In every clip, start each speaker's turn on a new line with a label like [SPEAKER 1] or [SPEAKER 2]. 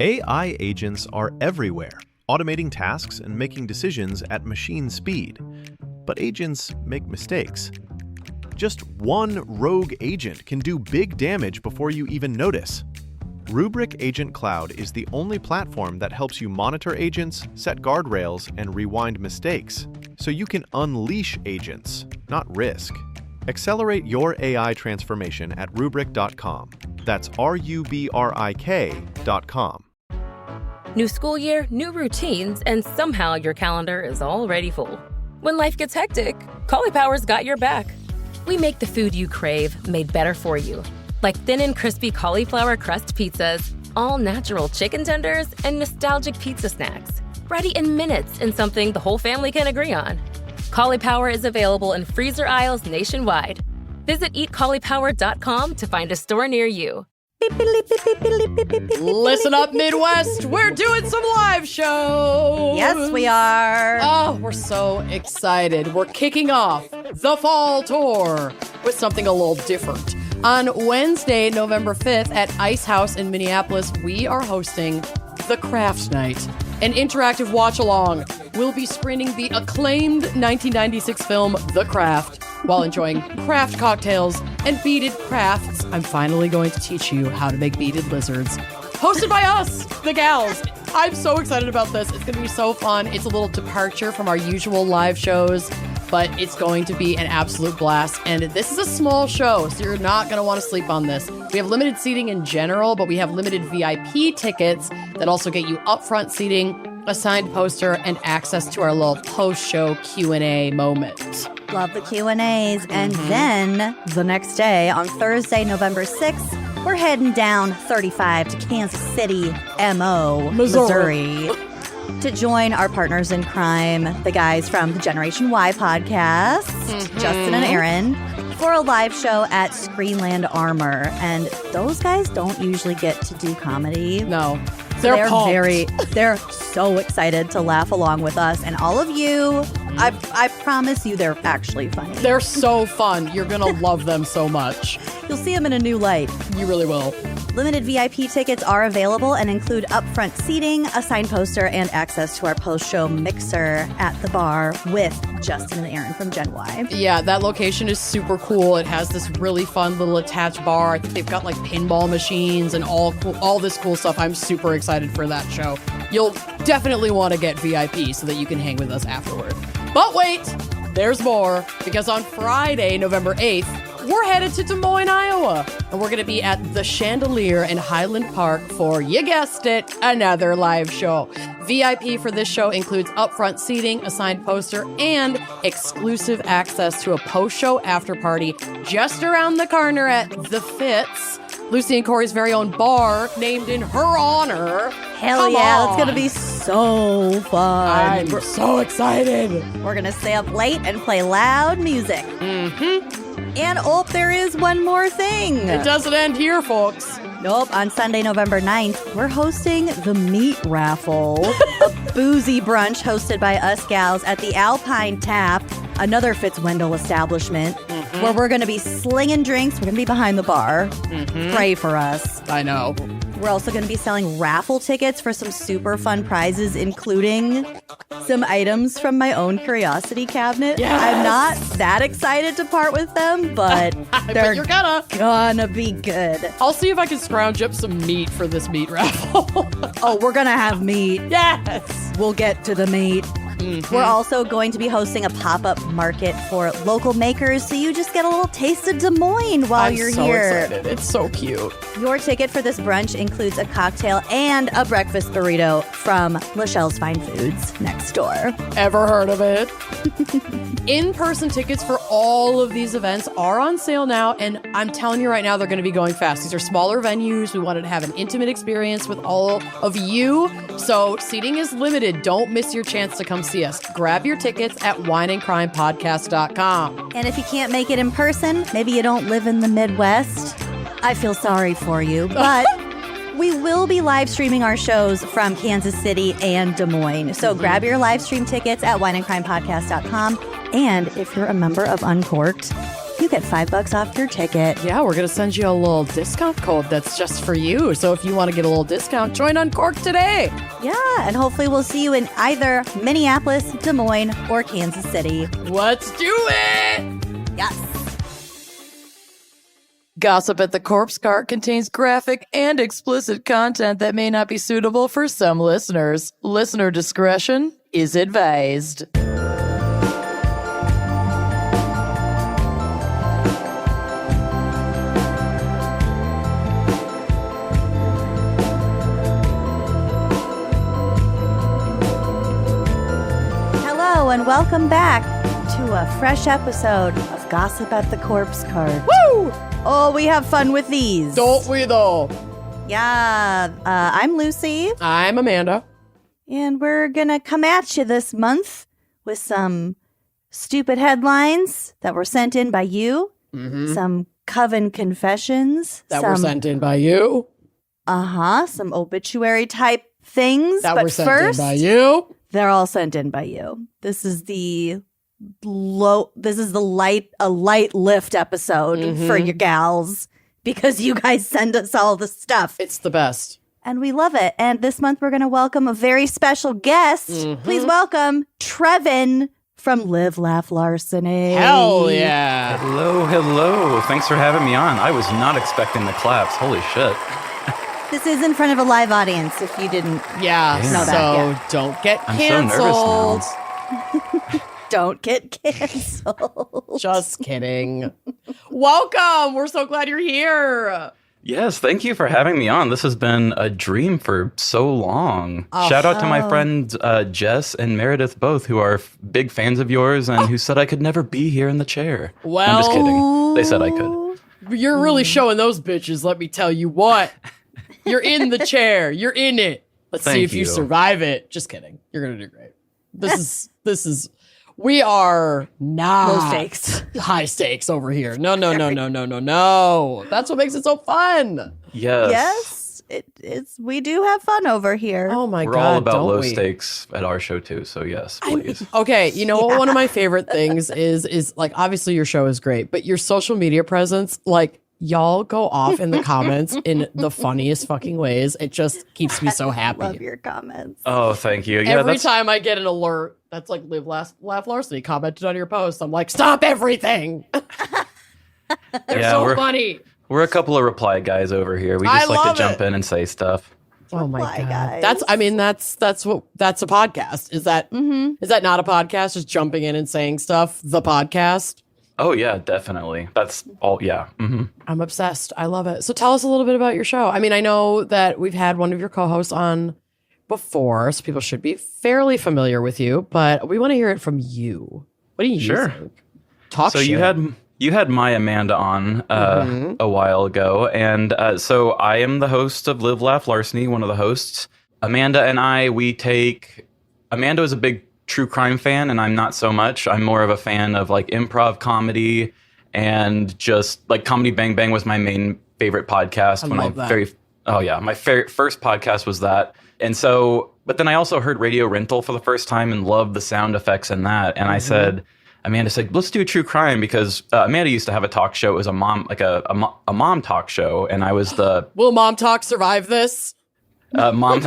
[SPEAKER 1] AI agents are everywhere, automating tasks and making decisions at machine speed. But agents make mistakes. Just one rogue agent can do big damage before you even notice. Rubrik Agent Cloud is the only platform that helps you monitor agents, set guardrails, and rewind mistakes, so you can unleash agents, not risk. Accelerate your AI transformation at Rubrik.com. That's RUBRIK.com.
[SPEAKER 2] New school year, new routines, and somehow your calendar is already full. When life gets hectic, Caulipower's got your back. We make the food you crave made better for you, like thin and crispy cauliflower crust pizzas, all-natural chicken tenders, and nostalgic pizza snacks. Ready in minutes and something the whole family can agree on. Caulipower is available in freezer aisles nationwide. Visit eatcaulipower.com to find a store near you.
[SPEAKER 3] Listen up, Midwest. We're doing some live shows.
[SPEAKER 4] Yes, we are.
[SPEAKER 3] Oh, we're so excited. We're kicking off the fall tour with something a little different. On Wednesday, November 5th at Ice House in Minneapolis, we are hosting The Craft Night, an interactive watch-along. We'll be screening the acclaimed 1996 film The Craft while enjoying craft cocktails and beaded crafts. I'm finally going to teach you how to make beaded lizards. Hosted by us, the gals. I'm so excited about this. It's going to be so fun. It's a little departure from our usual live shows, but it's going to be an absolute blast. And this is a small show, so you're not going to want to sleep on this. We have limited seating in general, but we have limited VIP tickets that also get you upfront seating, a signed poster, and access to our little post-show Q&A moment.
[SPEAKER 4] Love the Q&As. And then the next day, on Thursday, November 6th, we're heading down 35 to Kansas City, Missouri, to join our partners in crime, the guys from the Generation Y podcast, Justin and Aaron, for a live show at Screenland Armor. And those guys don't usually get to do comedy.
[SPEAKER 3] No.
[SPEAKER 4] They're so excited to laugh along with us. And all of you, I promise you they're actually funny.
[SPEAKER 3] They're so fun. You're going to love them so much.
[SPEAKER 4] You'll see them in a new light.
[SPEAKER 3] You really will.
[SPEAKER 4] Limited VIP tickets are available and include upfront seating, a signed poster, and access to our post-show mixer at the bar with Justin and Aaron from Gen Y.
[SPEAKER 3] Yeah, that location is super cool. It has this really fun little attached bar. I think they've got like pinball machines and all this cool stuff. I'm super excited for that show. You'll definitely want to get VIP so that you can hang with us afterward. But wait, there's more, because on Friday, November 8th, we're headed to Des Moines, Iowa, and we're going to be at the Chandelier in Highland Park for, you guessed it, another live show. VIP for this show includes upfront seating, a signed poster, and exclusive access to a post-show after party just around the corner at The Fitz, Lucy and Corey's very own bar, named in her honor.
[SPEAKER 4] Hell yeah, it's going to be so fun.
[SPEAKER 3] I'm so excited.
[SPEAKER 4] We're going to stay up late and play loud music. And there is one more thing.
[SPEAKER 3] It doesn't end here, folks.
[SPEAKER 4] Nope. On Sunday, November 9th, we're hosting the Meat Raffle, a boozy brunch hosted by us gals at the Alpine Tap, another Fitzwendell establishment, where we're going to be slinging drinks. We're going to be behind the bar. Pray for us.
[SPEAKER 3] I know.
[SPEAKER 4] We're also going to be selling raffle tickets for some super fun prizes, including some items from my own curiosity cabinet.
[SPEAKER 3] Yes!
[SPEAKER 4] I'm not that excited to part with them, but they're
[SPEAKER 3] you're
[SPEAKER 4] gonna be good.
[SPEAKER 3] I'll see if I can scrounge up some meat for this meat raffle.
[SPEAKER 4] Oh, we're gonna have meat.
[SPEAKER 3] Yes!
[SPEAKER 4] We'll get to the meat. We're also going to be hosting a pop-up market for local makers, so you just get a little taste of Des Moines while you're here.
[SPEAKER 3] I'm so excited. It's so cute.
[SPEAKER 4] Your ticket for this brunch includes a cocktail and a breakfast burrito from Lachelle's Fine Foods next door.
[SPEAKER 3] Ever heard of it? In-person tickets for all of these events are on sale now, and I'm telling you right now, they're going to be going fast. These are smaller venues. We wanted to have an intimate experience with all of you, so seating is limited. Don't miss your chance to come see us. Grab your tickets at wienercrimepodcast.com.
[SPEAKER 4] And if you can't make it in person, maybe you don't live in the Midwest, I feel sorry for you, but we will be live streaming our shows from Kansas City and Des Moines. So grab your live stream tickets at wienercrimepodcast.com. And if you're a member of Uncorked, you get $5 off your ticket.
[SPEAKER 3] Yeah, we're going to send you a little discount code that's just for you. So if you want to get a little discount, join Uncorked today.
[SPEAKER 4] Yeah, and hopefully we'll see you in either Minneapolis, Des Moines, or Kansas City.
[SPEAKER 3] Let's do it!
[SPEAKER 4] Yes.
[SPEAKER 3] Gossip at the Corpse Cart contains graphic and explicit content that may not be suitable for some listeners. Listener discretion is advised.
[SPEAKER 4] Hello, and welcome back to a fresh episode of Gossip at the Corpse Cart.
[SPEAKER 3] Woo!
[SPEAKER 4] Oh, we have fun with these.
[SPEAKER 3] Don't we though?
[SPEAKER 4] Yeah, I'm Lucy,
[SPEAKER 3] I'm Amanda.
[SPEAKER 4] and we're gonna come at you this month with some stupid headlines that were sent in by you, some coven confessions
[SPEAKER 3] That were sent in by you.
[SPEAKER 4] some obituary type things.
[SPEAKER 3] That
[SPEAKER 4] but
[SPEAKER 3] were sent
[SPEAKER 4] first,
[SPEAKER 3] in by you.
[SPEAKER 4] they're all sent in by you. This is a light lift episode for your gals because you guys send us all the stuff.
[SPEAKER 3] It's the best.
[SPEAKER 4] And we love it. And this month we're going to welcome a very special guest. Please welcome Trevin from Live, Laugh, Larceny.
[SPEAKER 3] Hell yeah.
[SPEAKER 5] Hello. Thanks for having me on. I was not expecting the claps. Holy shit.
[SPEAKER 4] This is in front of a live audience if you didn't.
[SPEAKER 3] Yeah,
[SPEAKER 5] Damn.
[SPEAKER 3] so
[SPEAKER 4] Know that, yeah.
[SPEAKER 3] don't get
[SPEAKER 5] I'm
[SPEAKER 3] canceled.
[SPEAKER 5] so nervous now.
[SPEAKER 4] Don't get canceled.
[SPEAKER 3] Just kidding. Welcome. We're so glad you're here.
[SPEAKER 5] Yes, thank you for having me on. This has been a dream for so long. Shout out to my friends Jess and Meredith both, who are big fans of yours and who said I could never be here in the chair. I'm just kidding. They said I could.
[SPEAKER 3] You're really showing those bitches, let me tell you what. You're in the chair. You're in it. Let's see
[SPEAKER 5] Thank
[SPEAKER 3] if you
[SPEAKER 5] you.
[SPEAKER 3] survive it. Just kidding. You're going to do great. This is, we are not
[SPEAKER 4] Low stakes.
[SPEAKER 3] high stakes over here. No. That's what makes it so fun.
[SPEAKER 5] Yes.
[SPEAKER 4] It's we do have fun over here.
[SPEAKER 3] Oh my
[SPEAKER 5] We're
[SPEAKER 3] God.
[SPEAKER 5] all about
[SPEAKER 3] don't
[SPEAKER 5] low
[SPEAKER 3] we?
[SPEAKER 5] stakes at our show too. So yes, please.
[SPEAKER 3] Okay, you know what? One of my favorite things is like, obviously your show is great, but your social media presence, like, y'all go off in the comments in the funniest fucking ways. It just keeps me so happy.
[SPEAKER 4] Love your comments.
[SPEAKER 5] Oh, thank you. Yeah,
[SPEAKER 3] Every time I get an alert that's like Live, Laugh, Larceny commented on your post, I'm like, stop everything. They're
[SPEAKER 5] Yeah,
[SPEAKER 3] so
[SPEAKER 5] we're-
[SPEAKER 3] funny.
[SPEAKER 5] We're a couple of reply guys over here. We
[SPEAKER 3] I
[SPEAKER 5] just like
[SPEAKER 3] love
[SPEAKER 5] to jump
[SPEAKER 3] it.
[SPEAKER 5] in and say stuff.
[SPEAKER 3] Oh my
[SPEAKER 4] Reply,
[SPEAKER 3] God.
[SPEAKER 4] guys.
[SPEAKER 3] That's a podcast. Is that not a podcast? Just jumping in and saying stuff? The podcast?
[SPEAKER 5] Oh yeah, definitely. That's all. Yeah.
[SPEAKER 3] I'm obsessed. I love it. So tell us a little bit about your show. I mean, I know that we've had one of your co-hosts on before, so people should be fairly familiar with you, but we want to hear it from you. What do you
[SPEAKER 5] Sure.
[SPEAKER 3] think? Talk
[SPEAKER 5] So
[SPEAKER 3] shit.
[SPEAKER 5] you had my Amanda on a while ago, and so I am the host of Live, Laugh, Larceny, one of the hosts. Amanda and I, Amanda is a big true crime fan, and I'm not so much. I'm more of a fan of like improv comedy, and just like Comedy Bang Bang was my main favorite podcast.
[SPEAKER 3] love that.
[SPEAKER 5] My first podcast was that. And so, but then I also heard Radio Rental for the first time and loved the sound effects in that. And Amanda said, let's do a true crime, because Amanda used to have a talk show. It was a mom talk show. And I was the
[SPEAKER 3] Will Mom Talk survive this?
[SPEAKER 5] mom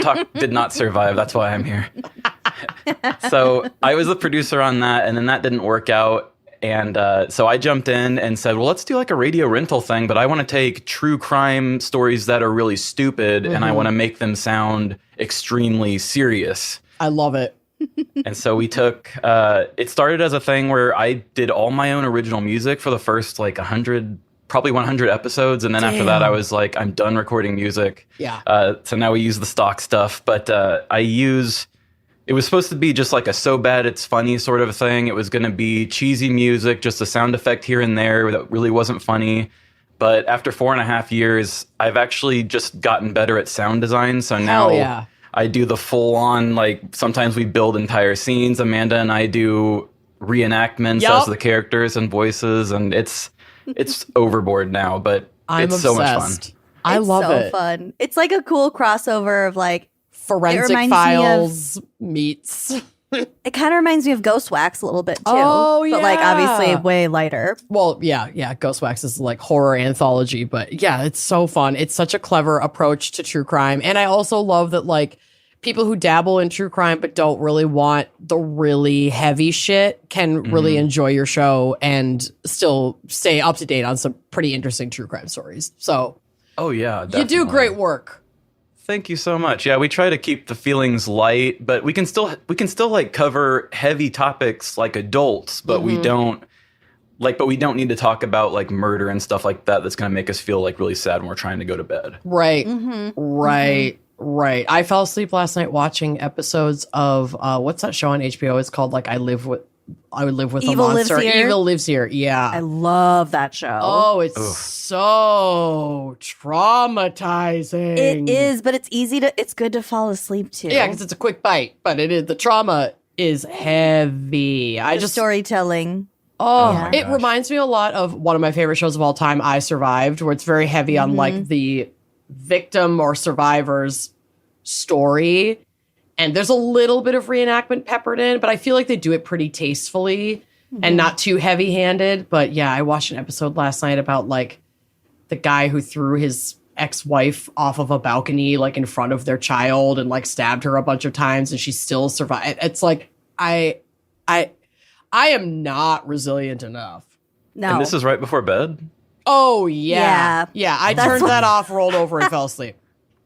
[SPEAKER 5] talk did not survive. That's why I'm here. So I was the producer on that, and then that didn't work out. And so I jumped in and said, well, let's do like a Radio Rental thing, but I want to take true crime stories that are really stupid and I want to make them sound extremely serious.
[SPEAKER 3] I love it.
[SPEAKER 5] And so we took, it started as a thing where I did all my own original music for the first like 100 episodes. And then after that, I was like, I'm done recording music.
[SPEAKER 3] Yeah.
[SPEAKER 5] So now we use the stock stuff, but it was supposed to be just like a so bad it's funny sort of thing. It was going to be cheesy music, just a sound effect here and there that really wasn't funny. But after 4.5 years, I've actually just gotten better at sound design. So now
[SPEAKER 3] yeah.
[SPEAKER 5] I do the full on, like sometimes we build entire scenes. Amanda and I do reenactments as the characters and voices. And it's overboard now, but
[SPEAKER 3] I'm
[SPEAKER 5] it's
[SPEAKER 3] obsessed.
[SPEAKER 5] so much fun.
[SPEAKER 3] I love it.
[SPEAKER 4] It's so fun. It's like a cool crossover of like
[SPEAKER 3] Forensic
[SPEAKER 4] reminds me
[SPEAKER 3] Files meets.
[SPEAKER 4] It kind of reminds me of Ghost Wax a little bit too.
[SPEAKER 3] Oh,
[SPEAKER 4] But like
[SPEAKER 3] yeah.
[SPEAKER 4] obviously way lighter.
[SPEAKER 3] Well, yeah. Ghost Wax is like horror anthology, but yeah, it's so fun. It's such a clever approach to true crime. And I also love that like people who dabble in true crime but don't really want the really heavy shit can really enjoy your show and still stay up to date on some pretty interesting true crime stories. So,
[SPEAKER 5] Oh yeah, definitely.
[SPEAKER 3] you do great work.
[SPEAKER 5] Thank you so much. Yeah, we try to keep the feelings light, but we can still like cover heavy topics like adults, but we don't need to talk about like murder and stuff like that that's going to make us feel like really sad when we're trying to go to bed.
[SPEAKER 3] Right. Right. I fell asleep last night watching episodes of what's that show on HBO? It's called like I would live with
[SPEAKER 4] Evil
[SPEAKER 3] a
[SPEAKER 4] Lives
[SPEAKER 3] monster.
[SPEAKER 4] Here?
[SPEAKER 3] Evil Lives Here. Yeah.
[SPEAKER 4] I love that show.
[SPEAKER 3] Oh, it's so traumatizing.
[SPEAKER 4] It is, but it's good to fall asleep to.
[SPEAKER 3] Yeah, because it's a quick bite, but the trauma is heavy.
[SPEAKER 4] Storytelling.
[SPEAKER 3] Oh,
[SPEAKER 5] my
[SPEAKER 3] it
[SPEAKER 5] gosh.
[SPEAKER 3] reminds me a lot of one of my favorite shows of all time, I Survived, where it's very heavy on like the victim or survivor's story. And there's a little bit of reenactment peppered in, but I feel like they do it pretty tastefully and not too heavy-handed. But yeah, I watched an episode last night about like the guy who threw his ex-wife off of a balcony like in front of their child and like stabbed her a bunch of times and she still survived. It's like I am not resilient enough.
[SPEAKER 4] No.
[SPEAKER 5] And this is right before bed?
[SPEAKER 3] Oh yeah. Yeah, I turned that off, rolled over and fell asleep.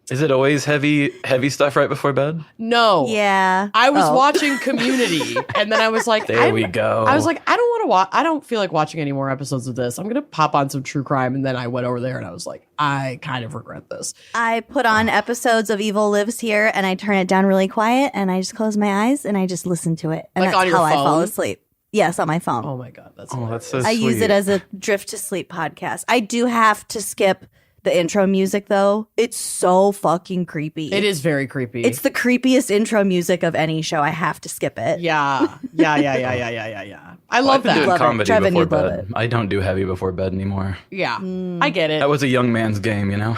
[SPEAKER 5] Is it always heavy stuff right before bed?
[SPEAKER 3] No.
[SPEAKER 4] Yeah.
[SPEAKER 3] I was watching Community, and then I was like,
[SPEAKER 5] There we go.
[SPEAKER 3] I was like, I don't want to watch. I don't feel like watching any more episodes of this. I'm gonna pop on some true crime, and then I went over there, and I was like, I kind of regret this.
[SPEAKER 4] I put on episodes of Evil Lives Here and I turn it down really quiet and I just close my eyes and I just listen to it. And
[SPEAKER 3] Like
[SPEAKER 4] that's
[SPEAKER 3] on your
[SPEAKER 4] how I fall
[SPEAKER 3] phone?
[SPEAKER 4] asleep. Yes, on my phone.
[SPEAKER 3] Oh my god, that's
[SPEAKER 5] That's so
[SPEAKER 4] I
[SPEAKER 5] sweet.
[SPEAKER 4] use it as a drift to sleep podcast. I do have to skip the intro music though. It's so fucking creepy.
[SPEAKER 3] It is very creepy.
[SPEAKER 4] It's the creepiest intro music of any show. I have to skip it.
[SPEAKER 3] yeah. I love
[SPEAKER 5] I've been doing
[SPEAKER 3] that.
[SPEAKER 4] Love it.
[SPEAKER 5] comedy
[SPEAKER 4] Trevin,
[SPEAKER 5] before
[SPEAKER 4] you'd love
[SPEAKER 5] bed.
[SPEAKER 4] it.
[SPEAKER 5] I don't do heavy before bed anymore.
[SPEAKER 3] Yeah, I get it.
[SPEAKER 5] That was a young man's game, you know?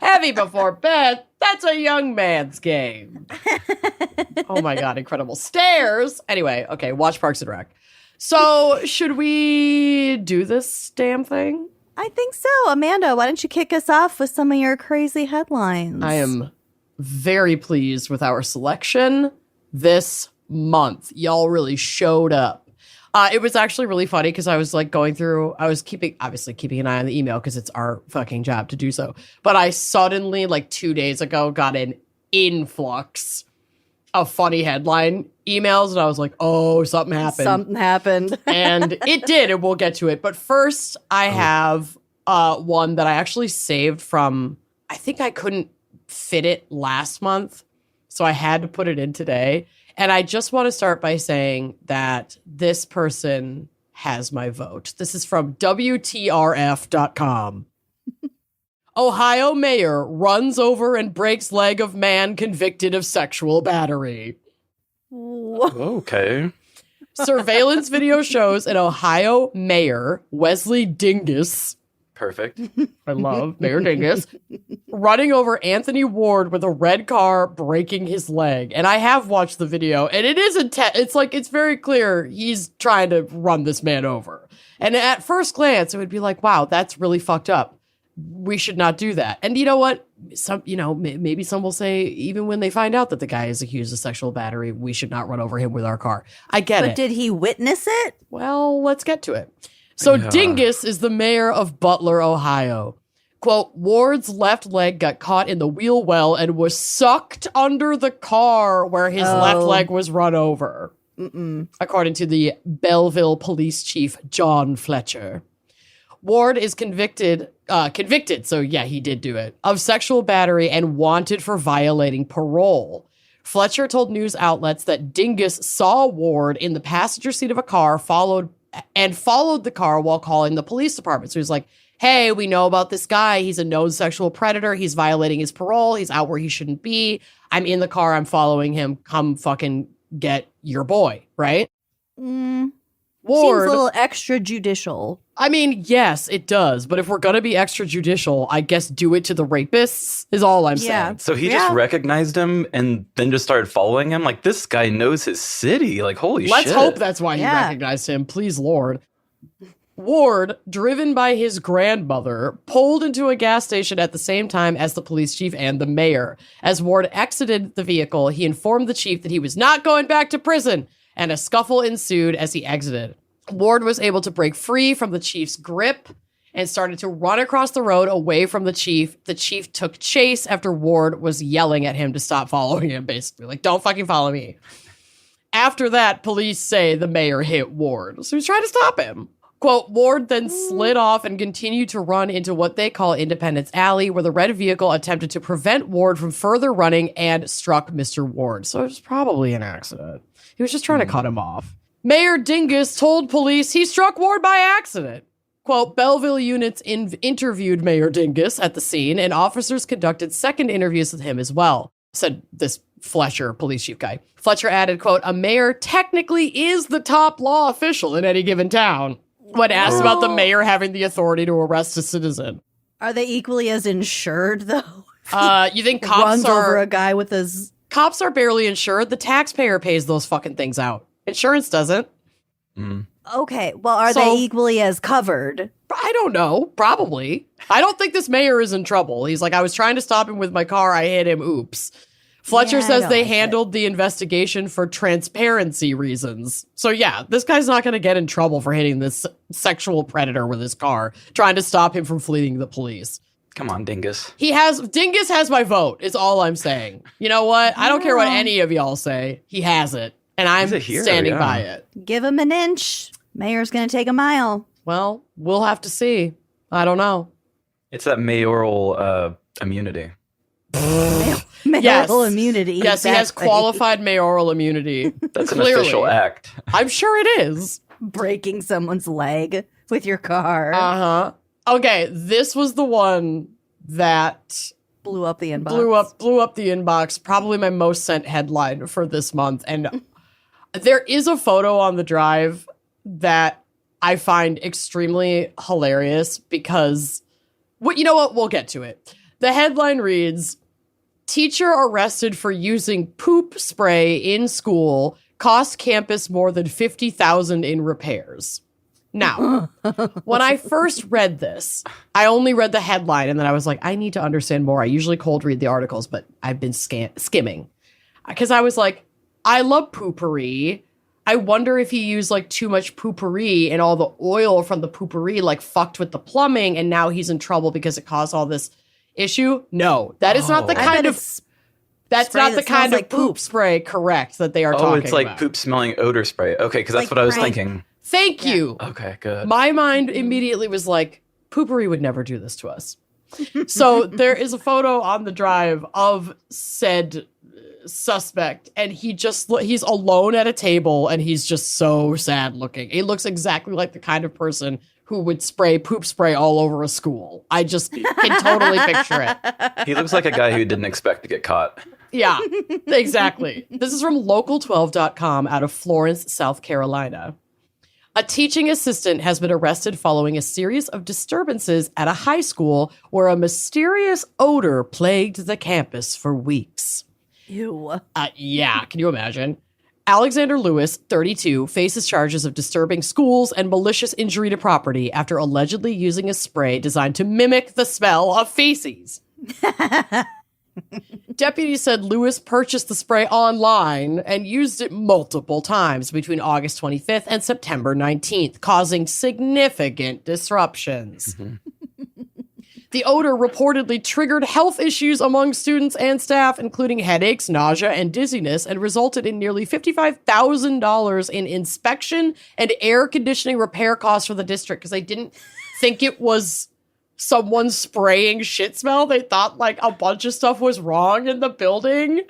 [SPEAKER 3] Heavy before bed. That's a young man's game. Oh my god, incredible stairs. Anyway, okay, watch Parks and Rec. So, should we do this damn thing?
[SPEAKER 4] I think so. Amanda, why don't you kick us off with some of your crazy headlines?
[SPEAKER 3] I am very pleased with our selection this month. Y'all really showed up. It was actually really funny because I was like going through, I was keeping an eye on the email because it's our fucking job to do so. But I suddenly, like 2 days ago, got an influx of funny headline emails. And I was like, oh, something happened.
[SPEAKER 4] Something happened.
[SPEAKER 3] And it did, and we'll get to it. But first, I have one that I actually saved from, I think I couldn't fit it last month, so I had to put it in today. And I just want to start by saying that this person has my vote. This is from WTRF.com. Ohio mayor runs over and breaks leg of man convicted of sexual battery.
[SPEAKER 5] Okay.
[SPEAKER 3] Surveillance video shows an Ohio mayor, Wesley Dingus,
[SPEAKER 5] Perfect.
[SPEAKER 3] I love Mayor Dingus, running over Anthony Ward with a red car, breaking his leg. And I have watched the video, and it is intense. It's like, it's very clear he's trying to run this man over. And at first glance, it would be like, wow, that's really fucked up. We should not do that. And you know what? Maybe some will say, even when they find out that the guy is accused of sexual battery, we should not run over him with our car. I get it.
[SPEAKER 4] But did he witness it?
[SPEAKER 3] Well, let's get to it. So
[SPEAKER 5] Yeah.
[SPEAKER 3] Dingus is the mayor of Butler, Ohio. Quote, Ward's left leg got caught in the wheel well and was sucked under the car where his left leg was run over. According to the Belleville police chief, John Fletcher. Ward is convicted, so yeah, he did do it, of sexual battery and wanted for violating parole. Fletcher told news outlets that Dingus saw Ward in the passenger seat of a car, followed the car while calling the police department. So he's like, hey, we know about this guy. He's a known sexual predator. He's violating his parole. He's out where he shouldn't be. I'm in the car. I'm following him. Come fucking get your boy, right?
[SPEAKER 4] Seems
[SPEAKER 3] Ward.
[SPEAKER 4] a little extrajudicial.
[SPEAKER 3] I mean, yes, it does. But if we're going to be extrajudicial, I guess do it to the rapists is all I'm saying.
[SPEAKER 5] So he just recognized him and then just started following him? Like, this guy knows his city. Like, holy shit.
[SPEAKER 3] Let's hope that's why he recognized him. Please, Lord. Ward, driven by his grandmother, pulled into a gas station at the same time as the police chief and the mayor. As Ward exited the vehicle, he informed the chief that he was not going back to prison, and a scuffle ensued as he exited. Ward was able to break free from the chief's grip and started to run across the road away from the chief. The chief took chase after Ward was yelling at him to stop following him, basically. Like, don't fucking follow me. After that, police say the mayor hit Ward. So he's trying to stop him. Quote, Ward then slid off and continued to run into what they call Independence Alley, where the red vehicle attempted to prevent Ward from further running and struck Mr. Ward. So it was probably an accident. He was just trying to cut him off. Mayor Dingus told police he struck Ward by accident. Quote, Belleville units interviewed Mayor Dingus at the scene, and officers conducted second interviews with him as well, said this Fletcher, police chief guy. Fletcher added, quote, a mayor technically is the top law official in any given town. When asked about the mayor having the authority to arrest a citizen.
[SPEAKER 4] Are they equally as insured, though?
[SPEAKER 3] You think cops
[SPEAKER 4] runs over a guy with his...
[SPEAKER 3] Cops are barely insured. The taxpayer pays those fucking things out. Insurance doesn't.
[SPEAKER 4] Okay, well, are they equally as covered?
[SPEAKER 3] I don't know. Probably. I don't think this mayor is in trouble. He's like, I was trying to stop him with my car. I hit him. Oops. Fletcher says they handled the investigation for transparency reasons. So yeah, this guy's not going to get in trouble for hitting this sexual predator with his car, trying to stop him from fleeing the police.
[SPEAKER 5] Come on, Dingus.
[SPEAKER 3] Dingus has my vote, is all I'm saying. You know what? I don't care what any of y'all say. He has it. And I'm standing by it.
[SPEAKER 4] Give him an inch. Mayor's going to take a mile.
[SPEAKER 3] Well, we'll have to see. I don't know.
[SPEAKER 5] It's that mayoral immunity.
[SPEAKER 4] Mayoral immunity.
[SPEAKER 3] Yes, exactly. He has qualified mayoral immunity.
[SPEAKER 5] That's an official act.
[SPEAKER 3] I'm sure it is.
[SPEAKER 4] Breaking someone's leg with your car.
[SPEAKER 3] Uh-huh. Okay, this was the one that
[SPEAKER 4] blew up the inbox.
[SPEAKER 3] Blew up the inbox. Probably my most sent headline for this month. And there is a photo on the drive that I find extremely hilarious because, you know what? We'll get to it. The headline reads, teacher arrested for using poop spray in school, cost campus more than $50,000 in repairs. Now, when I first read this, I only read the headline and then I was like, I need to understand more. I usually cold read the articles, but I've been skimming. Because I was like, I love poopery. I wonder if he used like too much poopery and all the oil from the poopery like fucked with the plumbing and now he's in trouble because it caused all this issue. No, that is not the kind of... That's not the kind of poop spray, correct, that they are talking about.
[SPEAKER 5] Oh, it's like poop smelling odor spray. Okay, because that's what I was thinking.
[SPEAKER 3] Thank you.
[SPEAKER 5] Okay, good.
[SPEAKER 3] My mind immediately was like, poopery would never do this to us. So there is a photo on the drive of said suspect, and he's alone at a table, and he's just so sad looking. He looks exactly like the kind of person who would spray poop spray all over a school. I just can totally picture it.
[SPEAKER 5] He looks like a guy who didn't expect to get caught.
[SPEAKER 3] Yeah, exactly. This is from local12.com out of Florence, South Carolina. A teaching assistant has been arrested following a series of disturbances at a high school where a mysterious odor plagued the campus for weeks.
[SPEAKER 4] Ew.
[SPEAKER 3] Yeah, can you imagine? Alexander Lewis, 32, faces charges of disturbing schools and malicious injury to property after allegedly using a spray designed to mimic the smell of feces. Deputies said Lewis purchased the spray online and used it multiple times between August 25th and September 19th, causing significant disruptions. Mm-hmm. The odor reportedly triggered health issues among students and staff, including headaches, nausea, and dizziness, and resulted in nearly $55,000 in inspection and air conditioning repair costs for the district because they didn't think it was someone spraying shit smell. They thought like a bunch of stuff was wrong in the building.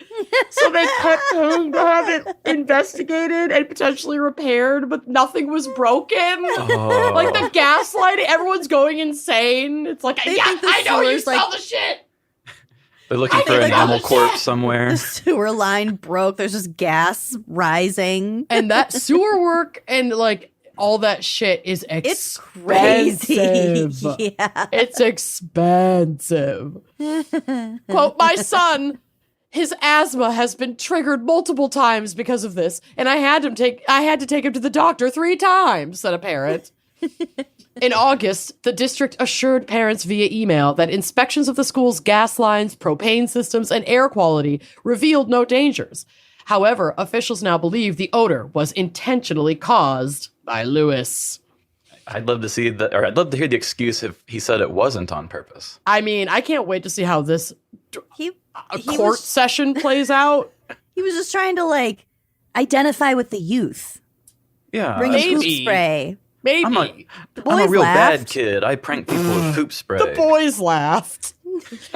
[SPEAKER 3] So they kept going to have it investigated and potentially repaired, but nothing was broken. Oh. Like the gaslighting, everyone's going insane. It's like, yeah, I know you smell the shit.
[SPEAKER 5] They're looking for an animal corpse somewhere.
[SPEAKER 4] The sewer line broke. There's just gas rising.
[SPEAKER 3] And that sewer work and like all that shit is
[SPEAKER 4] It's
[SPEAKER 3] expensive.
[SPEAKER 4] crazy. Yeah.
[SPEAKER 3] It's expensive. Quote, my son, his asthma has been triggered multiple times because of this, and I had to take him to the doctor 3 times, said a parent. In August, the district assured parents via email that inspections of the school's gas lines, propane systems, and air quality revealed no dangers. However, officials now believe the odor was intentionally caused by Lewis.
[SPEAKER 5] I'd love to see I'd love to hear the excuse if he said it wasn't on purpose.
[SPEAKER 3] I mean, I can't wait to see how this
[SPEAKER 4] He
[SPEAKER 3] court session plays out.
[SPEAKER 4] He was just trying to, like, identify with the youth.
[SPEAKER 5] Yeah.
[SPEAKER 4] Bring
[SPEAKER 3] maybe.
[SPEAKER 4] poop spray.
[SPEAKER 3] Maybe.
[SPEAKER 5] I'm a
[SPEAKER 4] boys
[SPEAKER 5] real
[SPEAKER 4] laughed.
[SPEAKER 5] bad kid. I prank people with poop spray.
[SPEAKER 3] The boys laughed.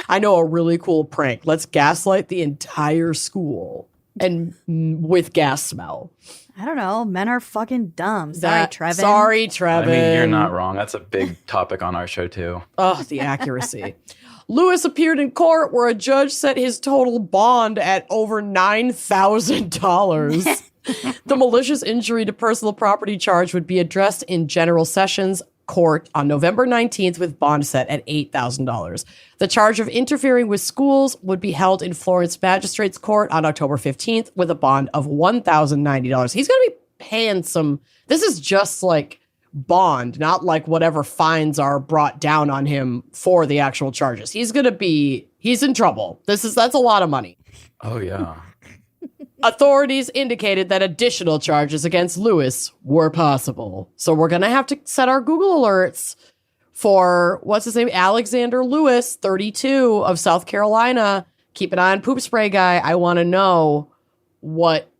[SPEAKER 3] I know a really cool prank. Let's gaslight the entire school and with gas smell.
[SPEAKER 4] I don't know. Men are fucking dumb. Sorry, Trevin.
[SPEAKER 3] Sorry, Trevin.
[SPEAKER 5] I mean, you're not wrong. That's a big topic on our show, too.
[SPEAKER 3] Oh, the accuracy. Lewis appeared in court where a judge set his total bond at over $9,000. The malicious injury to personal property charge would be addressed in General Sessions Court on November 19th with bond set at $8,000. The charge of interfering with schools would be held in Florence Magistrates Court on October 15th with a bond of $1,090. He's going to be paying some. This is just like bond, not like whatever fines are brought down on him for the actual charges. He's in trouble. That's a lot of money.
[SPEAKER 5] Oh, yeah.
[SPEAKER 3] Authorities indicated that additional charges against Lewis were possible. So we're going to have to set our Google alerts for, what's his name? Alexander Lewis, 32 of South Carolina. Keep an eye on Poop Spray Guy. I want to know what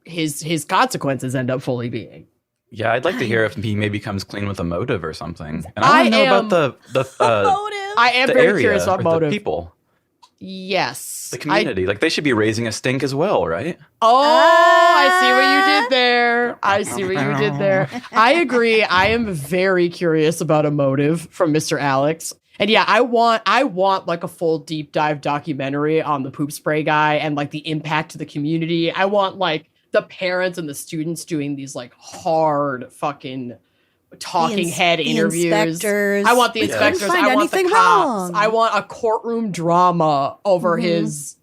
[SPEAKER 3] his consequences end up fully being.
[SPEAKER 5] Yeah, I'd like to hear if he maybe comes clean with a motive or something. And I want to know about the
[SPEAKER 4] Motive.
[SPEAKER 3] I am
[SPEAKER 5] the
[SPEAKER 3] very
[SPEAKER 5] area,
[SPEAKER 3] curious about
[SPEAKER 5] or
[SPEAKER 3] motive.
[SPEAKER 5] the people,
[SPEAKER 3] Yes.
[SPEAKER 5] the community. Like, they should be raising a stink as well, right?
[SPEAKER 3] I see what you did there. I agree. I am very curious about a motive from Mr. Alex. And yeah, I want like a full deep dive documentary on the Poop Spray Guy and like the impact to the community. I want like the parents and the students doing these like hard fucking talking head interviews.
[SPEAKER 4] Inspectors.
[SPEAKER 3] I want the inspectors.
[SPEAKER 4] Couldn't find
[SPEAKER 3] I want the
[SPEAKER 4] anything
[SPEAKER 3] cops.
[SPEAKER 4] wrong.
[SPEAKER 3] I want a courtroom drama over his.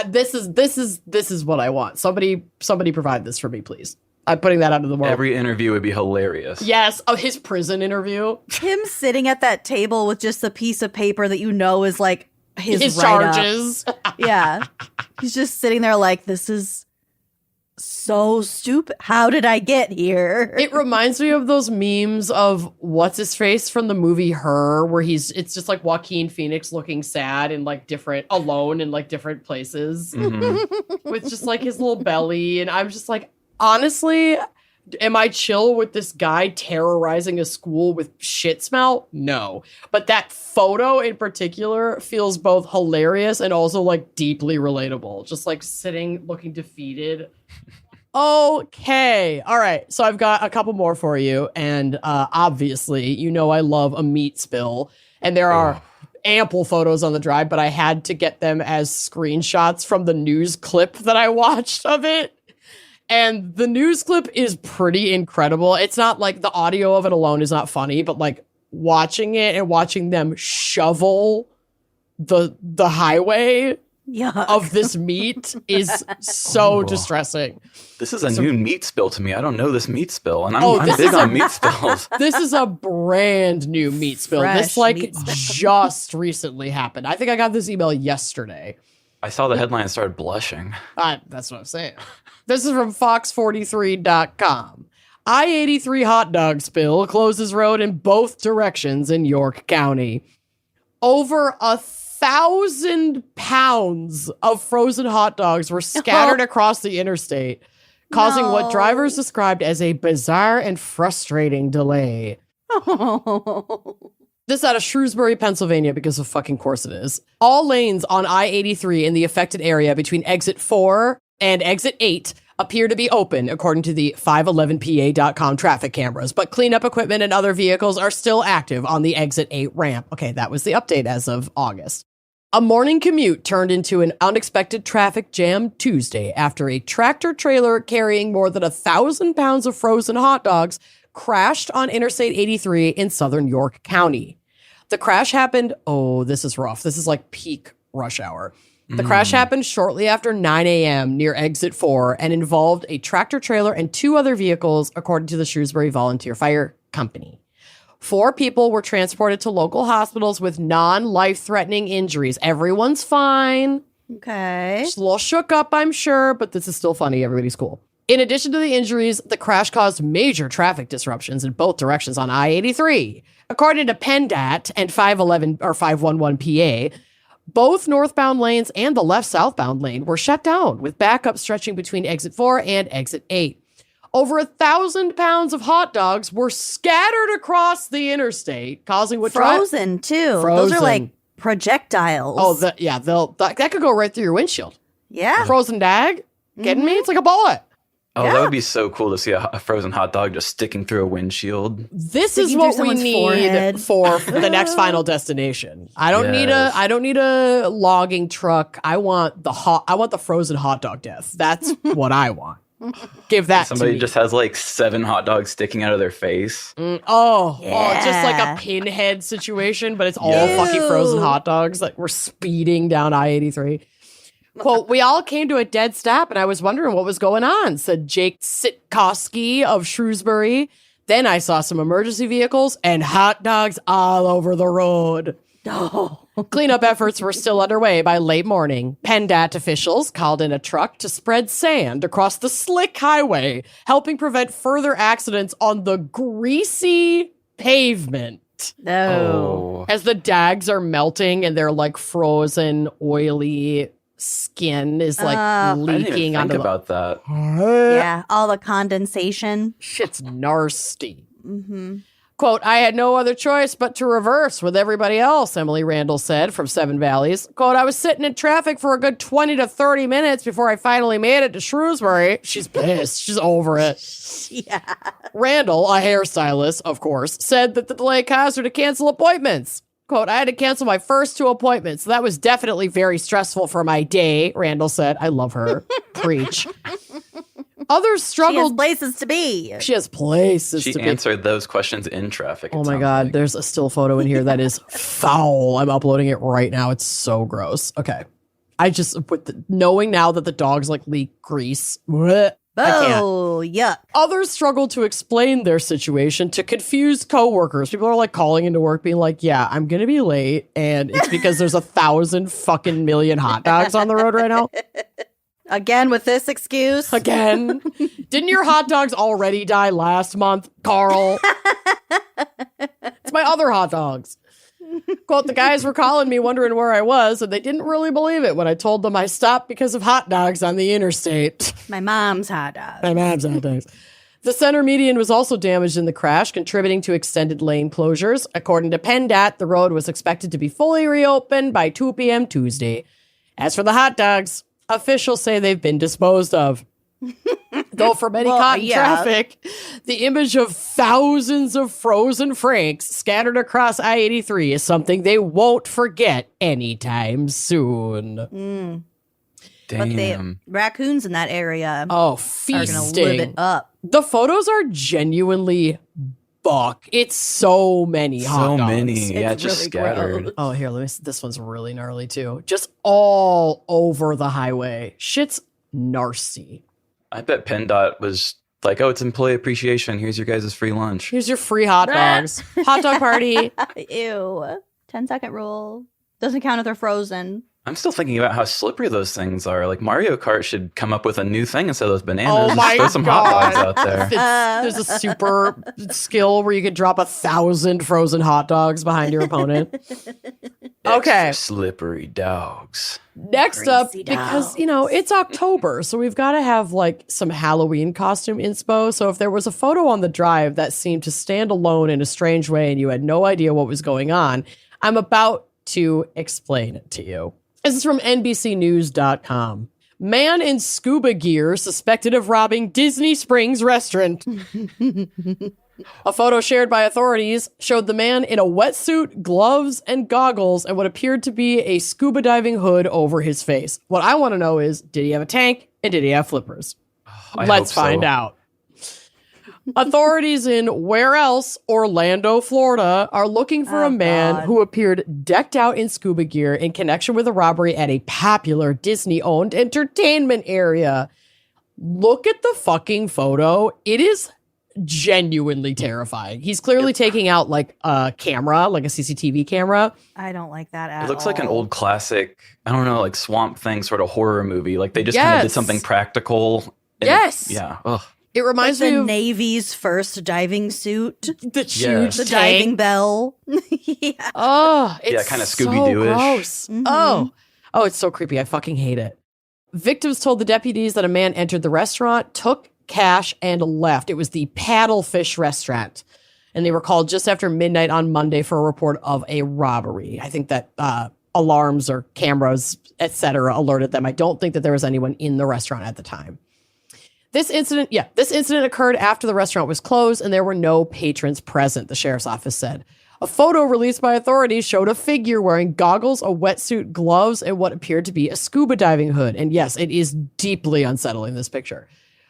[SPEAKER 3] This is what I want. Somebody provide this for me, please. I'm putting that out of the world.
[SPEAKER 5] Every interview would be hilarious.
[SPEAKER 3] Yes, his prison interview.
[SPEAKER 4] Him sitting at that table with just a piece of paper that you know is like his write-up.
[SPEAKER 3] charges.
[SPEAKER 4] Yeah. He's just sitting there like, this is so stupid. How did I get here?
[SPEAKER 3] It reminds me of those memes of what's his face from the movie Her, where it's just like Joaquin Phoenix looking sad and like alone in like different places with just like his little belly. And I'm just like, honestly, am I chill with this guy terrorizing a school with shit smell? No. But that photo in particular feels both hilarious and also like deeply relatable. Just like sitting looking defeated. Okay. All right. So I've got a couple more for you. And obviously, you know I love a meat spill. And there are ample photos on the drive, but I had to get them as screenshots from the news clip that I watched of it. And the news clip is pretty incredible. It's not like the audio of it alone is not funny, but like watching it and watching them shovel the highway of this meat is so distressing.
[SPEAKER 5] This is a new meat spill to me. I don't know this meat spill, and I'm big on meat spills.
[SPEAKER 3] This is a brand new meat spill.
[SPEAKER 4] Fresh
[SPEAKER 3] This like
[SPEAKER 4] meat spill.
[SPEAKER 3] just recently happened. I think I got this email yesterday.
[SPEAKER 5] I saw the headline and started blushing.
[SPEAKER 3] That's what I'm saying. This is from Fox43.com. I-83 hot dog spill closes road in both directions in York County. Over 1,000 pounds of frozen hot dogs were scattered across the interstate, causing what drivers described as a bizarre and frustrating delay. This out of Shrewsbury, Pennsylvania, because of fucking course it is. All lanes on I-83 in the affected area between exit 4 and exit 8 appear to be open, according to the 511pa.com traffic cameras, but cleanup equipment and other vehicles are still active on the exit 8 ramp. Okay, that was the update as of August. A morning commute turned into an unexpected traffic jam Tuesday after a tractor trailer carrying more than 1,000 pounds of frozen hot dogs crashed on Interstate 83 in southern York County. The crash happened, this is rough. This is like peak rush hour. The crash happened shortly after 9 a.m. near Exit 4 and involved a tractor trailer and 2 other vehicles, according to the Shrewsbury Volunteer Fire Company. 4 people were transported to local hospitals with non-life-threatening injuries. Everyone's fine.
[SPEAKER 4] Okay.
[SPEAKER 3] Just a little shook up, I'm sure, but this is still funny. Everybody's cool. In addition to the injuries, the crash caused major traffic disruptions in both directions on I-83. According to PennDOT and 511 PA, both northbound lanes and the left southbound lane were shut down, with backup stretching between Exit 4 and Exit 8. Over 1,000 pounds of hot dogs were scattered across the interstate, causing what
[SPEAKER 4] Frozen, too. Those are like projectiles.
[SPEAKER 3] That could go right through your windshield.
[SPEAKER 4] Yeah.
[SPEAKER 3] Frozen dag? Kidding me? It's like a bullet.
[SPEAKER 5] Oh, that would be so cool to see a frozen hot dog just sticking through a windshield.
[SPEAKER 3] This is what we need for the next final destination. I don't need a logging truck. I want the frozen hot dog death. That's what I want. Give that
[SPEAKER 5] Somebody
[SPEAKER 3] to me.
[SPEAKER 5] just has like 7 hot dogs sticking out of their face.
[SPEAKER 3] It's just like a pinhead situation, but it's all fucking frozen hot dogs. Like we're speeding down I-83. Quote, we all came to a dead stop and I was wondering what was going on, said Jake Sitkoski of Shrewsbury. Then I saw some emergency vehicles and hot dogs all over the road. Cleanup efforts were still underway by late morning. PennDOT officials called in a truck to spread sand across the slick highway, helping prevent further accidents on the greasy pavement. As the dags are melting and they're like frozen, oily skin is like leaking
[SPEAKER 5] I didn't even
[SPEAKER 3] onto
[SPEAKER 5] think about that.
[SPEAKER 4] Yeah, all the condensation.
[SPEAKER 3] Shit's nasty. Quote, I had no other choice but to reverse with everybody else, Emily Randall said from Seven Valleys. Quote, I was sitting in traffic for a good 20 to 30 minutes before I finally made it to Shrewsbury. She's pissed. She's over it.
[SPEAKER 4] Yeah.
[SPEAKER 3] Randall, a hairstylist, of course, said that the delay caused her to cancel appointments. Quote, I had to cancel my first 2 appointments. So that was definitely very stressful for my day, Randall said. I love her. Preach. Others struggled.
[SPEAKER 4] She has places to be.
[SPEAKER 3] She has places to be.
[SPEAKER 5] She answered those questions in traffic.
[SPEAKER 3] Oh my God. There's a still photo in here that is foul. I'm uploading it right now. It's so gross. Okay. Knowing now that the dogs like leak grease.
[SPEAKER 4] Oh, yuck.
[SPEAKER 3] Others struggled to explain their situation to confused coworkers. People are like calling into work being like, yeah, I'm going to be late. And it's because there's 1,000 fucking million hot dogs on the road right now.
[SPEAKER 4] Again with this excuse.
[SPEAKER 3] Again. Didn't your hot dogs already die last month, Carl? It's my other hot dogs. Quote, the guys were calling me wondering where I was, and they didn't really believe it when I told them I stopped because of hot dogs on the interstate.
[SPEAKER 4] My mom's hot dogs.
[SPEAKER 3] My mom's hot dogs. The center median was also damaged in the crash, contributing to extended lane closures. According to PennDOT, the road was expected to be fully reopened by 2 p.m. Tuesday. As for the hot dogs, officials say they've been disposed of. Though for many caught in traffic, the image of thousands of frozen franks scattered across I-83 is something they won't forget anytime soon.
[SPEAKER 5] Damn.
[SPEAKER 4] But raccoons in that area
[SPEAKER 3] feasting.
[SPEAKER 4] are going to live it up.
[SPEAKER 3] The photos are genuinely buck. It's so many hot dogs.
[SPEAKER 5] So many. Yeah,
[SPEAKER 4] It's
[SPEAKER 5] just
[SPEAKER 4] really
[SPEAKER 5] scattered.
[SPEAKER 4] gross.
[SPEAKER 3] Oh, here, let me see. This one's really gnarly too. Just all over the highway. Shit's nasty.
[SPEAKER 5] I bet PennDOT was like, oh, it's employee appreciation. Here's your guys' free lunch.
[SPEAKER 3] Here's your free hot dogs. Hot dog party.
[SPEAKER 4] Ew. 10-second rule. Doesn't count if they're frozen.
[SPEAKER 5] I'm still thinking about how slippery those things are. Like Mario Kart should come up with a new thing instead of those bananas.
[SPEAKER 3] Oh
[SPEAKER 5] Just
[SPEAKER 3] my
[SPEAKER 5] throw some
[SPEAKER 3] God.
[SPEAKER 5] hot dogs out there.
[SPEAKER 3] There's a super skill where you could drop 1,000 frozen hot dogs behind your opponent. Okay.
[SPEAKER 5] Extra slippery dogs.
[SPEAKER 3] Next up,
[SPEAKER 4] Greasy
[SPEAKER 3] because,
[SPEAKER 4] dogs.
[SPEAKER 3] it's October, so we've got to have, like, some Halloween costume inspo. So if there was a photo on the drive that seemed to stand alone in a strange way and you had no idea what was going on, I'm about to explain it to you. This is from NBCnews.com. Man in scuba gear suspected of robbing Disney Springs restaurant. A photo shared by authorities showed the man in a wetsuit, gloves, and goggles, and what appeared to be a scuba diving hood over his face. What I want to know is, did he have a tank, and did he have flippers?
[SPEAKER 5] I
[SPEAKER 3] Let's
[SPEAKER 5] hope so.
[SPEAKER 3] find out. Authorities in where else? Orlando, Florida, are looking for a man who appeared decked out in scuba gear in connection with a robbery at a popular Disney-owned entertainment area. Look at the fucking photo. It is genuinely terrifying. He's clearly taking out like a camera, like a CCTV camera.
[SPEAKER 4] I don't like that at all.
[SPEAKER 5] It looks like an old classic, I don't know, like Swamp Thing sort of horror movie. Like they just kind of did something practical.
[SPEAKER 3] Yeah.
[SPEAKER 5] Ugh.
[SPEAKER 3] It reminds
[SPEAKER 4] like
[SPEAKER 3] me
[SPEAKER 4] the
[SPEAKER 3] of
[SPEAKER 4] Navy's first diving suit.
[SPEAKER 3] the huge
[SPEAKER 4] The
[SPEAKER 3] tank.
[SPEAKER 4] diving bell. Yeah.
[SPEAKER 3] Oh, it's
[SPEAKER 5] kind of
[SPEAKER 3] so
[SPEAKER 5] Scooby-Doo-ish.
[SPEAKER 3] gross.
[SPEAKER 4] Mhm.
[SPEAKER 3] Oh, it's so creepy. I fucking hate it. Victims told the deputies that a man entered the restaurant, took cash, and left. It was the Paddlefish restaurant. And they were called just after midnight on Monday for a report of a robbery. I think that alarms or cameras, etc., alerted them. I don't think that there was anyone in the restaurant at the time. This incident occurred after the restaurant was closed and there were no patrons present, the sheriff's office said. A photo released by authorities showed a figure wearing goggles, a wetsuit, gloves, and what appeared to be a scuba diving hood. And yes, it is deeply unsettling, this picture.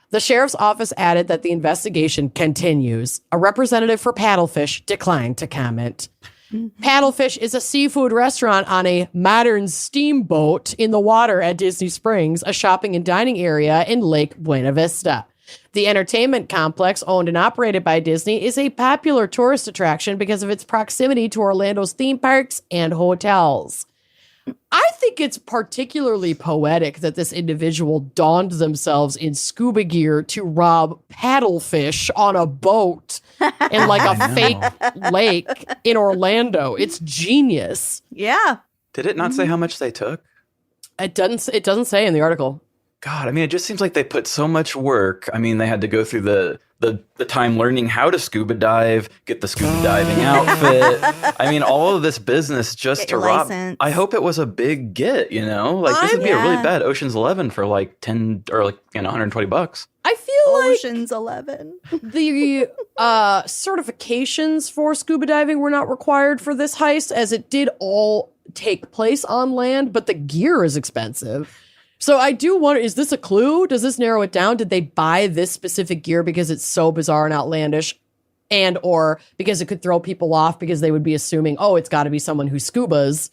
[SPEAKER 3] The sheriff's office added that the investigation continues. A representative for Paddlefish declined to comment. Paddlefish is a seafood restaurant on a modern steamboat in the water at Disney Springs, a shopping and dining area in Lake Buena Vista. The entertainment complex, owned and operated by Disney, is a popular tourist attraction because of its proximity to Orlando's theme parks and hotels. I think it's particularly poetic that this individual donned themselves in scuba gear to rob paddlefish on a boat in like a fake lake in Orlando. It's genius.
[SPEAKER 4] Yeah.
[SPEAKER 5] Did it not say how much they took?
[SPEAKER 3] It doesn't say in the article.
[SPEAKER 5] God, I mean, it just seems like they put so much work. I mean, they had to go through the time learning how to scuba dive, get the scuba diving outfit. I mean, all of this business just
[SPEAKER 4] Get
[SPEAKER 5] to
[SPEAKER 4] your
[SPEAKER 5] rob.
[SPEAKER 4] license.
[SPEAKER 5] I hope it was a big get, you know? Like, this would be a really bad Ocean's 11 for like 10 or like, $120.
[SPEAKER 3] I feel like
[SPEAKER 4] Ocean's 11.
[SPEAKER 3] the certifications for scuba diving were not required for this heist, as it did all take place on land, but the gear is expensive. So I do wonder, is this a clue? Does this narrow it down? Did they buy this specific gear because it's so bizarre and outlandish, and or because it could throw people off because they would be assuming, oh, it's got to be someone who scubas.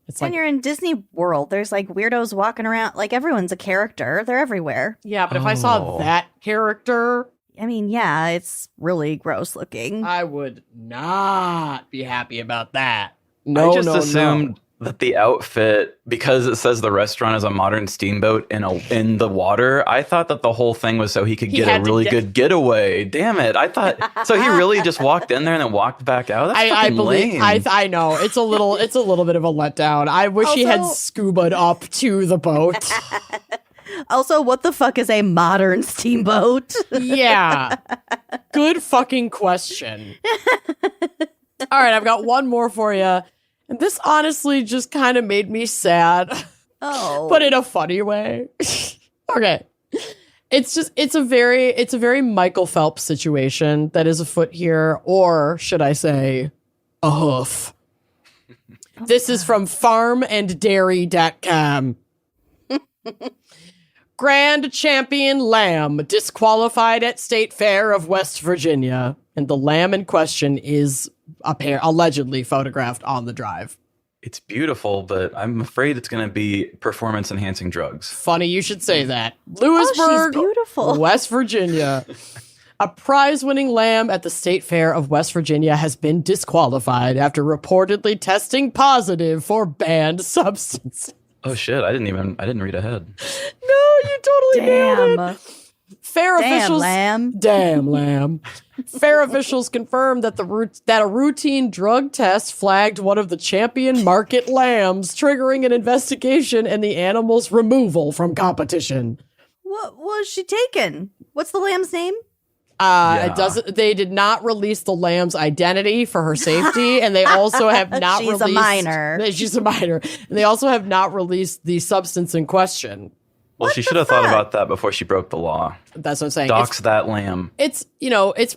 [SPEAKER 3] It's
[SPEAKER 4] When
[SPEAKER 3] like,
[SPEAKER 4] you're in Disney World, there's like weirdos walking around. Like everyone's a character. They're everywhere.
[SPEAKER 3] yeah, but if I saw that character,
[SPEAKER 4] I mean, yeah, it's really gross looking.
[SPEAKER 3] I would not be happy about that. No,
[SPEAKER 5] I just
[SPEAKER 3] no,
[SPEAKER 5] assumed that the outfit, because it says the restaurant is a modern steamboat in the water, I thought that the whole thing was so he could get a really good getaway. Damn it. I thought, so he really just walked in there and then walked back out? That's
[SPEAKER 3] I
[SPEAKER 5] fucking
[SPEAKER 3] believe
[SPEAKER 5] lame.
[SPEAKER 3] I know it's a little bit of a letdown. I wish he had scuba'd up to the boat.
[SPEAKER 4] Also, what the fuck is a modern steamboat?
[SPEAKER 3] Yeah. Good fucking question. All right, I've got one more for you. And this honestly just kind of made me sad,
[SPEAKER 4] Oh.
[SPEAKER 3] but in a funny way. Okay. It's a very Michael Phelps situation that is afoot here, or should I say, a hoof. This is from farmanddairy.com. Grand Champion Lamb disqualified at State Fair of West Virginia. And the lamb in question is allegedly photographed on the drive.
[SPEAKER 5] It's beautiful, but I'm afraid it's going to be performance-enhancing drugs.
[SPEAKER 3] Funny you should say that. Lewisburg,
[SPEAKER 4] she's beautiful.
[SPEAKER 3] West Virginia. A prize-winning lamb at the State Fair of West Virginia has been disqualified after reportedly testing positive for banned substances.
[SPEAKER 5] Oh shit, I didn't read ahead.
[SPEAKER 3] No, you totally nailed
[SPEAKER 4] Damn.
[SPEAKER 3] it. Fair officials,
[SPEAKER 4] lamb.
[SPEAKER 3] Damn lamb. Fair officials confirmed that a routine drug test flagged one of the champion market lambs, triggering an investigation and the animal's removal from competition.
[SPEAKER 4] What was she taking? What's the lamb's name?
[SPEAKER 3] It doesn't. They did not release the lamb's identity for her safety, and they also have not
[SPEAKER 4] She's
[SPEAKER 3] released.
[SPEAKER 4] a minor.
[SPEAKER 3] She's a minor, and they also have not released the substance in question.
[SPEAKER 5] Well, she should have thought about that before she broke the law.
[SPEAKER 3] That's what I'm saying.
[SPEAKER 5] Dox that lamb.
[SPEAKER 3] It's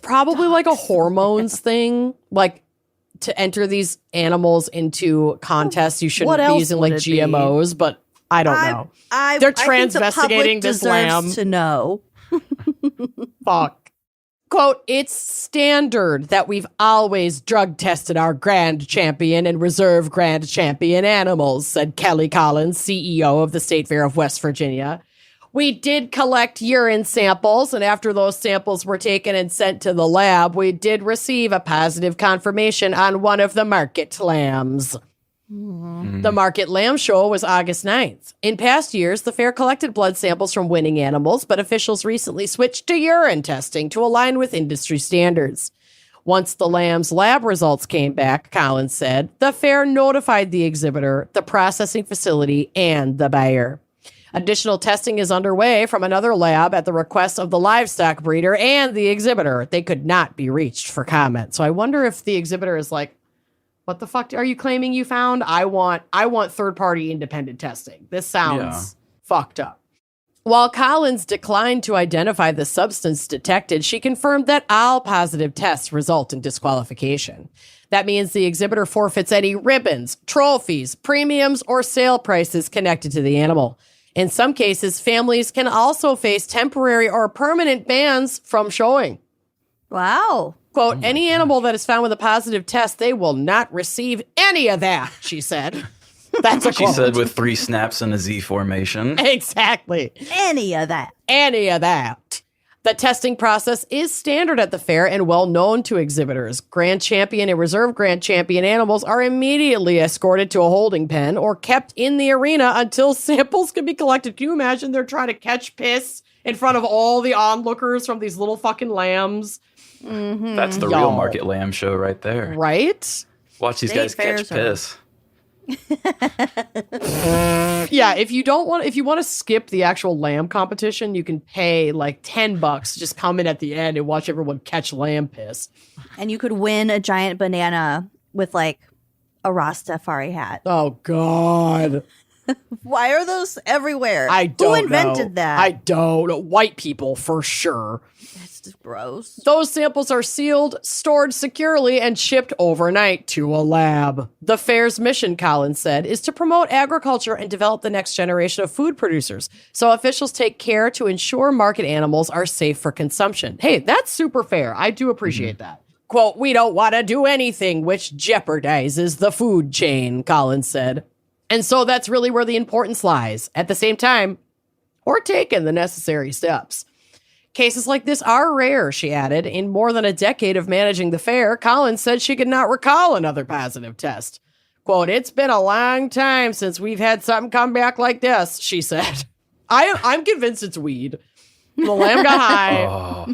[SPEAKER 3] probably like a hormones thing, like to enter these animals into contests. You shouldn't
[SPEAKER 4] What
[SPEAKER 3] be
[SPEAKER 4] else
[SPEAKER 3] using like
[SPEAKER 4] would it be?
[SPEAKER 3] GMOs, but I don't know.
[SPEAKER 4] I
[SPEAKER 3] They're
[SPEAKER 4] think the public
[SPEAKER 3] transvestigating this
[SPEAKER 4] deserves
[SPEAKER 3] lamb.
[SPEAKER 4] to know.
[SPEAKER 3] Fuck. Quote, it's standard that we've always drug tested our grand champion and reserve grand champion animals, said Kelly Collins, CEO of the State Fair of West Virginia. We did collect urine samples, and after those samples were taken and sent to the lab, we did receive a positive confirmation on one of the market lambs. The Market Lamb Show was August 9th. In past years, the fair collected blood samples from winning animals, but officials recently switched to urine testing to align with industry standards. Once the lamb's lab results came back, Collins said, the fair notified the exhibitor, the processing facility, and the buyer. Additional testing is underway from another lab at the request of the livestock breeder and the exhibitor. They could not be reached for comment. So I wonder if the exhibitor is like, what the fuck are you claiming you found? I want third-party independent testing. This sounds fucked up. While Collins declined to identify the substance detected, she confirmed that all positive tests result in disqualification. That means the exhibitor forfeits any ribbons, trophies, premiums, or sale prices connected to the animal. In some cases, families can also face temporary or permanent bans from showing.
[SPEAKER 4] Wow.
[SPEAKER 3] Quote, any animal that is found with a positive test, they will not receive any of that, she said. That's a quote.
[SPEAKER 5] She said with 3 snaps and a Z formation.
[SPEAKER 3] Exactly.
[SPEAKER 4] Any of that.
[SPEAKER 3] Any of that. The testing process is standard at the fair and well known to exhibitors. Grand Champion and Reserve Grand Champion animals are immediately escorted to a holding pen or kept in the arena until samples can be collected. Can you imagine they're trying to catch piss in front of all the onlookers from these little fucking lambs?
[SPEAKER 4] Mm-hmm.
[SPEAKER 5] That's the real Market Lamb Show right there.
[SPEAKER 3] Right?
[SPEAKER 5] Watch these guys catch piss.
[SPEAKER 3] Yeah, if you want to skip the actual lamb competition, you can pay like $10 to just come in at the end and watch everyone catch lamb piss.
[SPEAKER 4] And you could win a giant banana with like a Rastafari hat.
[SPEAKER 3] Oh God.
[SPEAKER 4] Why are those everywhere?
[SPEAKER 3] I don't know.
[SPEAKER 4] Who invented that?
[SPEAKER 3] I don't know. White people for sure.
[SPEAKER 4] It's just gross.
[SPEAKER 3] Those samples are sealed, stored securely, and shipped overnight to a lab. The fair's mission, Collins said, is to promote agriculture and develop the next generation of food producers. So officials take care to ensure market animals are safe for consumption. Hey, that's super fair. I do appreciate that. Quote, we don't want to do anything which jeopardizes the food chain, Collins said. And so that's really where the importance lies. At the same time, we're taking the necessary steps. Cases like this are rare, she added. In more than a decade of managing the fair, Collins said she could not recall another positive test. Quote, it's been a long time since we've had something come back like this, she said. I'm convinced it's weed. The lamb got high.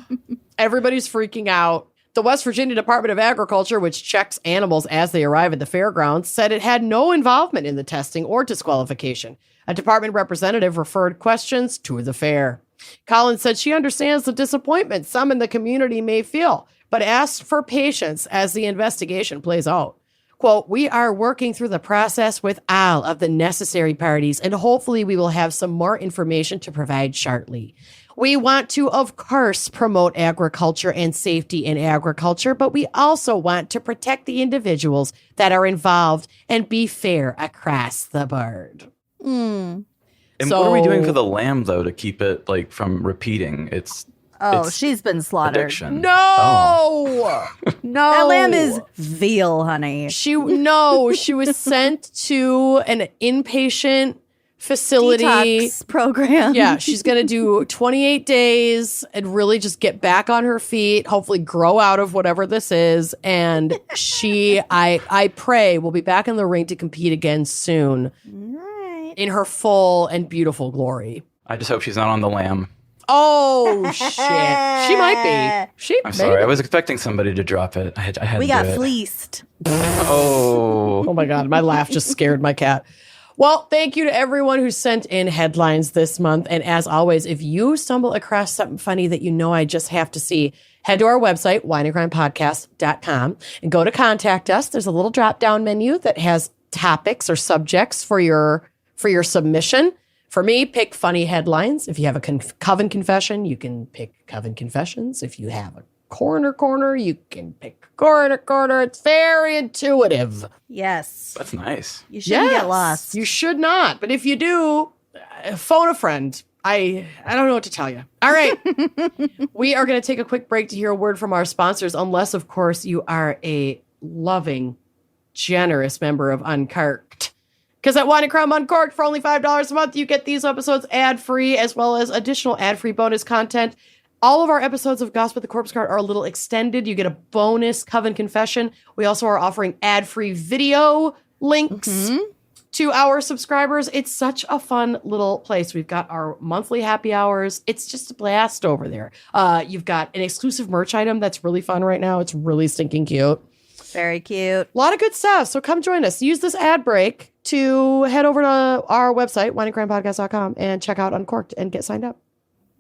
[SPEAKER 3] Everybody's freaking out. The West Virginia Department of Agriculture, which checks animals as they arrive at the fairgrounds, said it had no involvement in the testing or disqualification. A department representative referred questions to the fair. Collins said she understands the disappointment some in the community may feel, but asked for patience as the investigation plays out. Quote, we are working through the process with all of the necessary parties, and hopefully we will have some more information to provide shortly. We want to, of course, promote agriculture and safety in agriculture, but we also want to protect the individuals that are involved and be fair across the board.
[SPEAKER 5] And what are we doing for the lamb, though, to keep it like from repeating? It's
[SPEAKER 4] she's been slaughtered.
[SPEAKER 5] addiction.
[SPEAKER 3] No, no.
[SPEAKER 4] That lamb is veal, honey.
[SPEAKER 3] She was sent to an inpatient facility
[SPEAKER 4] Detox program.
[SPEAKER 3] Yeah, she's going to do 28 days and really just get back on her feet, hopefully grow out of whatever this is. And I pray, will be back in the ring to compete again soon.
[SPEAKER 4] Right.
[SPEAKER 3] In her full and beautiful glory.
[SPEAKER 5] I just hope she's not on the lamb.
[SPEAKER 3] Oh, shit. She might be.
[SPEAKER 5] I'm sorry. I was expecting somebody to drop it. I had
[SPEAKER 4] We
[SPEAKER 5] to
[SPEAKER 4] got
[SPEAKER 5] do it.
[SPEAKER 4] fleeced.
[SPEAKER 3] Oh my God. My laugh just scared my cat. Well, thank you to everyone who sent in headlines this month. And as always, if you stumble across something funny that you know I just have to see, head to our website, wineandcrimepodcast.com, and go to contact us. There's a little drop-down menu that has topics or subjects for your submission. For me, pick funny headlines. If you have a Coven confession, you can pick Coven confessions. If you have a corner, you can pick corner. It's very intuitive.
[SPEAKER 4] Yes.
[SPEAKER 5] That's nice.
[SPEAKER 4] You shouldn't get lost.
[SPEAKER 3] You should not. But if you do, phone a friend. I don't know what to tell you. All right. We are going to take a quick break to hear a word from our sponsors, unless, of course, you are a loving, generous member of Uncorked. Because at Wine and Crime Uncorked, for only $5 a month, you get these episodes ad-free, as well as additional ad-free bonus content. All of our episodes of Gossip with the Corpse Card are a little extended. You get a bonus Coven Confession. We also are offering ad-free video links to our subscribers. It's such a fun little place. We've got our monthly happy hours. It's just a blast over there. You've got an exclusive merch item that's really fun right now. It's really stinking cute.
[SPEAKER 4] Very cute.
[SPEAKER 3] A lot of good stuff. So come join us. Use this ad break to head over to our website, wineandcrimepodcast.com, and check out Uncorked and get signed up.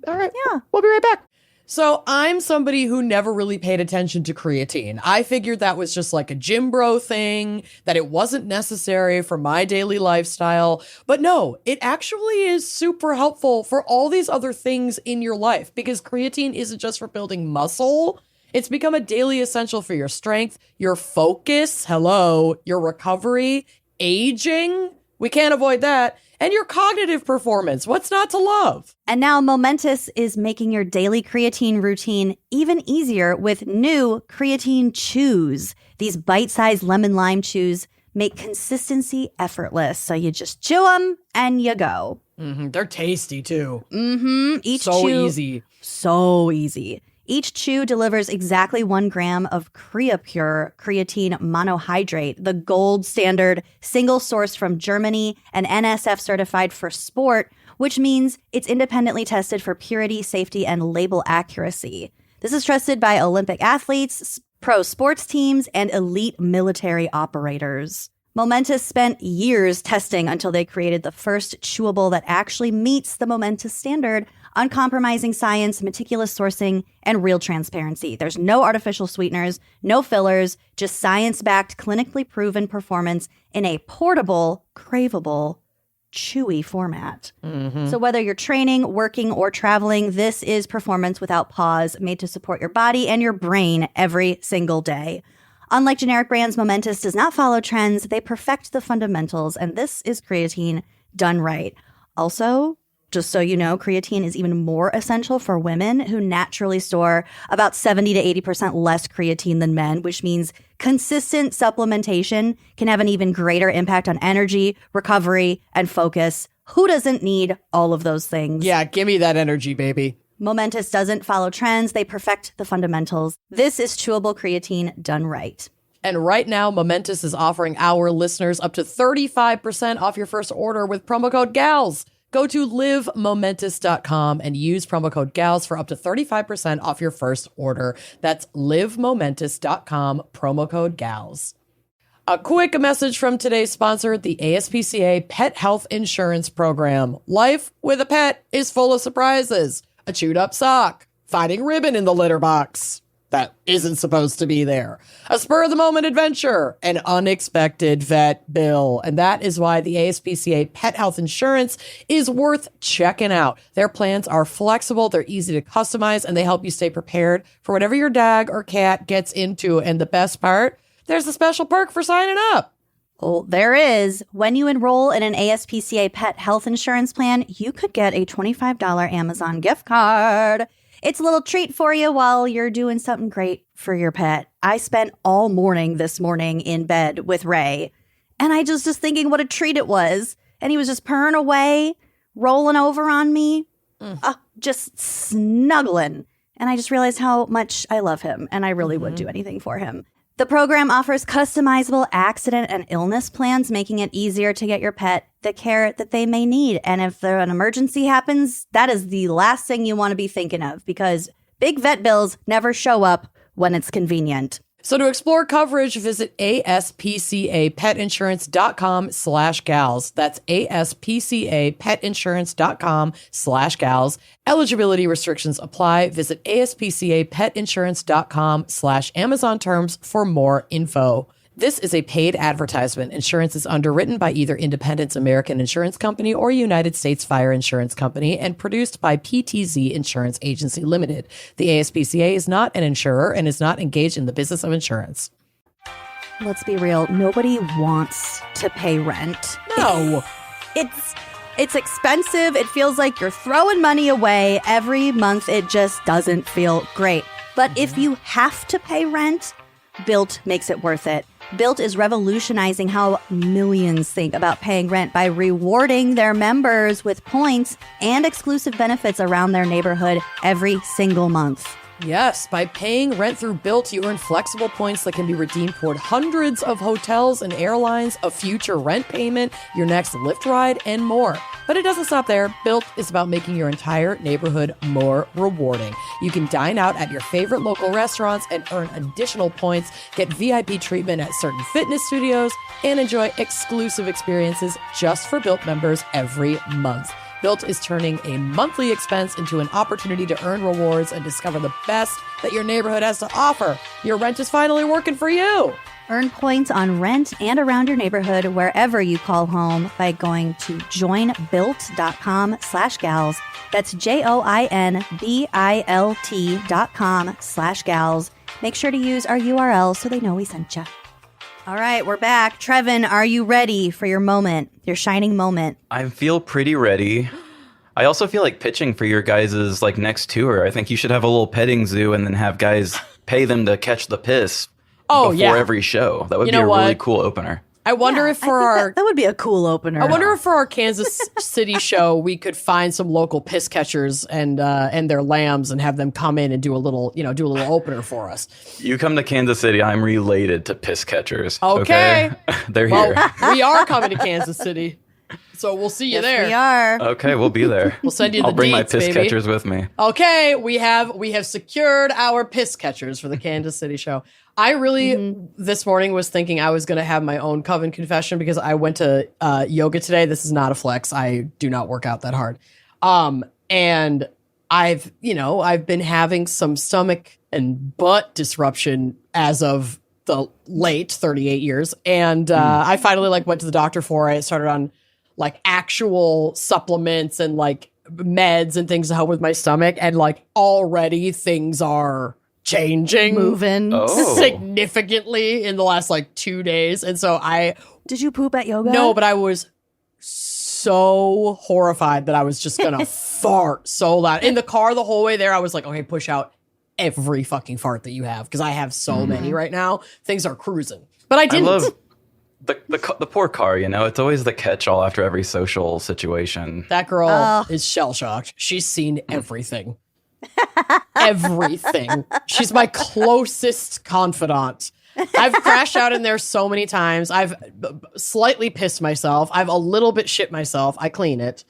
[SPEAKER 3] All right.
[SPEAKER 4] Yeah.
[SPEAKER 3] We'll be right back. So I'm somebody who never really paid attention to creatine. I figured that was just like a gym bro thing, that it wasn't necessary for my daily lifestyle. But no, it actually is super helpful for all these other things in your life, because creatine isn't just for building muscle. It's become a daily essential for your strength, your focus, your recovery, aging. We can't avoid that. And your cognitive performance. What's not to love?
[SPEAKER 4] And now Momentous is making your daily creatine routine even easier with new creatine chews. These bite-sized lemon lime chews make consistency effortless. So you just chew them and you go.
[SPEAKER 3] They're tasty too.
[SPEAKER 4] Each
[SPEAKER 3] so
[SPEAKER 4] chew,
[SPEAKER 3] easy.
[SPEAKER 4] So easy. Each chew delivers exactly 1 gram of CreaPure creatine monohydrate, the gold standard, single source from Germany and NSF certified for sport, which means it's independently tested for purity, safety, and label accuracy. This is trusted by Olympic athletes, pro sports teams, and elite military operators. Momentous spent years testing until they created the first chewable that actually meets the Momentous standard: uncompromising science, meticulous sourcing, and real transparency. There's no artificial sweeteners, no fillers, just science-backed, clinically proven performance in a portable, craveable, chewy format. So whether you're training, working, or traveling, this is performance without pause, made to support your body and your brain every single day. Unlike generic brands, Momentous does not follow trends. They perfect the fundamentals, and this is creatine done right. Also, just so you know, creatine is even more essential for women who naturally store about 70 to 80% less creatine than men, which means consistent supplementation can have an even greater impact on energy, recovery, and focus. Who doesn't need all of those things?
[SPEAKER 3] Yeah, give me that energy, baby.
[SPEAKER 4] Momentous doesn't follow trends. They perfect the fundamentals. This is chewable creatine done right.
[SPEAKER 3] And right now, Momentous is offering our listeners up to 35% off your first order with promo code GALS. Go to livemomentous.com and use promo code GALS for up to 35% off your first order. That's livemomentous.com, promo code GALS. A quick message from today's sponsor, the ASPCA Pet Health Insurance Program. Life with a pet is full of surprises. A chewed up sock, finding ribbon in the litter box that isn't supposed to be there, a spur of the moment adventure, an unexpected vet bill. And that is why the ASPCA Pet Health Insurance is worth checking out. Their plans are flexible, they're easy to customize, and they help you stay prepared for whatever your dog or cat gets into. And the best part, there's a special perk for signing up.
[SPEAKER 4] Oh, there is. When you enroll in an ASPCA pet health insurance plan, you could get a $25 Amazon gift card. It's a little treat for you while you're doing something great for your pet. I spent all morning this morning in bed with Ray, and I just thinking what a treat it was. And he was just purring away, rolling over on me, just snuggling. And I just realized how much I love him, and I really would do anything for him. The program offers customizable accident and illness plans, making it easier to get your pet the care that they may need. And if an emergency happens, that is the last thing you want to be thinking of, because big vet bills never show up when it's convenient.
[SPEAKER 3] So to explore coverage, visit aspcapetinsurance.com/gals. That's aspcapetinsurance.com/gals. Eligibility restrictions apply. Visit aspcapetinsurance.com/Amazon terms for more info. This is a paid advertisement. Insurance is underwritten by either Independence American Insurance Company or United States Fire Insurance Company and produced by PTZ Insurance Agency Limited. The ASPCA is not an insurer and is not engaged in the business of insurance.
[SPEAKER 4] Let's be real. Nobody wants to pay rent.
[SPEAKER 3] No.
[SPEAKER 4] It's It's expensive. It feels like you're throwing money away every month. It just doesn't feel great. But if you have to pay rent, Built makes it worth it. Built is revolutionizing how millions think about paying rent by rewarding their members with points and exclusive benefits around their neighborhood every single month.
[SPEAKER 3] Yes, by paying rent through Built, you earn flexible points that can be redeemed toward hundreds of hotels and airlines, a future rent payment, your next Lyft ride, and more. But it doesn't stop there. Built is about making your entire neighborhood more rewarding. You can dine out at your favorite local restaurants and earn additional points, get VIP treatment at certain fitness studios, and enjoy exclusive experiences just for Built members every month. Built is turning a monthly expense into an opportunity to earn rewards and discover the best that your neighborhood has to offer. Your rent is finally working for you.
[SPEAKER 4] Earn points on rent and around your neighborhood wherever you call home by going to joinbuilt.com/gals. That's JOINBILT.com/gals. Make sure to use our URL so they know we sent you. All right, we're back. Trevin, are you ready for your moment, your shining moment?
[SPEAKER 5] I feel pretty ready. I also feel like pitching for your guys' like next tour. I think you should have a little petting zoo and then have guys pay them to catch the piss before every show. That would be a really cool opener.
[SPEAKER 3] I wonder if for our
[SPEAKER 4] that would be a cool opener.
[SPEAKER 3] I wonder if for our Kansas City show we could find some local piss catchers and their lambs and have them come in and do a little opener for us.
[SPEAKER 5] You come to Kansas City, I'm related to piss catchers.
[SPEAKER 3] Okay.
[SPEAKER 5] They're here.
[SPEAKER 3] We are coming to Kansas City. So we'll see you there.
[SPEAKER 4] We are.
[SPEAKER 5] Okay, we'll be there.
[SPEAKER 3] We'll send you the
[SPEAKER 5] I'll bring my
[SPEAKER 3] deets,
[SPEAKER 5] piss
[SPEAKER 3] baby.
[SPEAKER 5] catchers with me.
[SPEAKER 3] Okay, we have secured our piss catchers for the Kansas City show. I really this morning was thinking I was going to have my own coven confession because I went to yoga today. This is not a flex. I do not work out that hard. And I've been having some stomach and butt disruption as of the late 38 years. And I finally went to the doctor for it. I started on actual supplements and meds and things to help with my stomach. And already things are changing,
[SPEAKER 4] moving
[SPEAKER 3] significantly in the last 2 days. And so
[SPEAKER 4] did you poop at yoga?
[SPEAKER 3] No, but I was so horrified that I was just gonna fart so loud in the car the whole way there. I was like, okay, push out every fucking fart that you have because I have so many right now. Things are cruising, but I didn't.
[SPEAKER 5] I love the poor car. It's always the catch-all after every social situation.
[SPEAKER 3] That girl is shell-shocked. She's seen everything. Everything. She's my closest confidant. I've crashed out in there so many times. I've slightly pissed myself. I've a little bit shit myself. I clean it.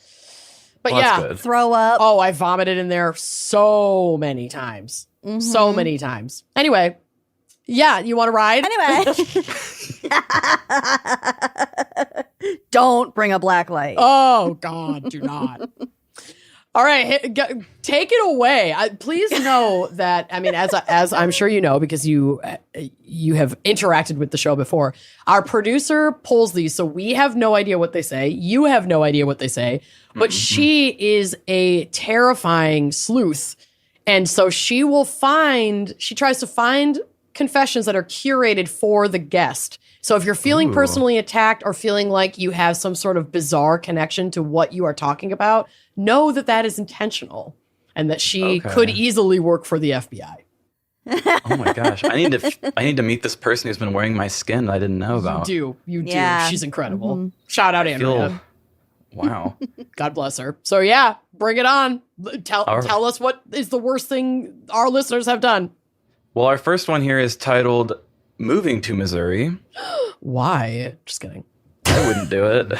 [SPEAKER 3] But
[SPEAKER 5] that's good.
[SPEAKER 4] Throw up.
[SPEAKER 3] Oh, I vomited in there so many times. So many times. Anyway, yeah, you want to ride?
[SPEAKER 4] Anyway. Don't bring a black light.
[SPEAKER 3] Oh, God, do not. All right, take it away. Please know that, as I'm sure you know, because you have interacted with the show before, our producer pulls these, so we have no idea what they say. You have no idea what they say, but she is a terrifying sleuth. And so she tries to find confessions that are curated for the guest. So if you're feeling personally attacked or feeling like you have some sort of bizarre connection to what you are talking about, know that that is intentional and that she could easily work for the FBI.
[SPEAKER 5] Oh my gosh. I need to meet this person who's been wearing my skin that I didn't know about.
[SPEAKER 3] You do.
[SPEAKER 4] Yeah.
[SPEAKER 3] She's incredible. Shout out Andrea.
[SPEAKER 5] Wow.
[SPEAKER 3] God bless her. So yeah, bring it on. Tell us what is the worst thing our listeners have done.
[SPEAKER 5] Well, our first one here is titled Moving to Missouri.
[SPEAKER 3] Why? Just kidding.
[SPEAKER 5] I wouldn't do it.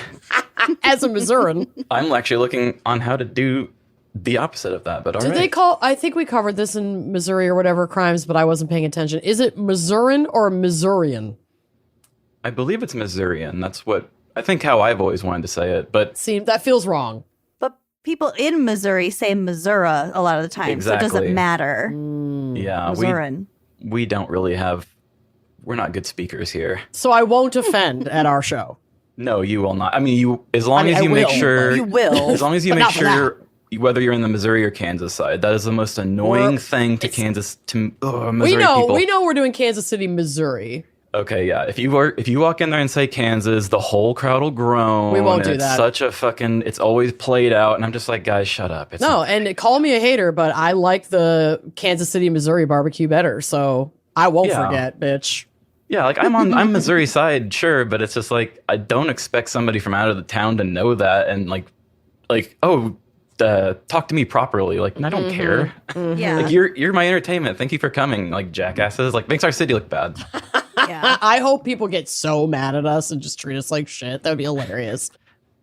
[SPEAKER 3] As a Missourian.
[SPEAKER 5] I'm actually looking on how to do the opposite of that, but all right.
[SPEAKER 3] Did they call, I think we covered this in Missouri or whatever crimes, but I wasn't paying attention. Is it Missourian or Missourian?
[SPEAKER 5] I believe it's Missourian. That's how I've always wanted to say it, but
[SPEAKER 3] See, that feels wrong.
[SPEAKER 4] But people in Missouri say Missouri a lot of the time, so it doesn't matter.
[SPEAKER 5] Yeah,
[SPEAKER 4] Missourian.
[SPEAKER 5] we don't really we're not good speakers here.
[SPEAKER 3] So I won't offend at our show.
[SPEAKER 5] No, you will not. As long as you make sure
[SPEAKER 4] You will.
[SPEAKER 5] As long as you
[SPEAKER 3] But
[SPEAKER 5] make
[SPEAKER 3] not for
[SPEAKER 5] sure whether you're in the Missouri or Kansas side, that is the most annoying thing to Missouri
[SPEAKER 3] We know
[SPEAKER 5] people.
[SPEAKER 3] we're doing Kansas City, Missouri.
[SPEAKER 5] Okay, yeah. If you walk in there and say Kansas, the whole crowd will groan.
[SPEAKER 3] We won't do
[SPEAKER 5] it's
[SPEAKER 3] that.
[SPEAKER 5] Such a fucking. It's always played out, and I'm just like, guys, shut up. It's
[SPEAKER 3] No, and call me a hater, but I like the Kansas City, Missouri barbecue better, so I won't forget, bitch.
[SPEAKER 5] Yeah, like I'm Missouri side, sure, but it's just like I don't expect somebody from out of the town to know that and like talk to me properly. Like, I don't care.
[SPEAKER 4] Yeah.
[SPEAKER 5] Like you're my entertainment. Thank you for coming. Like jackasses. Like makes our city look bad.
[SPEAKER 4] Yeah.
[SPEAKER 3] I hope people get so mad at us and just treat us like shit. That would be hilarious.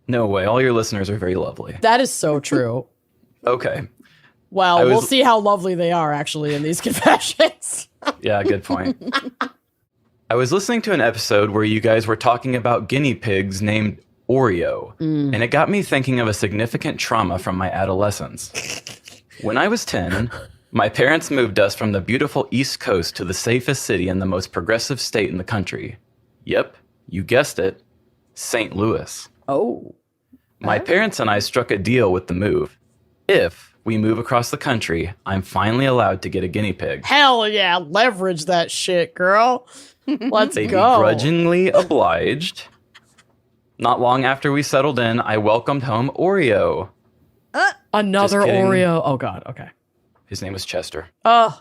[SPEAKER 5] No way. All your listeners are very lovely.
[SPEAKER 3] That is so true.
[SPEAKER 5] Okay.
[SPEAKER 3] Well, we'll see how lovely they are actually in these confessions.
[SPEAKER 5] Yeah, good point. I was listening to an episode where you guys were talking about guinea pigs named Oreo, and it got me thinking of a significant trauma from my adolescence. When I was 10, my parents moved us from the beautiful East Coast to the safest city in the most progressive state in the country. Yep, you guessed it, St. Louis.
[SPEAKER 3] Oh.
[SPEAKER 5] My parents and I struck a deal with the move. If we move across the country, I'm finally allowed to get a guinea pig.
[SPEAKER 3] Hell yeah, leverage that shit, girl. Let's
[SPEAKER 5] They
[SPEAKER 3] go.
[SPEAKER 5] begrudgingly obliged. Not long after we settled in, I welcomed home Oreo.
[SPEAKER 3] Another
[SPEAKER 5] Just kidding.
[SPEAKER 3] Oreo. Oh god, okay.
[SPEAKER 5] His name was Chester.
[SPEAKER 3] Oh,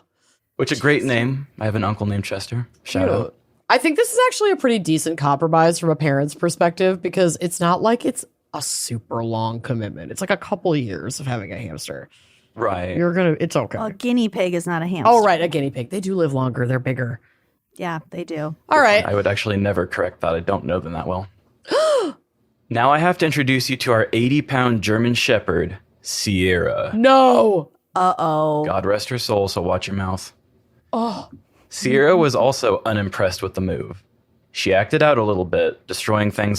[SPEAKER 5] Which a great name. I have an uncle named Chester. Shout out.
[SPEAKER 3] I think this is actually a pretty decent compromise from a parent's perspective because it's not like it's a super long commitment. It's like a couple of years of having a hamster.
[SPEAKER 5] Right.
[SPEAKER 3] It's okay.
[SPEAKER 4] A guinea pig is not a hamster.
[SPEAKER 3] Oh, right, a guinea pig. They do live longer. They're bigger.
[SPEAKER 4] Yeah, they do.
[SPEAKER 3] All right.
[SPEAKER 5] I would actually never correct that. I don't know them that well. Now I have to introduce you to our 80-pound German Shepherd, Sierra.
[SPEAKER 3] No.
[SPEAKER 4] Uh-oh.
[SPEAKER 5] God rest her soul, so watch your mouth.
[SPEAKER 3] Oh.
[SPEAKER 5] Sierra was also unimpressed with the move. She acted out a little bit, destroying things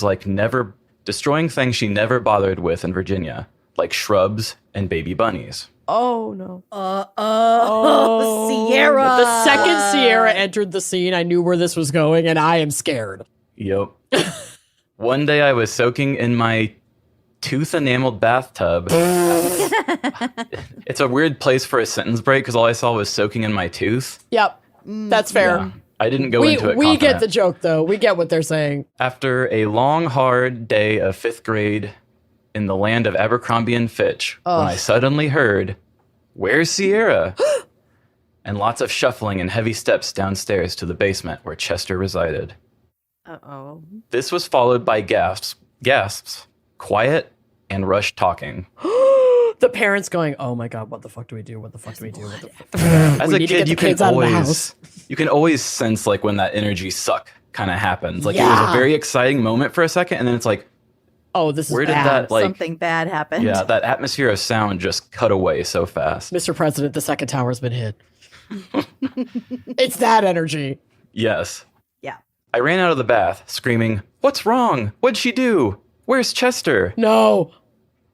[SPEAKER 5] she never bothered with in Virginia, like shrubs and baby bunnies.
[SPEAKER 3] Oh, no.
[SPEAKER 4] Sierra.
[SPEAKER 3] The second Sierra entered the scene, I knew where this was going, and I am scared.
[SPEAKER 5] Yep. One day I was soaking in my tooth-enameled bathtub. It's a weird place for a sentence break because all I saw was soaking in my tooth.
[SPEAKER 3] Yep. That's fair.
[SPEAKER 5] Yeah. I didn't go into it
[SPEAKER 3] We
[SPEAKER 5] confident.
[SPEAKER 3] get the joke, though. We get what they're saying.
[SPEAKER 5] After a long, hard day of 5th grade in the land of Abercrombie and Fitch, when I suddenly heard, "Where's Sierra?" and lots of shuffling and heavy steps downstairs to the basement where Chester resided.
[SPEAKER 4] Uh-oh.
[SPEAKER 5] This was followed by gasps, quiet, and rushed talking.
[SPEAKER 3] The parents going, oh my god, what the fuck do we do? What the fuck do we do? What the fuck?
[SPEAKER 5] As
[SPEAKER 3] We
[SPEAKER 5] a
[SPEAKER 3] need to
[SPEAKER 5] kid,
[SPEAKER 3] get the
[SPEAKER 5] you can
[SPEAKER 3] kids out of the house.
[SPEAKER 5] always sense like when that energy suck kind of happens. Like it was
[SPEAKER 3] Yeah.
[SPEAKER 5] a very exciting moment for a second, and then it's like,
[SPEAKER 3] Oh, this is
[SPEAKER 5] where did
[SPEAKER 3] bad.
[SPEAKER 5] that like
[SPEAKER 4] Something bad happened.
[SPEAKER 5] yeah, that atmosphere of sound just cut away so fast.
[SPEAKER 3] Mr. President, the second tower's been hit. It's that energy.
[SPEAKER 5] Yes.
[SPEAKER 4] Yeah.
[SPEAKER 5] I ran out of the bath, screaming, "What's wrong? What'd she do? Where's Chester?"
[SPEAKER 3] No.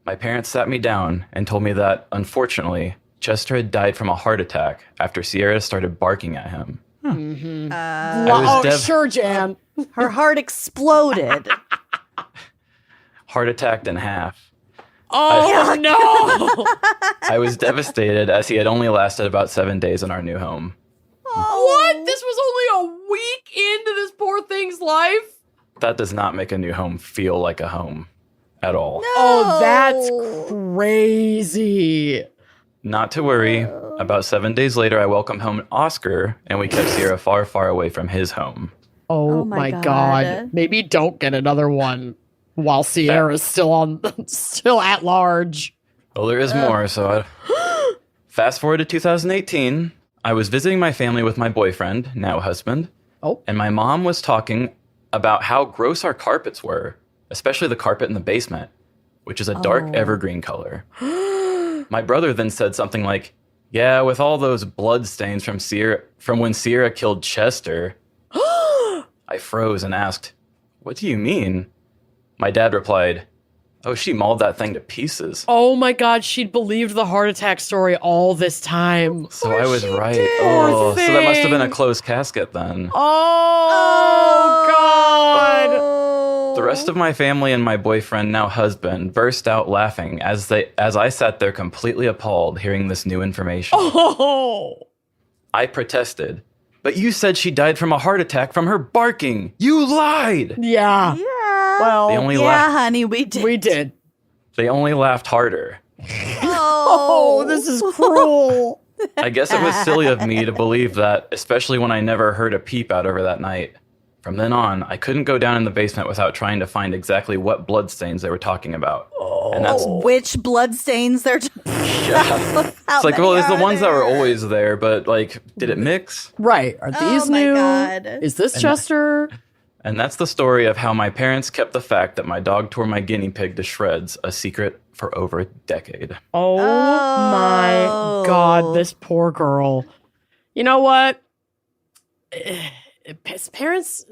[SPEAKER 5] My parents sat me down and told me that, unfortunately, Chester had died from a heart attack after Sierra started barking at him.
[SPEAKER 3] Oh, sure, Jan.
[SPEAKER 4] Her heart exploded.
[SPEAKER 5] Heart attacked in half.
[SPEAKER 3] Oh, no.
[SPEAKER 5] I was devastated as he had only lasted about 7 days in our new home.
[SPEAKER 3] What? This was only a week into this poor thing's life?
[SPEAKER 5] That does not make a new home feel like a home at all.
[SPEAKER 3] Oh, that's crazy.
[SPEAKER 5] Not to worry. About 7 days later, I welcomed home Oscar, and we kept Sierra far, far away from his home.
[SPEAKER 3] Oh,
[SPEAKER 4] my
[SPEAKER 3] my
[SPEAKER 4] God.
[SPEAKER 3] god. Maybe don't get another one while Sierra's still at large.
[SPEAKER 5] Well, there is more, so fast forward to 2018. I was visiting my family with my boyfriend, now husband, and my mom was talking about how gross our carpets were, especially the carpet in the basement, which is a dark evergreen color. My brother then said something like, "Yeah, with all those blood stains from when Sierra killed Chester." I froze and asked, "What do you mean?" My dad replied, "Oh, she mauled that thing to pieces."
[SPEAKER 3] Oh my god, she'd believed the heart attack story all this time.
[SPEAKER 5] So I was right.
[SPEAKER 3] Poor
[SPEAKER 5] Oh, so that must have been a
[SPEAKER 3] thing.
[SPEAKER 5] closed casket then.
[SPEAKER 3] Oh god.
[SPEAKER 5] The rest of my family and my boyfriend, now husband, burst out laughing as I sat there completely appalled hearing this new information.
[SPEAKER 3] Oh.
[SPEAKER 5] I protested, But you said she died from a heart attack from her barking. You lied.
[SPEAKER 3] Yeah. Well,
[SPEAKER 5] They only
[SPEAKER 4] Yeah,
[SPEAKER 5] laughed.
[SPEAKER 4] honey, we did.
[SPEAKER 3] we did.
[SPEAKER 5] They only laughed harder.
[SPEAKER 3] Oh, this is cruel.
[SPEAKER 5] I guess it was silly of me to believe that, especially when I never heard a peep out over that night. From then on, I couldn't go down in the basement without trying to find exactly what bloodstains they were talking about. And that's
[SPEAKER 4] Which bloodstains they're
[SPEAKER 5] it's like, well, it's the ones that were always there, but like, did it mix?
[SPEAKER 3] Right. Are these
[SPEAKER 4] my
[SPEAKER 3] new?
[SPEAKER 4] God.
[SPEAKER 3] Is this Chester?
[SPEAKER 5] And that's the story of how my parents kept the fact that my dog tore my guinea pig to shreds a secret for over a decade.
[SPEAKER 3] Oh my God, this poor girl. You know what? Parents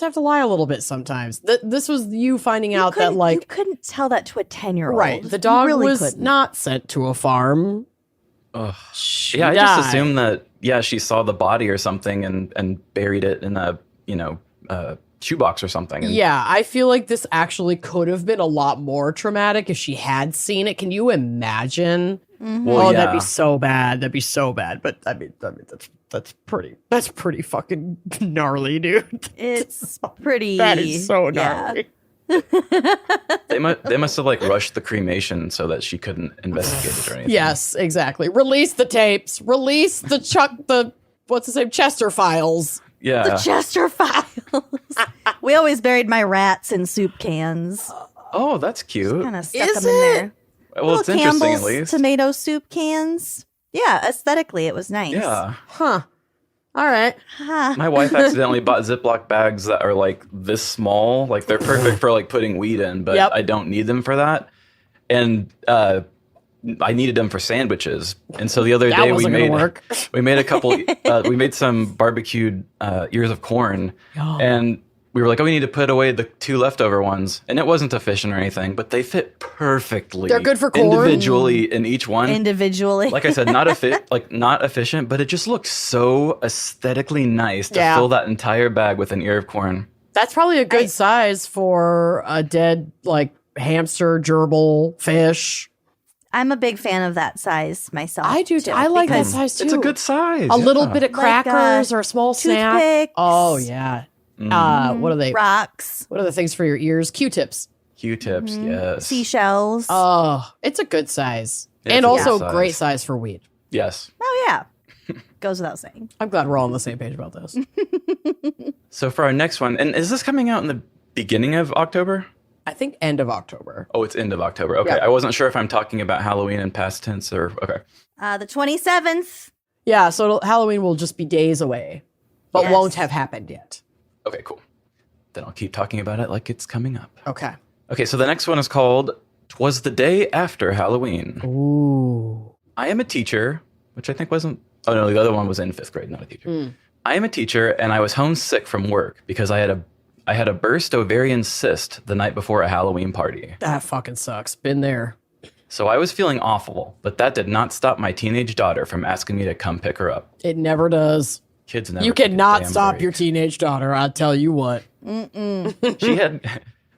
[SPEAKER 3] have to lie a little bit sometimes. This was you finding out that
[SPEAKER 4] you couldn't tell that to a 10-year-old.
[SPEAKER 3] right, the dog
[SPEAKER 4] really
[SPEAKER 3] was
[SPEAKER 4] couldn't.
[SPEAKER 3] not sent to a farm.
[SPEAKER 5] Ugh.
[SPEAKER 3] She
[SPEAKER 5] Yeah, I
[SPEAKER 3] died.
[SPEAKER 5] just assumed that, she saw the body or something and buried it in a, shoebox or something. And
[SPEAKER 3] Yeah, I feel like this actually could have been a lot more traumatic if she had seen it. Can you imagine?
[SPEAKER 5] Well,
[SPEAKER 3] That'd be
[SPEAKER 5] yeah.
[SPEAKER 3] so bad. That'd be so bad. But I mean that's pretty fucking gnarly, dude.
[SPEAKER 4] It's pretty.
[SPEAKER 3] That is so
[SPEAKER 4] yeah.
[SPEAKER 3] gnarly.
[SPEAKER 5] They must have like rushed the cremation so that she couldn't investigate it or anything.
[SPEAKER 3] Yes, exactly. Release the tapes. Release the what's his name? Chester files.
[SPEAKER 5] Yeah.
[SPEAKER 4] The Chester files. We always buried my rats in soup cans.
[SPEAKER 5] Oh, that's cute.
[SPEAKER 4] Kind of stuck
[SPEAKER 3] Is
[SPEAKER 4] them in there.
[SPEAKER 5] Well, it's
[SPEAKER 4] Little
[SPEAKER 5] interesting
[SPEAKER 4] Campbell's
[SPEAKER 5] at least.
[SPEAKER 4] tomato soup cans. Yeah, aesthetically, it was nice.
[SPEAKER 5] Yeah.
[SPEAKER 3] Huh. All right.
[SPEAKER 5] My wife accidentally bought Ziploc bags that are like this small. Like they're perfect for like putting weed in, but
[SPEAKER 3] Yep.
[SPEAKER 5] I don't need them for that. And I needed them for sandwiches. And so the other
[SPEAKER 3] That
[SPEAKER 5] day
[SPEAKER 3] wasn't gonna work.
[SPEAKER 5] we made a couple we made some barbecued ears of corn. And we were like, oh, we need to put away the 2 leftover ones. And it wasn't efficient or anything, but they fit perfectly.
[SPEAKER 3] They're good for corn.
[SPEAKER 5] Individually in each one.
[SPEAKER 4] Individually.
[SPEAKER 5] Like I said, not efficient, but it just looks so aesthetically nice to
[SPEAKER 3] Yeah.
[SPEAKER 5] fill that entire bag with an ear of corn.
[SPEAKER 3] That's probably a good size for a dead like hamster, gerbil, fish.
[SPEAKER 4] I'm a big fan of that size myself.
[SPEAKER 3] I do.
[SPEAKER 4] too,
[SPEAKER 3] I like that
[SPEAKER 4] because
[SPEAKER 3] size too.
[SPEAKER 5] It's a good size.
[SPEAKER 3] A little
[SPEAKER 5] yeah.
[SPEAKER 3] bit of
[SPEAKER 4] Like,
[SPEAKER 3] crackers or a small snack.
[SPEAKER 4] toothpicks.
[SPEAKER 3] Oh yeah. What are they?
[SPEAKER 4] Rocks,
[SPEAKER 3] What are the things for your ears? Q-tips.
[SPEAKER 5] Q-tips, yes.
[SPEAKER 4] seashells.
[SPEAKER 3] Oh, it's a good size.
[SPEAKER 5] Yeah,
[SPEAKER 3] And
[SPEAKER 5] it's a good
[SPEAKER 3] also
[SPEAKER 5] size.
[SPEAKER 3] great size for weed.
[SPEAKER 5] Yes.
[SPEAKER 4] Oh yeah, goes without saying.
[SPEAKER 3] I'm glad we're all on the same page about this.
[SPEAKER 5] So for our next one, and is this coming out in the beginning of October?
[SPEAKER 3] I think end of October.
[SPEAKER 5] Oh, it's end of October. Okay.
[SPEAKER 3] Yeah.
[SPEAKER 5] I wasn't sure if I'm talking about Halloween in past tense or okay.
[SPEAKER 4] The 27th.
[SPEAKER 3] Yeah, so Halloween will just be days away, but
[SPEAKER 4] Yes.
[SPEAKER 3] won't have happened yet.
[SPEAKER 5] Okay, cool. Then I'll keep talking about it like it's coming up.
[SPEAKER 3] Okay.
[SPEAKER 5] Okay, so the next one is called "'Twas the Day After Halloween."
[SPEAKER 3] Ooh.
[SPEAKER 5] I am a teacher, which I think wasn't. Oh no, the other one was in 5th grade, not a teacher. I am a teacher, and I was homesick from work because I had a burst ovarian cyst the night before a Halloween party.
[SPEAKER 3] That fucking sucks. Been there.
[SPEAKER 5] So I was feeling awful, but that did not stop my teenage daughter from asking me to come pick her up.
[SPEAKER 3] It never does.
[SPEAKER 5] Kids never.
[SPEAKER 3] You
[SPEAKER 5] take a
[SPEAKER 3] cannot
[SPEAKER 5] damn
[SPEAKER 3] stop
[SPEAKER 5] break.
[SPEAKER 3] your teenage daughter, I'll tell you what.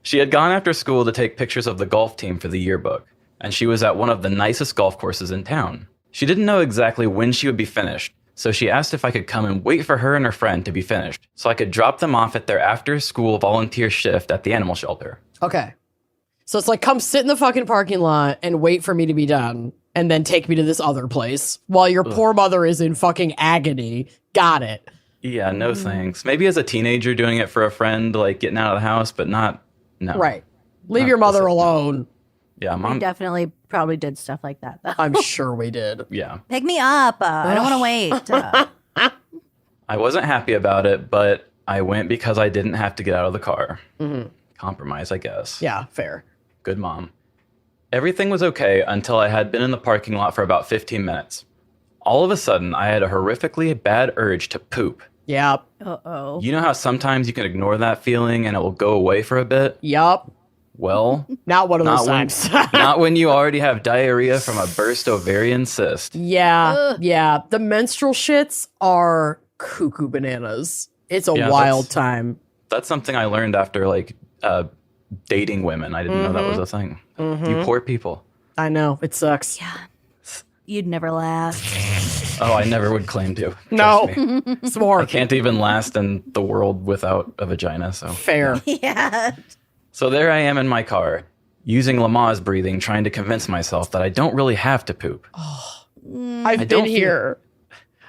[SPEAKER 5] She had gone after school to take pictures of the golf team for the yearbook, and she was at one of the nicest golf courses in town. She didn't know exactly when she would be finished, so she asked if I could come and wait for her and her friend to be finished, so I could drop them off at their after-school volunteer shift at the animal shelter.
[SPEAKER 3] Okay. So it's like, come sit in the fucking parking lot and wait for me to be done, and then take me to this other place while your poor mother is in fucking agony. Got it.
[SPEAKER 5] Yeah, no thanks. Maybe as a teenager doing it for a friend, like getting out of the house, but no.
[SPEAKER 3] Right. Leave
[SPEAKER 5] Not
[SPEAKER 3] your mother
[SPEAKER 5] this-
[SPEAKER 3] alone.
[SPEAKER 5] Yeah,
[SPEAKER 4] We
[SPEAKER 5] mom.
[SPEAKER 4] definitely probably did stuff like that, though.
[SPEAKER 3] I'm sure we did.
[SPEAKER 5] Yeah.
[SPEAKER 4] Pick me up. I don't want to wait.
[SPEAKER 5] I wasn't happy about it, but I went because I didn't have to get out of the car. Compromise, I guess.
[SPEAKER 3] Yeah, fair.
[SPEAKER 5] Good mom. Everything was okay until I had been in the parking lot for about 15 minutes. All of a sudden, I had a horrifically bad urge to poop.
[SPEAKER 3] Yep.
[SPEAKER 4] Uh-oh.
[SPEAKER 5] You know how sometimes you can ignore that feeling and it will go away for a bit?
[SPEAKER 3] Yup.
[SPEAKER 5] Well,
[SPEAKER 3] Not one of those
[SPEAKER 5] not when,
[SPEAKER 3] times.
[SPEAKER 5] not when you already have diarrhea from a burst ovarian cyst.
[SPEAKER 3] Yeah. Yeah. The menstrual shits are cuckoo bananas. It's a
[SPEAKER 5] Yeah,
[SPEAKER 3] wild
[SPEAKER 5] that's-
[SPEAKER 3] time.
[SPEAKER 5] That's something I learned after dating women. I didn't know that was a thing. You poor people.
[SPEAKER 3] I know. It sucks.
[SPEAKER 4] You'd never last.
[SPEAKER 5] Oh, I never would claim to.
[SPEAKER 3] No.
[SPEAKER 5] Trust me.
[SPEAKER 3] Smart.
[SPEAKER 5] I can't even last in the world without a vagina, so.
[SPEAKER 3] Fair.
[SPEAKER 4] Yeah.
[SPEAKER 5] So there I am in my car, using Lamaze breathing, trying to convince myself that I don't really have to poop.
[SPEAKER 3] I've been here.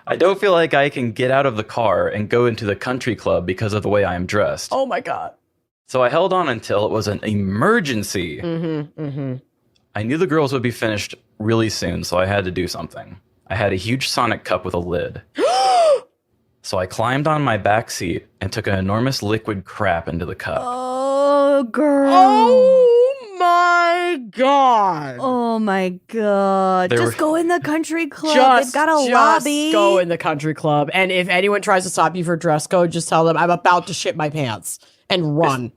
[SPEAKER 5] I don't feel like I can get out of the car and go into the country club because of the way I am dressed.
[SPEAKER 3] Oh my God.
[SPEAKER 5] So I held on until it was an emergency. I knew the girls would be finished really soon, so I had to do something. I had a huge Sonic cup with a lid. So I climbed on my back seat and took an enormous liquid crap into the cup.
[SPEAKER 4] Oh, girl.
[SPEAKER 3] Oh my God.
[SPEAKER 4] Oh my God.
[SPEAKER 5] There
[SPEAKER 4] Just
[SPEAKER 5] were-
[SPEAKER 4] go in the country club. They've got a lobby.
[SPEAKER 3] Go in the country club. And if anyone tries to stop you for dress code, just tell them I'm about to shit my pants and run.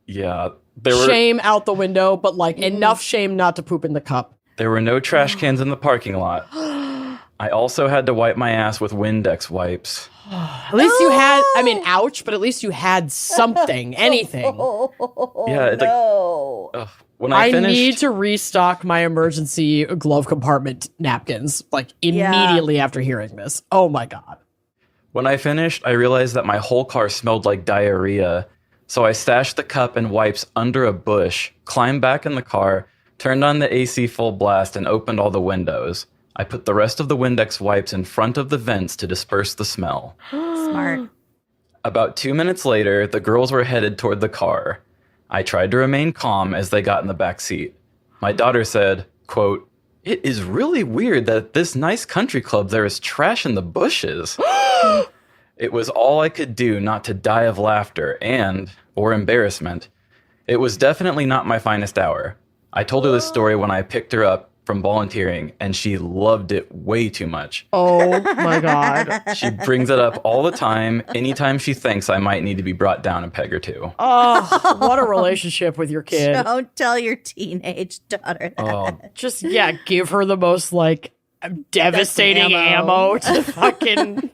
[SPEAKER 5] Yeah, there were
[SPEAKER 3] Shame out the window, but like enough shame not to poop in the cup.
[SPEAKER 5] there were no trash cans in the parking lot. I also had to wipe my ass with Windex wipes.
[SPEAKER 3] At least you had, I mean, ouch, but at least you had something, anything.
[SPEAKER 5] Yeah, it's like when I
[SPEAKER 3] I
[SPEAKER 5] finished,
[SPEAKER 3] need to restock my emergency glove compartment napkins, like immediately after hearing this. Oh my God.
[SPEAKER 5] when I finished, I realized that my whole car smelled like diarrhea. So I stashed the cup and wipes under a bush, climbed back in the car, turned on the AC full blast, and opened all the windows. I put the rest of the Windex wipes in front of the vents to disperse the smell.
[SPEAKER 4] Smart.
[SPEAKER 5] About 2 minutes later, the girls were headed toward the car. I tried to remain calm as they got in the back seat. My daughter said, quote, "It is really weird that at this nice country club there is trash in the bushes." It was all I could do not to die of laughter or embarrassment. It was definitely not my finest hour. I told her this story when I picked her up from volunteering, and she loved it way too much.
[SPEAKER 3] Oh my God.
[SPEAKER 5] She brings it up all the time, anytime she thinks I might need to be brought down a peg or two.
[SPEAKER 3] Oh, what a relationship with your kid.
[SPEAKER 4] Don't tell your teenage daughter that.
[SPEAKER 5] Oh,
[SPEAKER 3] Just, give her the most, like, devastating ammo to fucking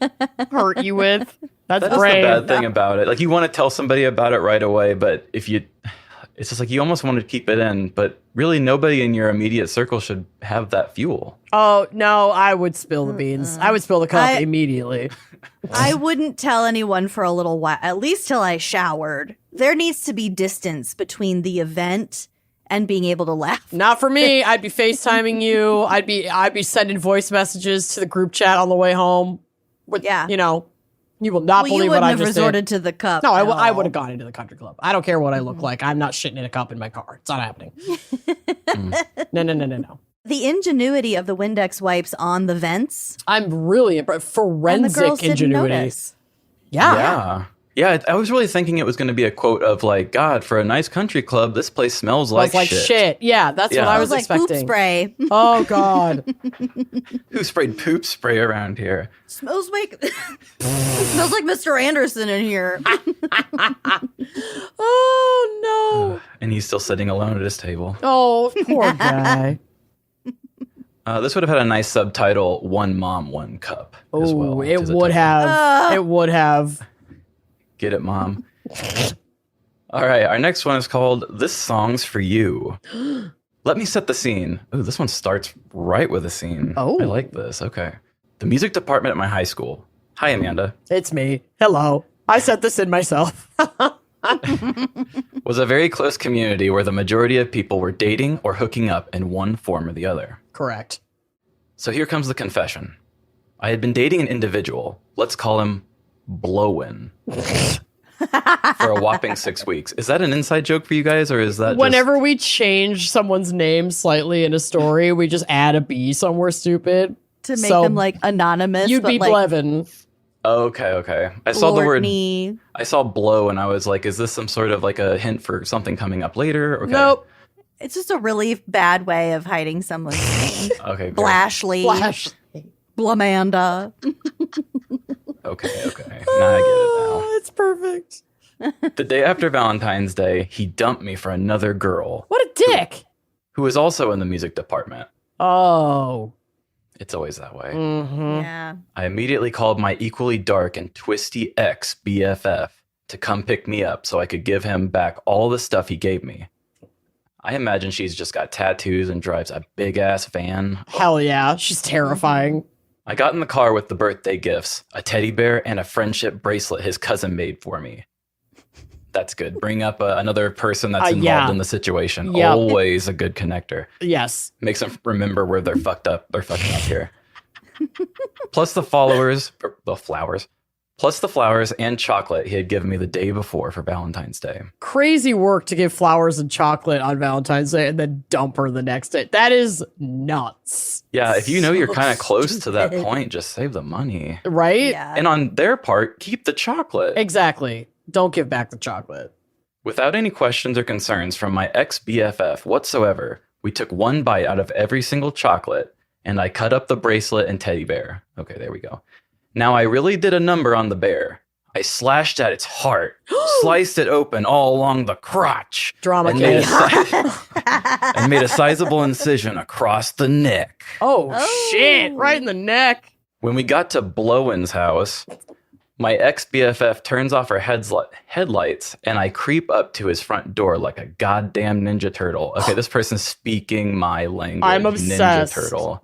[SPEAKER 3] hurt you with. That's
[SPEAKER 5] that's
[SPEAKER 3] brave.
[SPEAKER 5] the bad thing about it. Like, you want to tell somebody about it right away, but it's just like you almost want to keep it in, but really nobody in your immediate circle should have that fuel.
[SPEAKER 3] Oh, no, I would spill the beans. I would spill the cup immediately.
[SPEAKER 4] I wouldn't tell anyone for a little while, at least till I showered. There needs to be distance between the event and being able to laugh.
[SPEAKER 3] Not for me. I'd be FaceTiming you. I'd be sending voice messages to the group chat on the way home.
[SPEAKER 4] Yeah.
[SPEAKER 3] You will not
[SPEAKER 4] You
[SPEAKER 3] believe
[SPEAKER 4] wouldn't
[SPEAKER 3] what I
[SPEAKER 4] have
[SPEAKER 3] just
[SPEAKER 4] resorted
[SPEAKER 3] did.
[SPEAKER 4] to the cup.
[SPEAKER 3] No,
[SPEAKER 4] at
[SPEAKER 3] I
[SPEAKER 4] all.
[SPEAKER 3] would have gone into the country club. I don't care what I look like. I'm not shitting in a cup in my car. It's not happening. No.
[SPEAKER 4] The ingenuity of the Windex wipes on the vents.
[SPEAKER 3] I'm really impressed.
[SPEAKER 4] And the
[SPEAKER 3] Forensic
[SPEAKER 4] girls didn't
[SPEAKER 3] ingenuity.
[SPEAKER 4] notice.
[SPEAKER 3] Yeah.
[SPEAKER 5] Yeah, I was really thinking it was going to be a quote of like, God, for a nice country club, this place smells
[SPEAKER 3] I was
[SPEAKER 5] like
[SPEAKER 3] like,
[SPEAKER 5] shit.
[SPEAKER 3] Yeah, that's what I
[SPEAKER 4] It
[SPEAKER 3] was
[SPEAKER 4] was like
[SPEAKER 3] expecting.
[SPEAKER 4] poop spray.
[SPEAKER 3] Oh, God.
[SPEAKER 5] Who sprayed poop spray around here?
[SPEAKER 4] smells like smells like Mr. Anderson in here.
[SPEAKER 3] Oh, no.
[SPEAKER 5] And he's still sitting alone at his table.
[SPEAKER 3] Oh, poor guy.
[SPEAKER 5] This would have had a nice subtitle, One Mom, One Cup. as
[SPEAKER 3] Oh,
[SPEAKER 5] well,
[SPEAKER 3] it
[SPEAKER 5] to the
[SPEAKER 3] would
[SPEAKER 5] title.
[SPEAKER 3] have. It would have.
[SPEAKER 5] Get it, Mom. All right, our next one is called This Song's For You. Let me set the scene. Oh, this one starts right with a scene.
[SPEAKER 3] Oh.
[SPEAKER 5] I like this. Okay. The music department at my high school. Hi, Amanda.
[SPEAKER 3] It's me. Hello. I sent this in myself.
[SPEAKER 5] Was a very close community where the majority of people were dating or hooking up in one form or the other.
[SPEAKER 3] Correct.
[SPEAKER 5] So here comes the confession. I had been dating an individual. Let's call him Blowin. For a whopping 6 weeks. Is that an inside joke for you guys, or is that
[SPEAKER 3] Whenever we change someone's name slightly in a story, we just add a B somewhere stupid.
[SPEAKER 4] To make
[SPEAKER 3] So,
[SPEAKER 4] them like anonymous.
[SPEAKER 3] You'd
[SPEAKER 4] but,
[SPEAKER 3] be
[SPEAKER 4] like,
[SPEAKER 3] Blevin.
[SPEAKER 5] Okay. I saw the word.
[SPEAKER 4] Lortney.
[SPEAKER 5] I saw blow, and I was like, "Is this some sort of like a hint for something coming up later?" Okay.
[SPEAKER 3] Nope.
[SPEAKER 4] It's just a really bad way of hiding someone's name.
[SPEAKER 5] Okay. great.
[SPEAKER 4] Blashley.
[SPEAKER 3] Flash.
[SPEAKER 4] Blamanda.
[SPEAKER 5] Okay. Now I get it now.
[SPEAKER 3] Oh, it's perfect.
[SPEAKER 5] The day after Valentine's Day, he dumped me for another girl
[SPEAKER 3] What a dick.
[SPEAKER 5] who was also in the music department.
[SPEAKER 3] Oh.
[SPEAKER 5] It's always that way.
[SPEAKER 3] Mm-hmm.
[SPEAKER 4] Yeah.
[SPEAKER 5] I immediately called my equally dark and twisty ex BFF to come pick me up so I could give him back all the stuff he gave me. I imagine she's just got tattoos and drives a big ass van.
[SPEAKER 3] Hell yeah. She's terrifying.
[SPEAKER 5] I got in the car with the birthday gifts, a teddy bear, and a friendship bracelet his cousin made for me. That's good. Bring up another person that's involved in the situation.
[SPEAKER 3] Yep.
[SPEAKER 5] Always a good connector.
[SPEAKER 3] Yes.
[SPEAKER 5] Makes them remember where they're fucked up. They're fucking up here. Plus the flowers and chocolate he had given me the day before for Valentine's Day.
[SPEAKER 3] Crazy work to give flowers and chocolate on Valentine's Day and then dump her the next day. That is nuts.
[SPEAKER 5] Yeah, if you know you're kind of close to that point, just save the money.
[SPEAKER 3] Right?
[SPEAKER 4] Yeah.
[SPEAKER 5] And on their part, keep the chocolate.
[SPEAKER 3] Exactly. Don't give back the chocolate.
[SPEAKER 5] Without any questions or concerns from my ex-BFF whatsoever, we took one bite out of every single chocolate, and I cut up the bracelet and teddy bear. Okay, there we go. Now, I really did a number on the bear. I slashed at its heart, sliced it open all along the crotch,
[SPEAKER 3] Drama
[SPEAKER 5] and
[SPEAKER 3] king.
[SPEAKER 5] and made a sizable incision across the neck.
[SPEAKER 3] Oh, shit. Right in the neck.
[SPEAKER 5] When we got to Blowen's house, my ex-BFF turns off her headlights, and I creep up to his front door like a goddamn Ninja Turtle. Okay, this person's speaking my language.
[SPEAKER 3] I'm obsessed.
[SPEAKER 5] Ninja Turtle.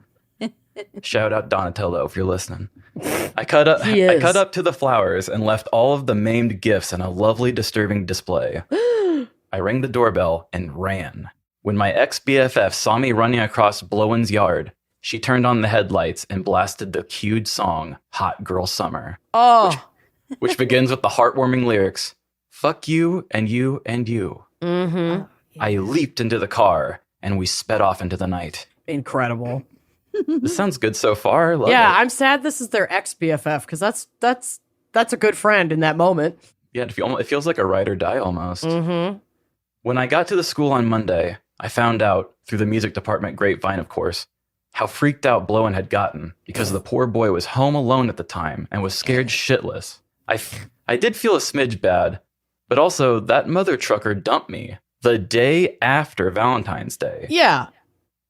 [SPEAKER 5] Shout out Donatello if you're listening. I cut up to the flowers and left all of the maimed gifts in a lovely, disturbing display. I rang the doorbell and ran. When my ex-BFF saw me running across Blowen's yard, she turned on the headlights and blasted the cued song, Hot Girl Summer.
[SPEAKER 3] Oh.
[SPEAKER 5] Which begins with the heartwarming lyrics, fuck you and you and you.
[SPEAKER 3] Mm-hmm.
[SPEAKER 5] I leaped into the car and we sped off into the night.
[SPEAKER 3] Incredible.
[SPEAKER 5] This sounds good so far. Love
[SPEAKER 3] Yeah,
[SPEAKER 5] it.
[SPEAKER 3] I'm sad this is their ex-BFF because that's a good friend in that moment.
[SPEAKER 5] Yeah, it feels like a ride or die almost.
[SPEAKER 3] Mm-hmm.
[SPEAKER 5] When I got to the school on Monday, I found out, through the music department grapevine, of course, how freaked out Blowen had gotten because the poor boy was home alone at the time and was scared shitless. I did feel a smidge bad, but also that mother trucker dumped me the day after Valentine's Day.
[SPEAKER 3] Yeah.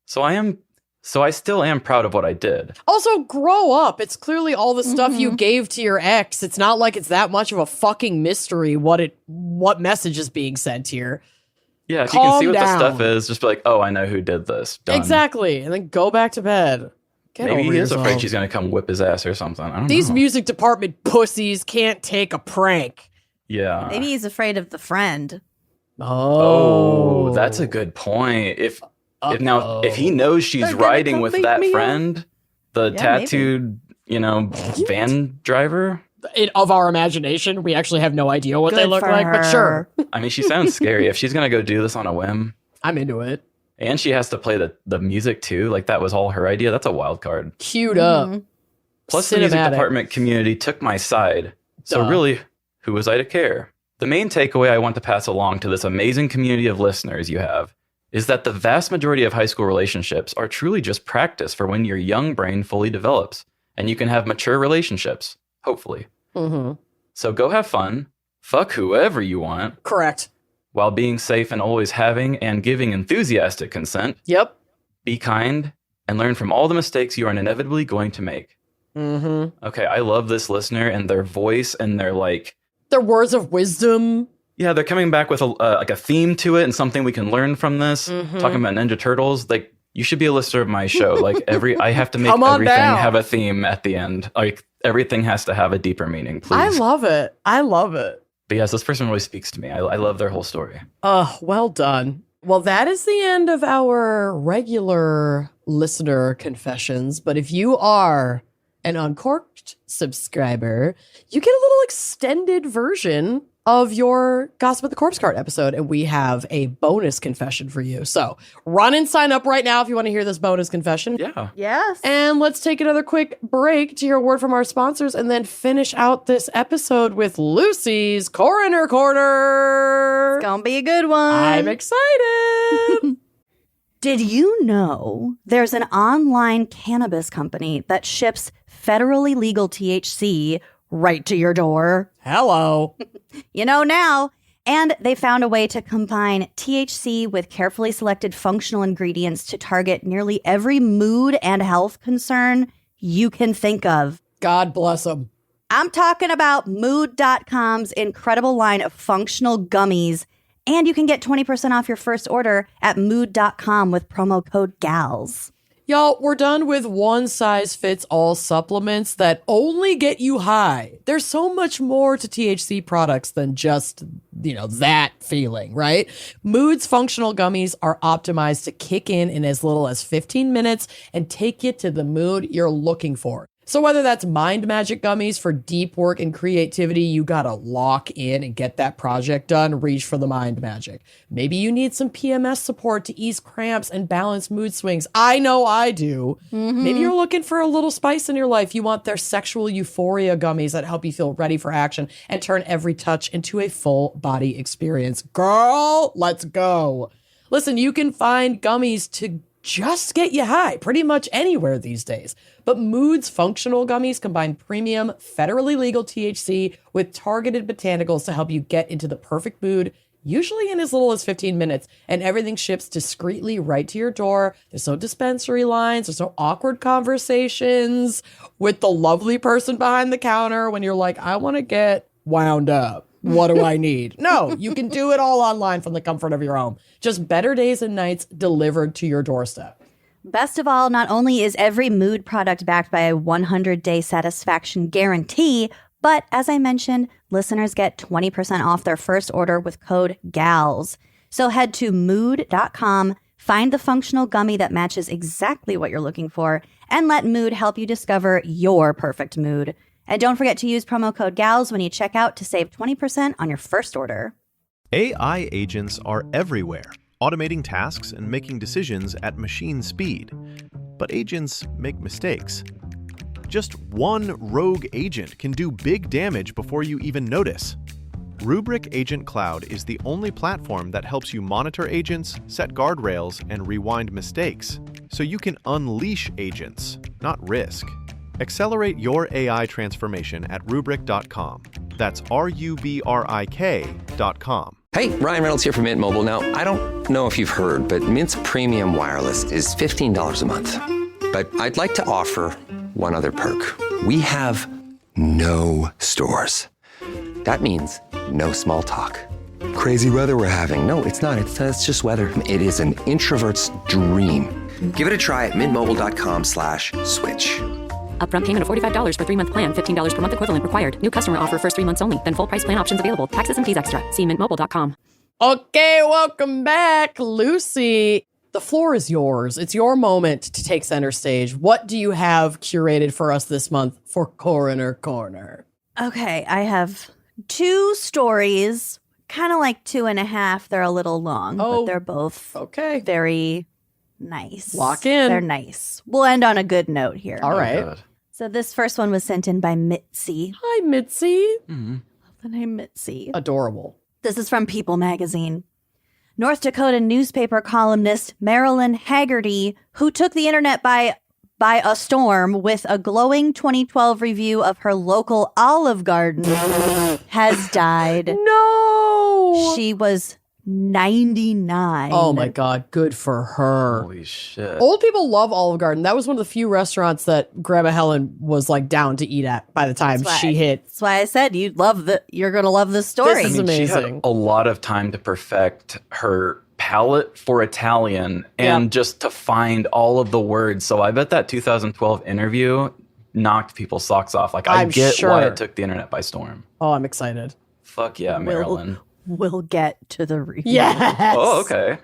[SPEAKER 5] So I still am proud of what I did.
[SPEAKER 3] Also, grow up. It's clearly all the stuff you gave to your ex. It's not like it's that much of a fucking mystery what message is being sent here.
[SPEAKER 5] Yeah, if
[SPEAKER 3] Calm
[SPEAKER 5] you can see what
[SPEAKER 3] down.
[SPEAKER 5] the stuff is, just be like, oh, I know who did this. Done.
[SPEAKER 3] Exactly. And then go back to bed. Get
[SPEAKER 5] Maybe
[SPEAKER 3] over
[SPEAKER 5] he is
[SPEAKER 3] yourself.
[SPEAKER 5] afraid she's going to come whip his ass or something. I don't
[SPEAKER 3] These
[SPEAKER 5] know.
[SPEAKER 3] music department pussies can't take a prank.
[SPEAKER 5] Yeah.
[SPEAKER 4] Maybe he's afraid of the friend.
[SPEAKER 5] Oh, that's a good point. If he knows she's
[SPEAKER 3] They're gonna
[SPEAKER 5] riding
[SPEAKER 3] come
[SPEAKER 5] with
[SPEAKER 3] beat
[SPEAKER 5] that
[SPEAKER 3] me up.
[SPEAKER 5] friend, the tattooed, van driver.
[SPEAKER 3] Of our imagination, we actually have no idea what they
[SPEAKER 4] Good
[SPEAKER 3] look
[SPEAKER 4] for
[SPEAKER 3] like, but sure.
[SPEAKER 5] I mean, she sounds scary. If she's going to go do this on a whim,
[SPEAKER 3] I'm into it.
[SPEAKER 5] and she has to play the music too, like that was all her idea. That's a wild card.
[SPEAKER 3] Queued up.
[SPEAKER 5] Plus, the music
[SPEAKER 3] Cinematic.
[SPEAKER 5] department community took my side. So
[SPEAKER 3] Duh.
[SPEAKER 5] really, who was I to care? The main takeaway I want to pass along to this amazing community of listeners you have is that the vast majority of high school relationships are truly just practice for when your young brain fully develops, and you can have mature relationships, hopefully.
[SPEAKER 3] Mm-hmm.
[SPEAKER 5] So go have fun, fuck whoever you want,
[SPEAKER 3] Correct.
[SPEAKER 5] while being safe and always having and giving enthusiastic consent.
[SPEAKER 3] Yep.
[SPEAKER 5] Be kind and learn from all the mistakes you are inevitably going to make.
[SPEAKER 3] Mm-hmm.
[SPEAKER 5] Okay, I love this listener and their voice and their
[SPEAKER 3] Their words of wisdom.
[SPEAKER 5] yeah, they're coming back with a theme to it and something we can learn from this.
[SPEAKER 3] Mm-hmm.
[SPEAKER 5] Talking about Ninja Turtles, you should be a listener of my show. Like I have to make
[SPEAKER 3] Come on
[SPEAKER 5] everything
[SPEAKER 3] down.
[SPEAKER 5] have a theme at the end. Like everything has to have a deeper meaning, please.
[SPEAKER 3] I love it. But
[SPEAKER 5] yes, this person really speaks to me. I love their whole story.
[SPEAKER 3] well done. Well, that is the end of our regular listener confessions. But if you are an Uncorked subscriber, you get a little extended version of your Gossip at the Corpse Cart episode, and we have a bonus confession for you. So run and sign up right now if you want to hear this bonus confession.
[SPEAKER 5] Yeah.
[SPEAKER 4] Yes.
[SPEAKER 3] And let's take another quick break to hear a word from our sponsors and then finish out this episode with Lucy's Coroner Corner.
[SPEAKER 4] It's gonna be a good one.
[SPEAKER 3] I'm excited.
[SPEAKER 4] Did you know there's an online cannabis company that ships federally legal THC right to your door?
[SPEAKER 3] Hello.
[SPEAKER 4] You know now. And they found a way to combine THC with carefully selected functional ingredients to target nearly every mood and health concern you can think of.
[SPEAKER 3] God bless them.
[SPEAKER 4] I'm talking about Mood.com's incredible line of functional gummies. And you can get 20% off your first order at Mood.com with promo code GALS.
[SPEAKER 3] Y'all, we're done with one-size-fits-all supplements that only get you high. There's so much more to THC products than just, that feeling, right? Mood's functional gummies are optimized to kick in as little as 15 minutes and take you to the mood you're looking for. So whether that's Mind Magic gummies for deep work and creativity, you gotta lock in and get that project done, reach for the Mind Magic. Maybe you need some PMS support to ease cramps and balance mood swings. I know I do. Maybe you're looking for a little spice in your life. You want their sexual euphoria gummies that help you feel ready for action and turn every touch into a full body experience. Girl, let's go. Listen, you can find gummies to just get you high pretty much anywhere these days. But Mood's functional gummies combine premium, federally legal THC with targeted botanicals to help you get into the perfect mood, usually in as little as 15 minutes. And everything ships discreetly right to your door. There's no dispensary lines. There's no awkward conversations with the lovely person behind the counter when you're like, I want to get wound up. What do I need? No, you can do it all online from the comfort of your home. Just better days and nights delivered to your doorstep.
[SPEAKER 4] Best of all, not only is every Mood product backed by a 100-day satisfaction guarantee, but as I mentioned, listeners get 20% off their first order with code GALS. So head to mood.com, find the functional gummy that matches exactly what you're looking for, and let Mood help you discover your perfect mood. And don't forget to use promo code GALS when you check out to save 20% on your first order.
[SPEAKER 1] AI agents are everywhere, automating tasks and making decisions at machine speed. But agents make mistakes. Just one rogue agent can do big damage before you even notice. Rubrik Agent Cloud is the only platform that helps you monitor agents, set guardrails, and rewind mistakes, so you can unleash agents, not risk. Accelerate your AI transformation at Rubrik.com. That's RUBRIK.com.
[SPEAKER 6] Hey, Ryan Reynolds here from Mint Mobile. Now, I don't know if you've heard, but Mint's premium wireless is $15 a month. But I'd like to offer one other perk. We have no stores. That means no small talk. Crazy weather we're having. No, it's not. It's just weather. It is an introvert's dream. Give it a try at mintmobile.com/switch.
[SPEAKER 7] Upfront payment of $45 for 3-month plan. $15 per month equivalent required. New customer offer first 3 months only. Then full price plan options available. Taxes and fees extra. See mintmobile.com.
[SPEAKER 3] Okay, welcome back, Lucy. The floor is yours. It's your moment to take center stage. What do you have curated for us this month for Coroner Corner?
[SPEAKER 4] Okay, I have 2 stories, kind of like 2.5. They're a little long, but they're both very nice.
[SPEAKER 3] Lock in.
[SPEAKER 4] They're nice. We'll end on a good note here.
[SPEAKER 3] All right.
[SPEAKER 4] So this first one was sent in by Mitzi.
[SPEAKER 3] Hi, Mitzi.
[SPEAKER 4] Love the name Mitzi.
[SPEAKER 3] Adorable.
[SPEAKER 4] This is from People magazine. North Dakota newspaper columnist Marilyn Haggerty, who took the internet by a storm with a glowing 2012 review of her local Olive Garden, has died.
[SPEAKER 3] No!
[SPEAKER 4] She was 99.
[SPEAKER 3] Oh my God, good for her.
[SPEAKER 5] Holy shit.
[SPEAKER 3] Old people love Olive Garden. That was one of the few restaurants that Grandma Helen was like down to eat at by the time she hit.
[SPEAKER 4] That's why I said you're going to love this story.
[SPEAKER 3] This is
[SPEAKER 5] She had
[SPEAKER 3] amazing.
[SPEAKER 5] a lot of time to perfect her palate for Italian and just to find all of the words. So I bet that 2012 interview knocked people's socks off. Like, I get why it took the internet by storm.
[SPEAKER 3] Oh, I'm excited.
[SPEAKER 5] Fuck yeah, Marilyn.
[SPEAKER 4] We'll get to the review.
[SPEAKER 3] Yes.
[SPEAKER 5] Oh, okay.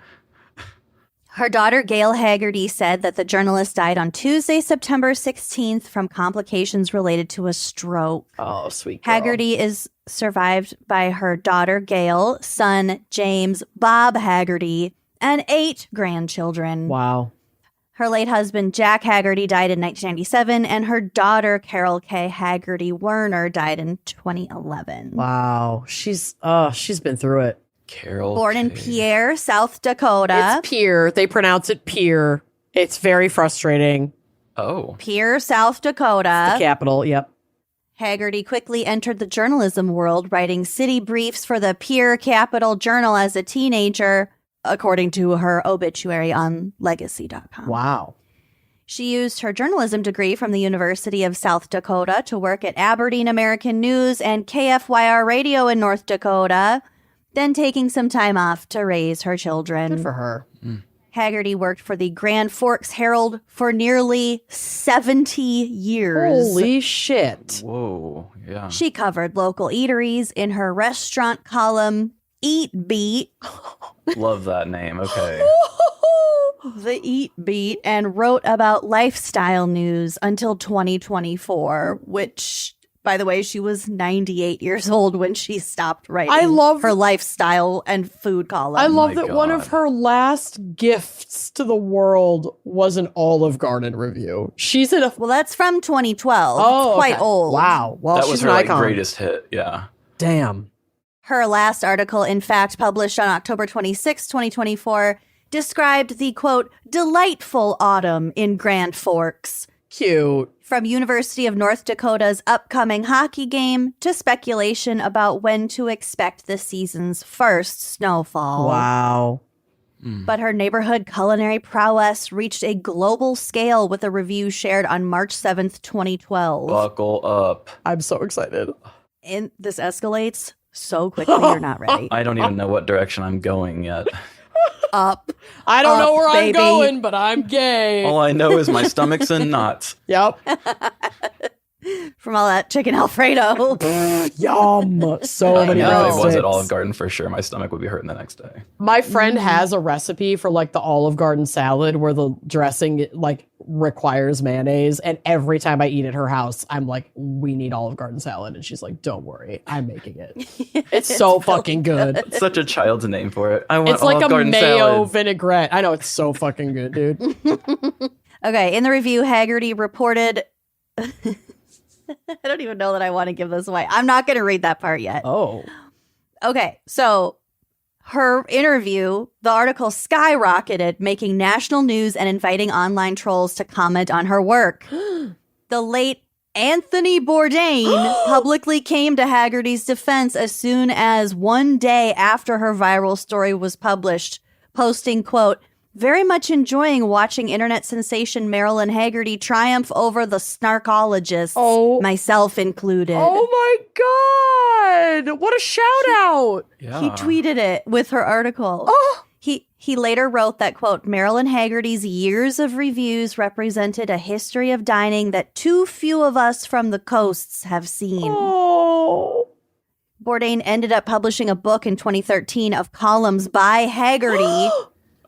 [SPEAKER 4] Her daughter, Gail Haggerty, said that the journalist died on Tuesday, September 16th from complications related to a stroke.
[SPEAKER 3] Oh, sweet girl.
[SPEAKER 4] Haggerty is survived by her daughter, Gail, son, James, Bob Haggerty, and 8 grandchildren.
[SPEAKER 3] Wow.
[SPEAKER 4] Her late husband, Jack Haggerty, died in 1997, and her daughter, Carol K. Haggerty Werner, died in 2011.
[SPEAKER 3] Wow. She's been through it.
[SPEAKER 5] Carol.
[SPEAKER 4] Born in Pierre, South Dakota.
[SPEAKER 3] It's Pierre. They pronounce it Pierre. It's very frustrating.
[SPEAKER 5] Oh.
[SPEAKER 4] Pierre, South Dakota.
[SPEAKER 3] The capital, yep.
[SPEAKER 4] Haggerty quickly entered the journalism world, writing city briefs for the Pierre Capital Journal as a teenager, according to her obituary on legacy.com.
[SPEAKER 3] Wow.
[SPEAKER 4] She used her journalism degree from the University of South Dakota to work at Aberdeen American News and KFYR Radio in North Dakota, then taking some time off to raise her children.
[SPEAKER 3] Good for her.
[SPEAKER 4] Haggerty worked for the Grand Forks Herald for nearly 70 years.
[SPEAKER 3] Holy shit.
[SPEAKER 5] Whoa, yeah.
[SPEAKER 4] She covered local eateries in her restaurant column, Eat Beat.
[SPEAKER 5] Love that name. Okay.
[SPEAKER 4] The Eat Beat, and wrote about lifestyle news until 2024, which, by the way, she was 98 years old when she stopped writing her lifestyle and food column.
[SPEAKER 3] I love that one of her last gifts to the world was an Olive Garden review. She's in a...
[SPEAKER 4] Well, that's from 2012.
[SPEAKER 3] Oh,
[SPEAKER 4] it's quite old.
[SPEAKER 3] Wow. Well,
[SPEAKER 5] that
[SPEAKER 3] she's
[SPEAKER 5] was
[SPEAKER 3] an
[SPEAKER 5] her
[SPEAKER 3] icon.
[SPEAKER 5] greatest hit. Yeah.
[SPEAKER 3] Damn.
[SPEAKER 4] Her last article, in fact, published on October 26, 2024, described the, quote, delightful autumn in Grand Forks.
[SPEAKER 3] Cute.
[SPEAKER 4] From University of North Dakota's upcoming hockey game to speculation about when to expect the season's first snowfall.
[SPEAKER 3] Wow.
[SPEAKER 4] But her neighborhood culinary prowess reached a global scale with a review shared on March 7th, 2012.
[SPEAKER 5] Buckle up.
[SPEAKER 3] I'm so excited.
[SPEAKER 4] And this escalates so quickly, you're not ready.
[SPEAKER 5] I don't even know what direction I'm going yet.
[SPEAKER 4] Up.
[SPEAKER 3] I don't know where
[SPEAKER 4] baby.
[SPEAKER 3] I'm going, but I'm gay.
[SPEAKER 5] All I know is my stomach's in knots.
[SPEAKER 3] Yep.
[SPEAKER 4] From all that chicken Alfredo.
[SPEAKER 3] Yum. So many
[SPEAKER 5] If I was
[SPEAKER 3] breadsticks.
[SPEAKER 5] at Olive Garden, for sure, my stomach would be hurting the next day.
[SPEAKER 3] My friend has a recipe for like the Olive Garden salad where the dressing like requires mayonnaise, and every time I eat at her house, I'm like, we need Olive Garden salad, and she's like, don't worry, I'm making it. It's so fucking good.
[SPEAKER 5] It's such a child's name for it. I want
[SPEAKER 3] It's like
[SPEAKER 5] Olive
[SPEAKER 3] a
[SPEAKER 5] Garden
[SPEAKER 3] mayo
[SPEAKER 5] salad.
[SPEAKER 3] vinaigrette. I know, it's so fucking good, dude.
[SPEAKER 4] Okay, in the review, Haggerty reported... I don't even know that I want to give this away. I'm not going to read that part yet.
[SPEAKER 3] Oh.
[SPEAKER 4] Okay, so her interview, the article skyrocketed, making national news and inviting online trolls to comment on her work. The late Anthony Bourdain publicly came to Haggerty's defense as soon as one day after her viral story was published, posting, quote, very much enjoying watching internet sensation Marilyn Haggerty triumph over the snarkologists, myself included.
[SPEAKER 3] Oh my God. What a shout out.
[SPEAKER 5] Yeah.
[SPEAKER 4] He tweeted it with her article.
[SPEAKER 3] Oh.
[SPEAKER 4] He later wrote that, quote, Marilyn Haggerty's years of reviews represented a history of dining that too few of us from the coasts have seen.
[SPEAKER 3] Oh.
[SPEAKER 4] Bourdain ended up publishing a book in 2013 of columns by Haggerty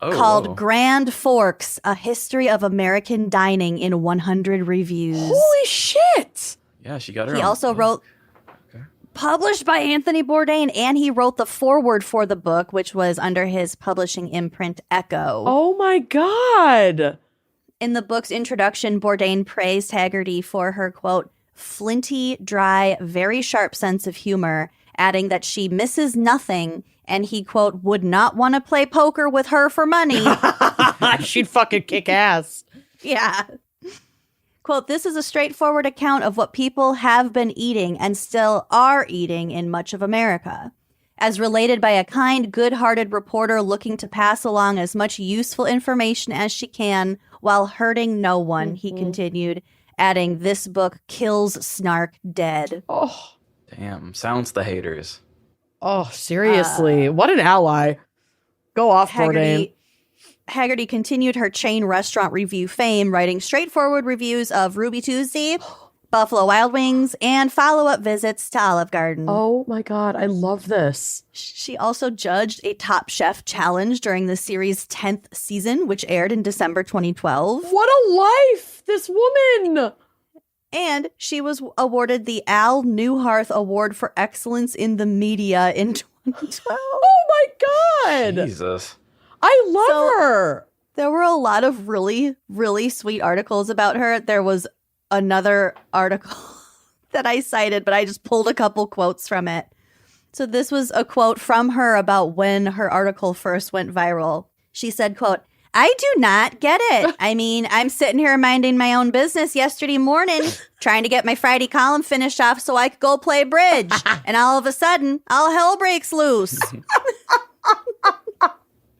[SPEAKER 4] called
[SPEAKER 5] whoa.
[SPEAKER 4] Grand Forks, A History of American Dining in 100 Reviews.
[SPEAKER 3] Holy shit.
[SPEAKER 5] Yeah, she got her
[SPEAKER 4] He
[SPEAKER 5] own
[SPEAKER 4] also
[SPEAKER 5] book.
[SPEAKER 4] wrote, published by Anthony Bourdain, and he wrote the foreword for the book, which was under his publishing imprint, Echo.
[SPEAKER 3] Oh my God.
[SPEAKER 4] In the book's introduction, Bourdain praised Haggerty for her, quote, flinty, dry, very sharp sense of humor, adding that she misses nothing, and he, quote, would not want to play poker with her for money.
[SPEAKER 3] She'd fucking kick ass.
[SPEAKER 4] Yeah. Quote, this is a straightforward account of what people have been eating and still are eating in much of America. As related by a kind, good-hearted reporter looking to pass along as much useful information as she can while hurting no one, he continued, adding, this book kills snark dead.
[SPEAKER 3] Oh.
[SPEAKER 5] Damn, silence the haters.
[SPEAKER 3] Oh, seriously. What an ally. Go off, Bourdain.
[SPEAKER 4] Haggerty continued her chain restaurant review fame, writing straightforward reviews of Ruby Tuesday, Buffalo Wild Wings, and follow-up visits to Olive Garden.
[SPEAKER 3] Oh my God, I love this.
[SPEAKER 4] She also judged a Top Chef challenge during the series' 10th season, which aired in December 2012.
[SPEAKER 3] What a life, this woman.
[SPEAKER 4] And she was awarded the Al Newharth Award for Excellence in the Media in 2012.
[SPEAKER 3] Oh my God.
[SPEAKER 5] Jesus.
[SPEAKER 3] I love her.
[SPEAKER 4] There were a lot of really, really sweet articles about her. There was another article that I cited, but I just pulled a couple quotes from it. So this was a quote from her about when her article first went viral. She said, quote, I do not get it. I mean, I'm sitting here minding my own business yesterday morning, trying to get my Friday column finished off so I could go play bridge. And all of a sudden, all hell breaks loose.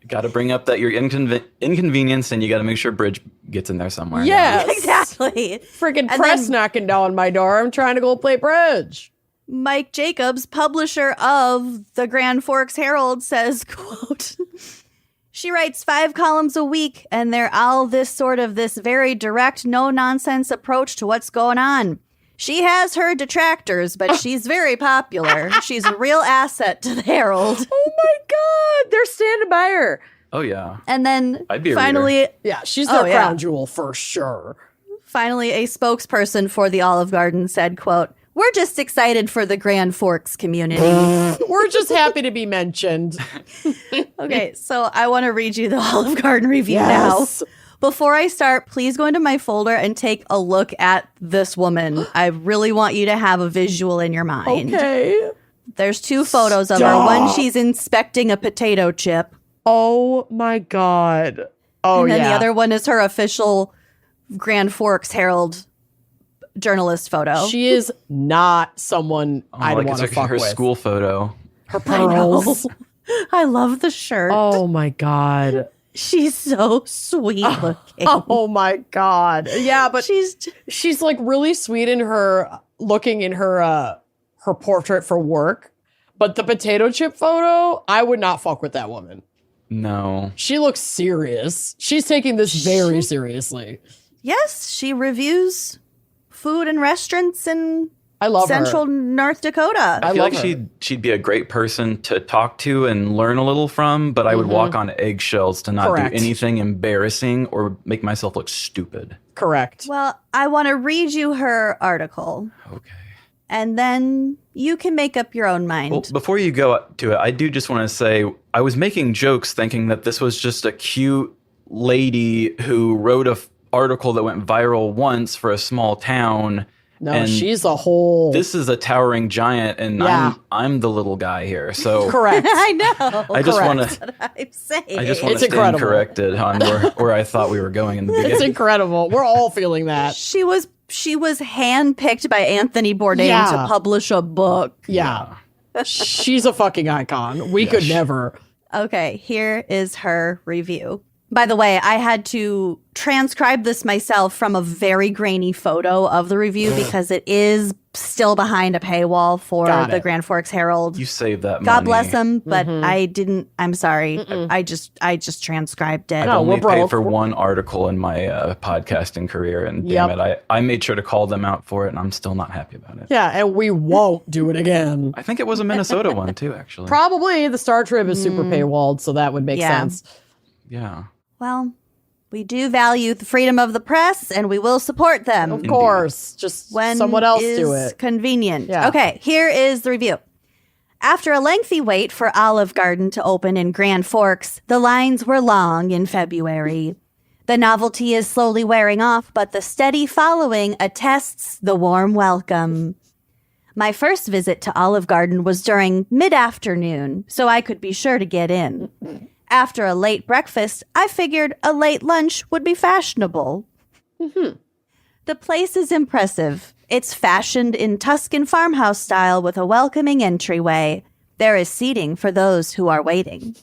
[SPEAKER 5] Got to bring up that you're inconvenienced, and you got to make sure bridge gets in there somewhere.
[SPEAKER 3] Yes.
[SPEAKER 4] Exactly.
[SPEAKER 3] Freaking
[SPEAKER 4] And
[SPEAKER 3] press
[SPEAKER 4] then-
[SPEAKER 3] knocking down my door. I'm trying to go play bridge.
[SPEAKER 4] Mike Jacobs, publisher of the Grand Forks Herald, says, quote, She writes 5 columns a week, and they're all this very direct, no-nonsense approach to what's going on. She has her detractors, but she's very popular. She's a real asset to the Herald.
[SPEAKER 3] Oh my God, they're standing by her.
[SPEAKER 5] Oh, yeah.
[SPEAKER 4] And then
[SPEAKER 5] I'd be a
[SPEAKER 4] finally...
[SPEAKER 5] reader.
[SPEAKER 3] Yeah, she's their crown jewel for sure.
[SPEAKER 4] Finally, a spokesperson for the Olive Garden said, quote, "We're just excited for the Grand Forks community."
[SPEAKER 3] We're just happy to be mentioned.
[SPEAKER 4] Okay, so I want to read you the Olive Garden review now. Before I start, please go into my folder and take a look at this woman. I really want you to have a visual in your mind.
[SPEAKER 3] Okay.
[SPEAKER 4] There's 2 photos of her. One, she's inspecting a potato chip.
[SPEAKER 3] Oh my God. Oh,
[SPEAKER 4] and then
[SPEAKER 3] yeah.
[SPEAKER 4] the other one is her official Grand Forks Herald journalist photo.
[SPEAKER 3] She is not someone I'd want to fuck
[SPEAKER 5] her
[SPEAKER 3] with.
[SPEAKER 5] school photo.
[SPEAKER 3] Her pearls.
[SPEAKER 4] I love the shirt.
[SPEAKER 3] Oh my God.
[SPEAKER 4] She's so sweet looking.
[SPEAKER 3] Oh my God. Yeah, but she's like really sweet in her looking in her portrait for work. But the potato chip photo, I would not fuck with that woman.
[SPEAKER 5] No.
[SPEAKER 3] She looks serious. She's taking this very seriously.
[SPEAKER 4] Yes, she reviews food and restaurants in
[SPEAKER 3] I love
[SPEAKER 4] Central
[SPEAKER 3] her.
[SPEAKER 4] North Dakota.
[SPEAKER 5] I feel like she'd be a great person to talk to and learn a little from, but I would walk on eggshells to not do anything embarrassing or make myself look stupid.
[SPEAKER 3] Correct.
[SPEAKER 4] Well, I want to read you her article.
[SPEAKER 5] Okay.
[SPEAKER 4] And then you can make up your own mind.
[SPEAKER 5] Well, before you go to it, I do just want to say I was making jokes thinking that this was just a cute lady who wrote a article that went viral once for a small town.
[SPEAKER 3] No,
[SPEAKER 5] and
[SPEAKER 3] she's a whole...
[SPEAKER 5] This is a towering giant, and I'm the little guy here. So
[SPEAKER 3] correct.
[SPEAKER 4] I know.
[SPEAKER 5] I just want to.
[SPEAKER 4] I'm saying.
[SPEAKER 5] I just want to stand
[SPEAKER 3] incredible.
[SPEAKER 5] Corrected on where I thought we were going in the beginning.
[SPEAKER 3] It's incredible. We're all feeling that.
[SPEAKER 4] She was handpicked by Anthony Bourdain to publish a book.
[SPEAKER 3] Yeah. She's a fucking icon. We could never.
[SPEAKER 4] Okay, here is her review. By the way, I had to transcribe this myself from a very grainy photo of the review because it is still behind a paywall for the Grand Forks Herald.
[SPEAKER 5] You saved that money.
[SPEAKER 4] God bless them, but I didn't. I'm sorry. I just transcribed it.
[SPEAKER 5] I've only paid for one article in my podcasting career, and damn it, I made sure to call them out for it, and I'm still not happy about it.
[SPEAKER 3] Yeah, and we won't do it again.
[SPEAKER 5] I think it was a Minnesota one too, actually.
[SPEAKER 3] Probably the Star Trib is super paywalled, so that would make sense.
[SPEAKER 5] Yeah.
[SPEAKER 4] Well, we do value the freedom of the press, and we will support them.
[SPEAKER 3] Of course. Just
[SPEAKER 4] when
[SPEAKER 3] someone else
[SPEAKER 4] is
[SPEAKER 3] do it.
[SPEAKER 4] Convenient.
[SPEAKER 3] Yeah.
[SPEAKER 4] Okay, here is the review. After a lengthy wait for Olive Garden to open in Grand Forks, the lines were long in February. The novelty is slowly wearing off, but the steady following attests the warm welcome. My first visit to Olive Garden was during mid-afternoon, so I could be sure to get in. After a late breakfast, I figured a late lunch would be fashionable. The place is impressive. It's fashioned in Tuscan farmhouse style with a welcoming entryway. There is seating for those who are waiting.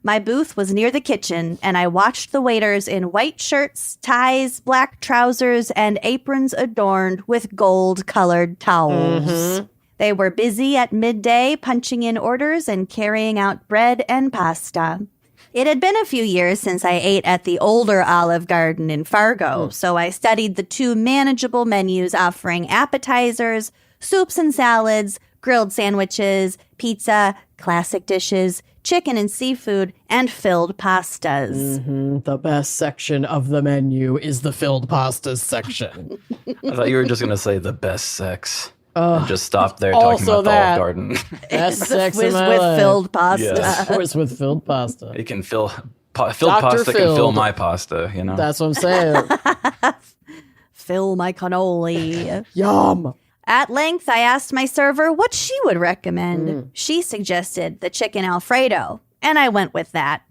[SPEAKER 4] My booth was near the kitchen, and I watched the waiters in white shirts, ties, black trousers, and aprons adorned with gold-colored towels. They were busy at midday, punching in orders and carrying out bread and pasta. It had been a few years since I ate at the older Olive Garden in Fargo, so I studied the 2 manageable menus offering appetizers, soups and salads, grilled sandwiches, pizza, classic dishes, chicken and seafood, and filled pastas.
[SPEAKER 3] The best section of the menu is the filled pastas section.
[SPEAKER 5] I thought you were just going to say the best sex. And just stop there talking
[SPEAKER 3] also
[SPEAKER 5] about the Olive Garden.
[SPEAKER 3] Best sex
[SPEAKER 4] with
[SPEAKER 3] in my life.
[SPEAKER 4] filled pasta.
[SPEAKER 5] Yes.
[SPEAKER 3] Of course, with filled pasta.
[SPEAKER 5] It can fill pasta can fill my pasta, you know.
[SPEAKER 3] That's what I'm saying.
[SPEAKER 4] Fill my cannoli.
[SPEAKER 3] Yum.
[SPEAKER 4] At length, I asked my server what she would recommend. She suggested the chicken Alfredo, and I went with that.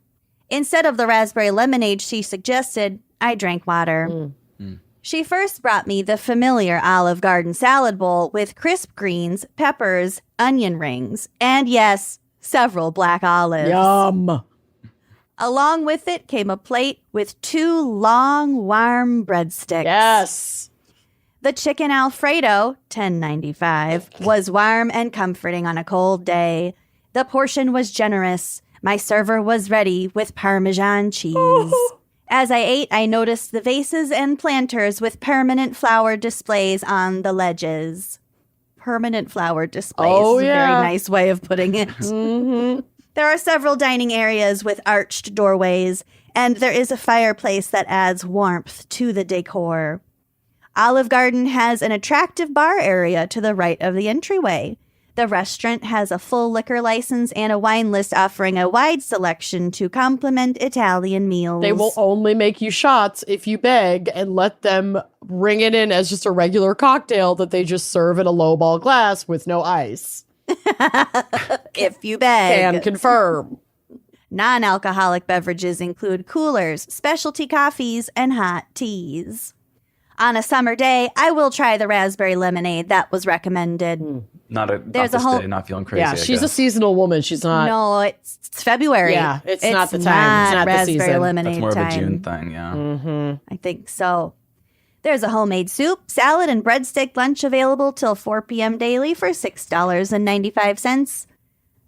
[SPEAKER 4] Instead of the raspberry lemonade she suggested, I drank water. She first brought me the familiar Olive Garden salad bowl with crisp greens, peppers, onion rings, and yes, several black olives.
[SPEAKER 3] Yum.
[SPEAKER 4] Along with it came a plate with 2 long, warm breadsticks.
[SPEAKER 3] Yes.
[SPEAKER 4] The chicken Alfredo, $10.95, was warm and comforting on a cold day. The portion was generous. My server was ready with Parmesan cheese. As I ate, I noticed the vases and planters with permanent flower displays on the ledges. Permanent flower displays.
[SPEAKER 3] Oh,
[SPEAKER 4] is a
[SPEAKER 3] yeah.
[SPEAKER 4] very nice way of putting it. There are several dining areas with arched doorways, and there is a fireplace that adds warmth to the decor. Olive Garden has an attractive bar area to the right of the entryway. The restaurant has a full liquor license and a wine list offering a wide selection to complement Italian meals.
[SPEAKER 3] They will only make you shots if you beg and let them bring it in as just a regular cocktail that they just serve in a lowball glass with no ice.
[SPEAKER 4] if you beg.
[SPEAKER 3] Can confirm.
[SPEAKER 4] Non-alcoholic beverages include coolers, specialty coffees, and hot teas. On a summer day, I will try the raspberry lemonade that was recommended.
[SPEAKER 5] Not this day, not feeling crazy.
[SPEAKER 3] Yeah, she's a seasonal woman. She's not.
[SPEAKER 4] No, it's February.
[SPEAKER 3] Yeah, it's not the time. It's not the
[SPEAKER 4] raspberry
[SPEAKER 3] season.
[SPEAKER 4] lemonade
[SPEAKER 5] That's more of a
[SPEAKER 4] time.
[SPEAKER 5] June thing, yeah.
[SPEAKER 4] I think so. There's a homemade soup, salad, and breadstick lunch available till 4 p.m. daily for $6.95.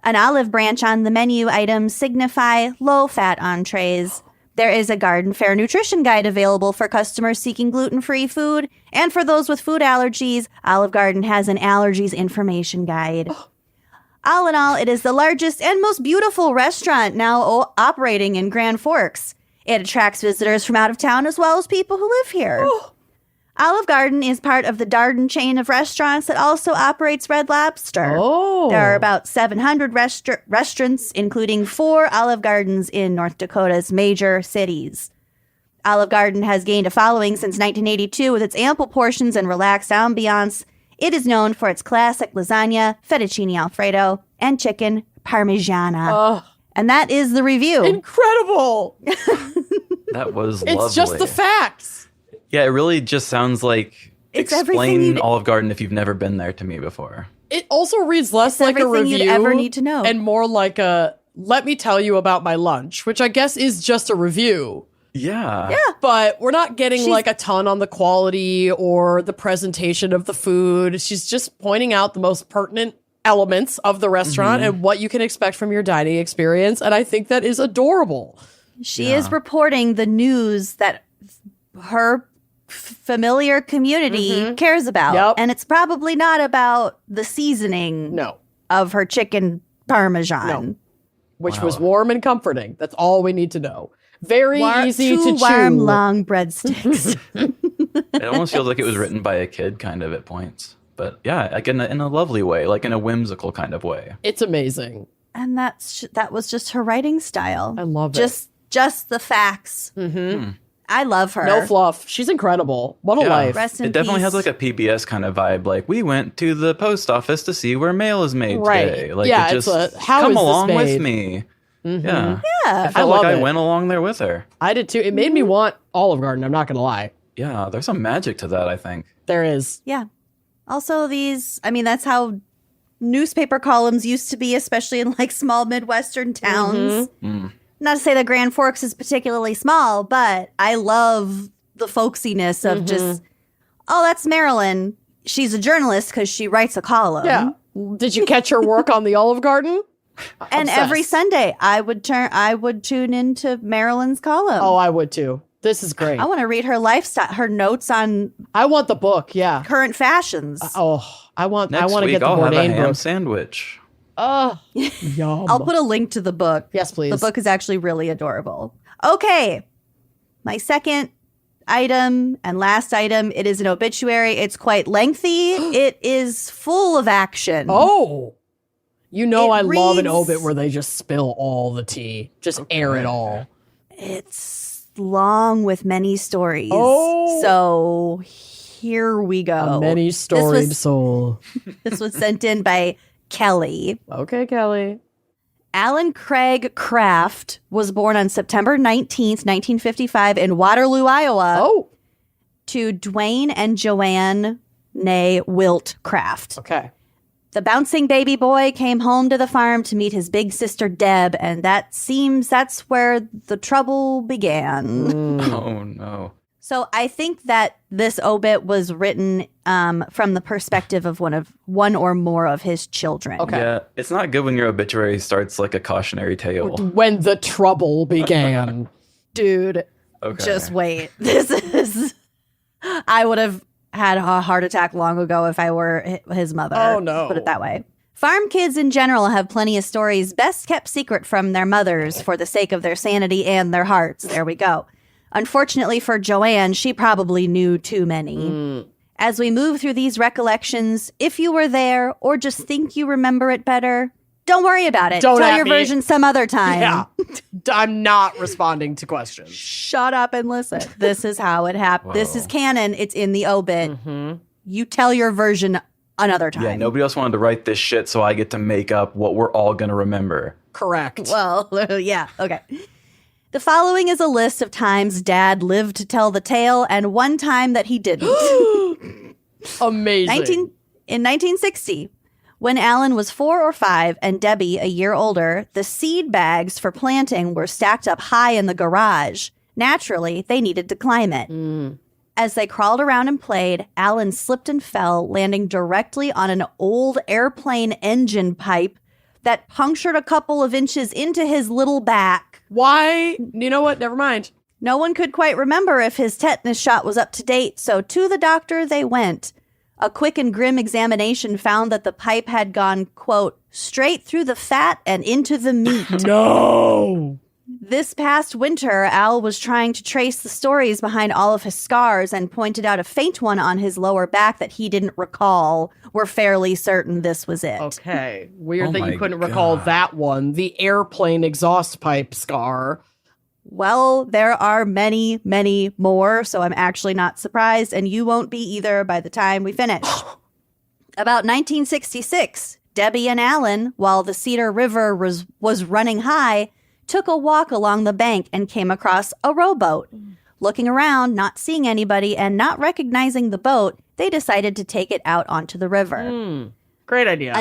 [SPEAKER 4] An olive branch on the menu items signify low-fat entrees. There is a Garden Fare nutrition guide available for customers seeking gluten-free food. And for those with food allergies, Olive Garden has an allergies information guide. All in all, it is the largest and most beautiful restaurant now operating in Grand Forks. It attracts visitors from out of town as well as people who live here. Olive Garden is part of the Darden chain of restaurants that also operates Red Lobster. There are about 700 restaurants, including 4 Olive Gardens in North Dakota's major cities. Olive Garden has gained a following since 1982 with its ample portions and relaxed ambiance. It is known for its classic lasagna, fettuccine alfredo, and chicken parmigiana. And that is the review.
[SPEAKER 3] Incredible.
[SPEAKER 5] That was lovely.
[SPEAKER 3] It's just the facts.
[SPEAKER 5] Yeah, it really just sounds like
[SPEAKER 4] It's everything
[SPEAKER 5] explain Olive Garden if you've never been there to me before.
[SPEAKER 3] It also reads less like a
[SPEAKER 4] everything
[SPEAKER 3] review
[SPEAKER 4] you'd ever need to know.
[SPEAKER 3] and more like a let me tell you about my lunch, which I guess is just a review.
[SPEAKER 5] Yeah.
[SPEAKER 3] But we're not getting like a ton on the quality or the presentation of the food. She's just pointing out the most pertinent elements of the restaurant and what you can expect from your dining experience. And I think that is adorable.
[SPEAKER 4] She is reporting the news that her familiar community cares about.
[SPEAKER 3] Yep.
[SPEAKER 4] And it's probably not about the seasoning of her chicken parmesan.
[SPEAKER 3] Which was warm and comforting. That's all we need to know. Very easy to chew.
[SPEAKER 4] Warm, long breadsticks.
[SPEAKER 5] It almost feels like it was written by a kid kind of at points. But yeah, like in a lovely way, like in a whimsical kind of way.
[SPEAKER 3] It's amazing.
[SPEAKER 4] And that was just her writing style.
[SPEAKER 3] I love it.
[SPEAKER 4] Just the facts. I love her.
[SPEAKER 3] No fluff. She's incredible. What a life.
[SPEAKER 4] Rest in
[SPEAKER 5] It definitely
[SPEAKER 4] peace.
[SPEAKER 5] has like a PBS kind of vibe. Like, we went to the post office to see where mail is made today. Like,
[SPEAKER 3] Yeah,
[SPEAKER 5] it
[SPEAKER 3] it's
[SPEAKER 5] just
[SPEAKER 3] how
[SPEAKER 5] come
[SPEAKER 3] is this
[SPEAKER 5] along with
[SPEAKER 3] made?
[SPEAKER 5] me. Yeah.
[SPEAKER 4] Yeah.
[SPEAKER 5] I felt
[SPEAKER 3] love
[SPEAKER 5] like I
[SPEAKER 3] it.
[SPEAKER 5] went along there with her.
[SPEAKER 3] I did too. It made me want Olive Garden. I'm not going to lie.
[SPEAKER 5] Yeah, there's some magic to that, I think.
[SPEAKER 3] There is.
[SPEAKER 4] Yeah. Also, that's how newspaper columns used to be, especially in like small Midwestern towns. Not to say that Grand Forks is particularly small, but I love the folksiness of just, oh, that's Marilyn. She's a journalist because she writes a column.
[SPEAKER 3] Yeah. Did you catch her work on the Olive Garden?
[SPEAKER 4] And every Sunday, I would tune into Marilyn's column.
[SPEAKER 3] Oh, I would too. This is great.
[SPEAKER 4] I want to read her lifestyle, her notes on
[SPEAKER 3] I want the book. Yeah.
[SPEAKER 4] current fashions.
[SPEAKER 3] I want
[SPEAKER 5] Next
[SPEAKER 3] to
[SPEAKER 5] week,
[SPEAKER 3] get the
[SPEAKER 5] I'll have a
[SPEAKER 3] Bourdain
[SPEAKER 5] ham
[SPEAKER 3] book.
[SPEAKER 5] sandwich.
[SPEAKER 3] Yum.
[SPEAKER 4] I'll put a link to the book.
[SPEAKER 3] Yes, please.
[SPEAKER 4] The book is actually really adorable. Okay. My second item and last item, it is an obituary. It's quite lengthy. It is full of action.
[SPEAKER 3] Oh. You know
[SPEAKER 4] It
[SPEAKER 3] I love an
[SPEAKER 4] reads-
[SPEAKER 3] obit where they just spill all the tea. Just air it all.
[SPEAKER 4] It's long with many stories.
[SPEAKER 3] Oh.
[SPEAKER 4] So here we go.
[SPEAKER 3] A many storied
[SPEAKER 4] This
[SPEAKER 3] soul.
[SPEAKER 4] This was sent in by Kelly.
[SPEAKER 3] Okay, Kelly.
[SPEAKER 4] Alan Craig Kraft was born on September 19th, 1955 in Waterloo, Iowa.
[SPEAKER 3] Oh.
[SPEAKER 4] To Dwayne and Joanne née Wilt Kraft.
[SPEAKER 3] Okay.
[SPEAKER 4] The bouncing baby boy came home to the farm to meet his big sister Deb, and that's where the trouble began.
[SPEAKER 5] Oh, no.
[SPEAKER 4] So I think that this obit was written from the perspective of one or more of his children.
[SPEAKER 3] Okay.
[SPEAKER 5] Yeah, it's not good when your obituary starts like a cautionary tale.
[SPEAKER 3] When the trouble began.
[SPEAKER 4] Dude,
[SPEAKER 5] Okay.
[SPEAKER 4] just wait. This is... I would have had a heart attack long ago if I were his mother.
[SPEAKER 3] Oh, no.
[SPEAKER 4] Put it that way. Farm kids in general have plenty of stories best kept secret from their mothers for the sake of their sanity and their hearts. There we go. Unfortunately for Joanne, she probably knew too many. As we move through these recollections, if you were there or just think you remember it better, don't worry about it.
[SPEAKER 3] Don't
[SPEAKER 4] Tell
[SPEAKER 3] at
[SPEAKER 4] your
[SPEAKER 3] me.
[SPEAKER 4] version some other time.
[SPEAKER 3] Yeah. I'm not responding to questions.
[SPEAKER 4] Shut up and listen. This is how it happened. This is canon. It's in the obit. You tell your version another time.
[SPEAKER 5] Yeah, nobody else wanted to write this shit, so I get to make up what we're all going to remember.
[SPEAKER 3] Correct.
[SPEAKER 4] Well, yeah, okay. The following is a list of times Dad lived to tell the tale and one time that he didn't.
[SPEAKER 3] Amazing.
[SPEAKER 4] In 1960, when Alan was 4 or 5 and Debbie a year older, the seed bags for planting were stacked up high in the garage. Naturally, they needed to climb it. As they crawled around and played, Alan slipped and fell, landing directly on an old airplane engine pipe that punctured a couple of inches into his little back.
[SPEAKER 3] Why? You know what? Never mind.
[SPEAKER 4] No one could quite remember if his tetanus shot was up to date, so to the doctor they went. A quick and grim examination found that the pipe had gone, quote, straight through the fat and into the meat.
[SPEAKER 3] No.
[SPEAKER 4] This past winter, Al was trying to trace the stories behind all of his scars and pointed out a faint one on his lower back that he didn't recall. We're fairly certain this was it.
[SPEAKER 3] Okay. Weird
[SPEAKER 5] Oh
[SPEAKER 3] that
[SPEAKER 5] my
[SPEAKER 3] you couldn't recall
[SPEAKER 5] God.
[SPEAKER 3] that one. The airplane exhaust pipe scar.
[SPEAKER 4] Well, there are many, many more, so I'm actually not surprised, and you won't be either by the time we finish. About 1966, Debbie and Alan, while the Cedar River was running high, took a walk along the bank and came across a rowboat. Looking around, not seeing anybody, and not recognizing the boat, they decided to take it out onto the river.
[SPEAKER 3] Great idea.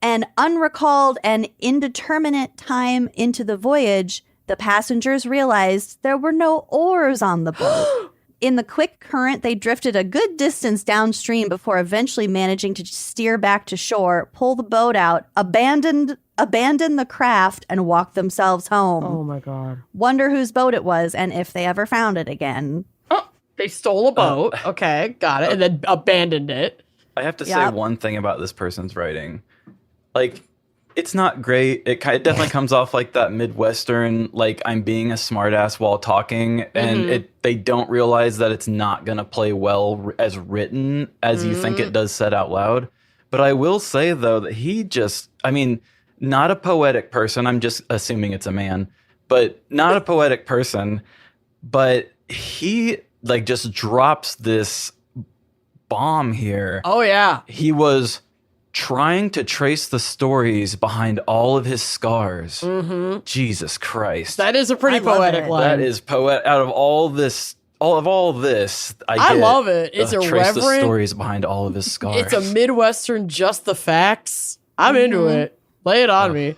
[SPEAKER 4] An unrecalled and indeterminate time into the voyage, the passengers realized there were no oars on the boat. In the quick current, they drifted a good distance downstream before eventually managing to steer back to shore, pull the boat out, abandon the craft, and walk themselves home.
[SPEAKER 3] Oh my God.
[SPEAKER 4] Wonder whose boat it was and if they ever found it again.
[SPEAKER 3] Oh, they stole a boat. Okay, got it. And then abandoned it.
[SPEAKER 5] I have to say
[SPEAKER 4] Yep.
[SPEAKER 5] one thing about this person's writing. Like, it's not great. It definitely comes off like that Midwestern, like, I'm being a smartass while talking, and they don't realize that it's not going to play well as written as you think it does said out loud. But I will say, though, that he just, I mean, not a poetic person. I'm just assuming it's a man, but not a poetic person. But he, like, just drops this bomb here.
[SPEAKER 3] Oh, yeah.
[SPEAKER 5] He was trying to trace the stories behind all of his scars. Jesus Christ.
[SPEAKER 3] That is a pretty
[SPEAKER 4] I love
[SPEAKER 3] poetic
[SPEAKER 4] it.
[SPEAKER 3] line.
[SPEAKER 5] That is poet out of all this. All this,
[SPEAKER 3] I
[SPEAKER 5] get,
[SPEAKER 3] love it. It's
[SPEAKER 5] trace the
[SPEAKER 3] irreverent.
[SPEAKER 5] stories behind all of his scars.
[SPEAKER 3] It's a Midwestern, just the facts. I'm into it. Lay it on me.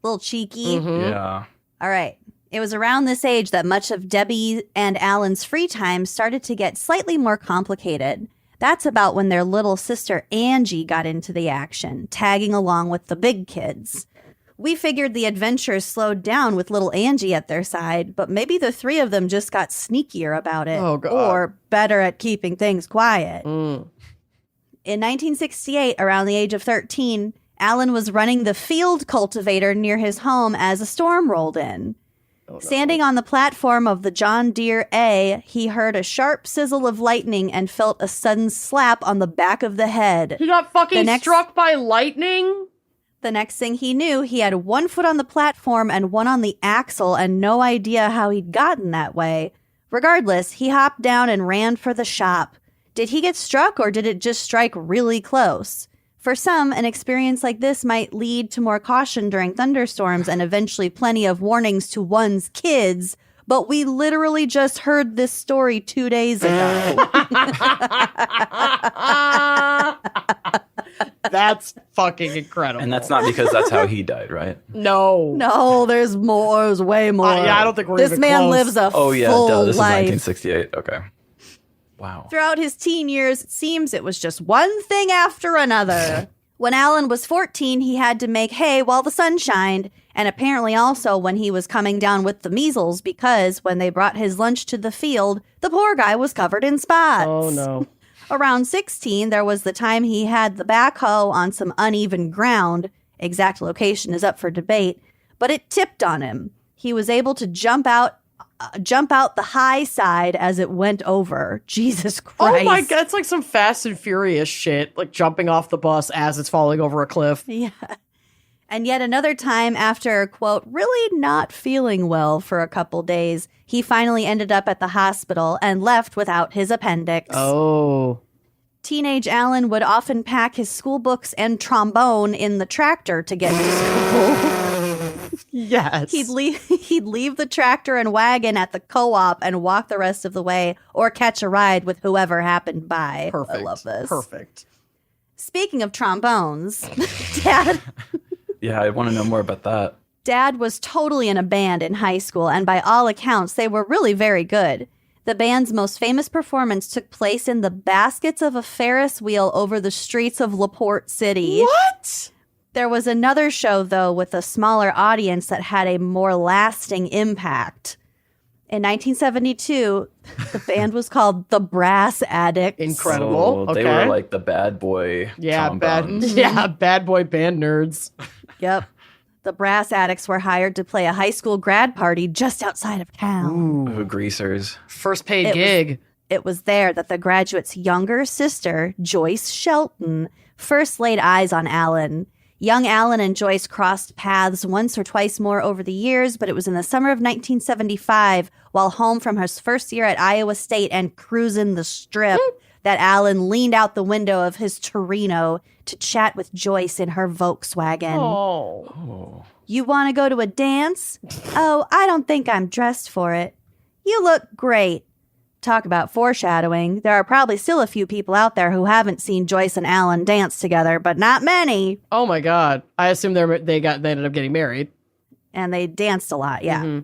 [SPEAKER 4] Little cheeky.
[SPEAKER 5] Yeah.
[SPEAKER 4] All right. It was around this age that much of Debbie and Alan's free time started to get slightly more complicated. That's about when their little sister Angie got into the action, tagging along with the big kids. We figured the adventures slowed down with little Angie at their side, but maybe the three of them just got sneakier about it.
[SPEAKER 3] Oh, God.
[SPEAKER 4] Or better at keeping things quiet. In 1968, around the age of 13, Alan was running the field cultivator near his home as a storm rolled in. Standing on the platform of the John Deere A, he heard a sharp sizzle of lightning and felt a sudden slap on the back of the head.
[SPEAKER 3] He got fucking
[SPEAKER 4] next-
[SPEAKER 3] struck by lightning?
[SPEAKER 4] The next thing he knew, he had one foot on the platform and one on the axle and no idea how he'd gotten that way. Regardless, he hopped down and ran for the shop. Did he get struck or did it just strike really close? For some, an experience like this might lead to more caution during thunderstorms and eventually plenty of warnings to one's kids, but we literally just heard this story 2 days ago.
[SPEAKER 3] That's fucking incredible.
[SPEAKER 5] And that's not because that's how he died, right?
[SPEAKER 3] No,
[SPEAKER 4] there's more. There's way more.
[SPEAKER 3] Yeah, I don't think we're
[SPEAKER 4] This
[SPEAKER 3] even
[SPEAKER 4] man
[SPEAKER 3] close.
[SPEAKER 4] lives a
[SPEAKER 5] Oh, yeah,
[SPEAKER 4] full
[SPEAKER 5] duh, this
[SPEAKER 4] life.
[SPEAKER 5] is 1968. Okay. Wow.
[SPEAKER 4] Throughout his teen years, it seems it was just one thing after another. When Alan was 14, he had to make hay while the sun shined, and apparently also when he was coming down with the measles, because when they brought his lunch to the field, the poor guy was covered in spots.
[SPEAKER 3] Oh, no.
[SPEAKER 4] Around 16, there was the time he had the backhoe on some uneven ground. Exact location is up for debate, but it tipped on him. He was able to jump out the high side as it went over. Jesus Christ.
[SPEAKER 3] Oh my God, it's like some Fast and Furious shit, like jumping off the bus as it's falling over a cliff.
[SPEAKER 4] Yeah. And yet another time after, quote, really not feeling well for a couple days, he finally ended up at the hospital and left without his appendix.
[SPEAKER 3] Oh.
[SPEAKER 4] Teenage Alan would often pack his school books and trombone in the tractor to get to school.
[SPEAKER 3] Yes.
[SPEAKER 4] He'd leave the tractor and wagon at the co-op and walk the rest of the way, or catch a ride with whoever happened by.
[SPEAKER 3] Perfect.
[SPEAKER 4] I love this.
[SPEAKER 3] Perfect.
[SPEAKER 4] Speaking of trombones, Dad...
[SPEAKER 5] Yeah, I want to know more about that.
[SPEAKER 4] Dad was totally in a band in high school, and by all accounts, they were really very good. The band's most famous performance took place in the baskets of a Ferris wheel over the streets of LaPorte City.
[SPEAKER 3] What?
[SPEAKER 4] There was another show, though, with a smaller audience that had a more lasting impact. In 1972, the band was called the Brass Addicts.
[SPEAKER 3] Incredible.
[SPEAKER 5] So they
[SPEAKER 3] Okay.
[SPEAKER 5] were like the bad boy trombones.
[SPEAKER 3] Bad boy band nerds.
[SPEAKER 4] Yep. The Brass Addicts were hired to play a high school grad party just outside of town.
[SPEAKER 5] Ooh, greasers.
[SPEAKER 3] First paid gig.
[SPEAKER 4] It was there that the graduate's younger sister, Joyce Shelton, first laid eyes on Alan. Young Alan and Joyce crossed paths once or twice more over the years, but it was in the summer of 1975, while home from his first year at Iowa State and cruising the Strip, that Alan leaned out the window of his Torino to chat with Joyce in her Volkswagen.
[SPEAKER 3] Oh.
[SPEAKER 4] You want to go to a dance? Oh, I don't think I'm dressed for it. You look great. Talk about foreshadowing. There are probably still a few people out there who haven't seen Joyce and Alan dance together, but not many.
[SPEAKER 3] Oh my God. I assume they ended up getting married.
[SPEAKER 4] And they danced a lot, yeah.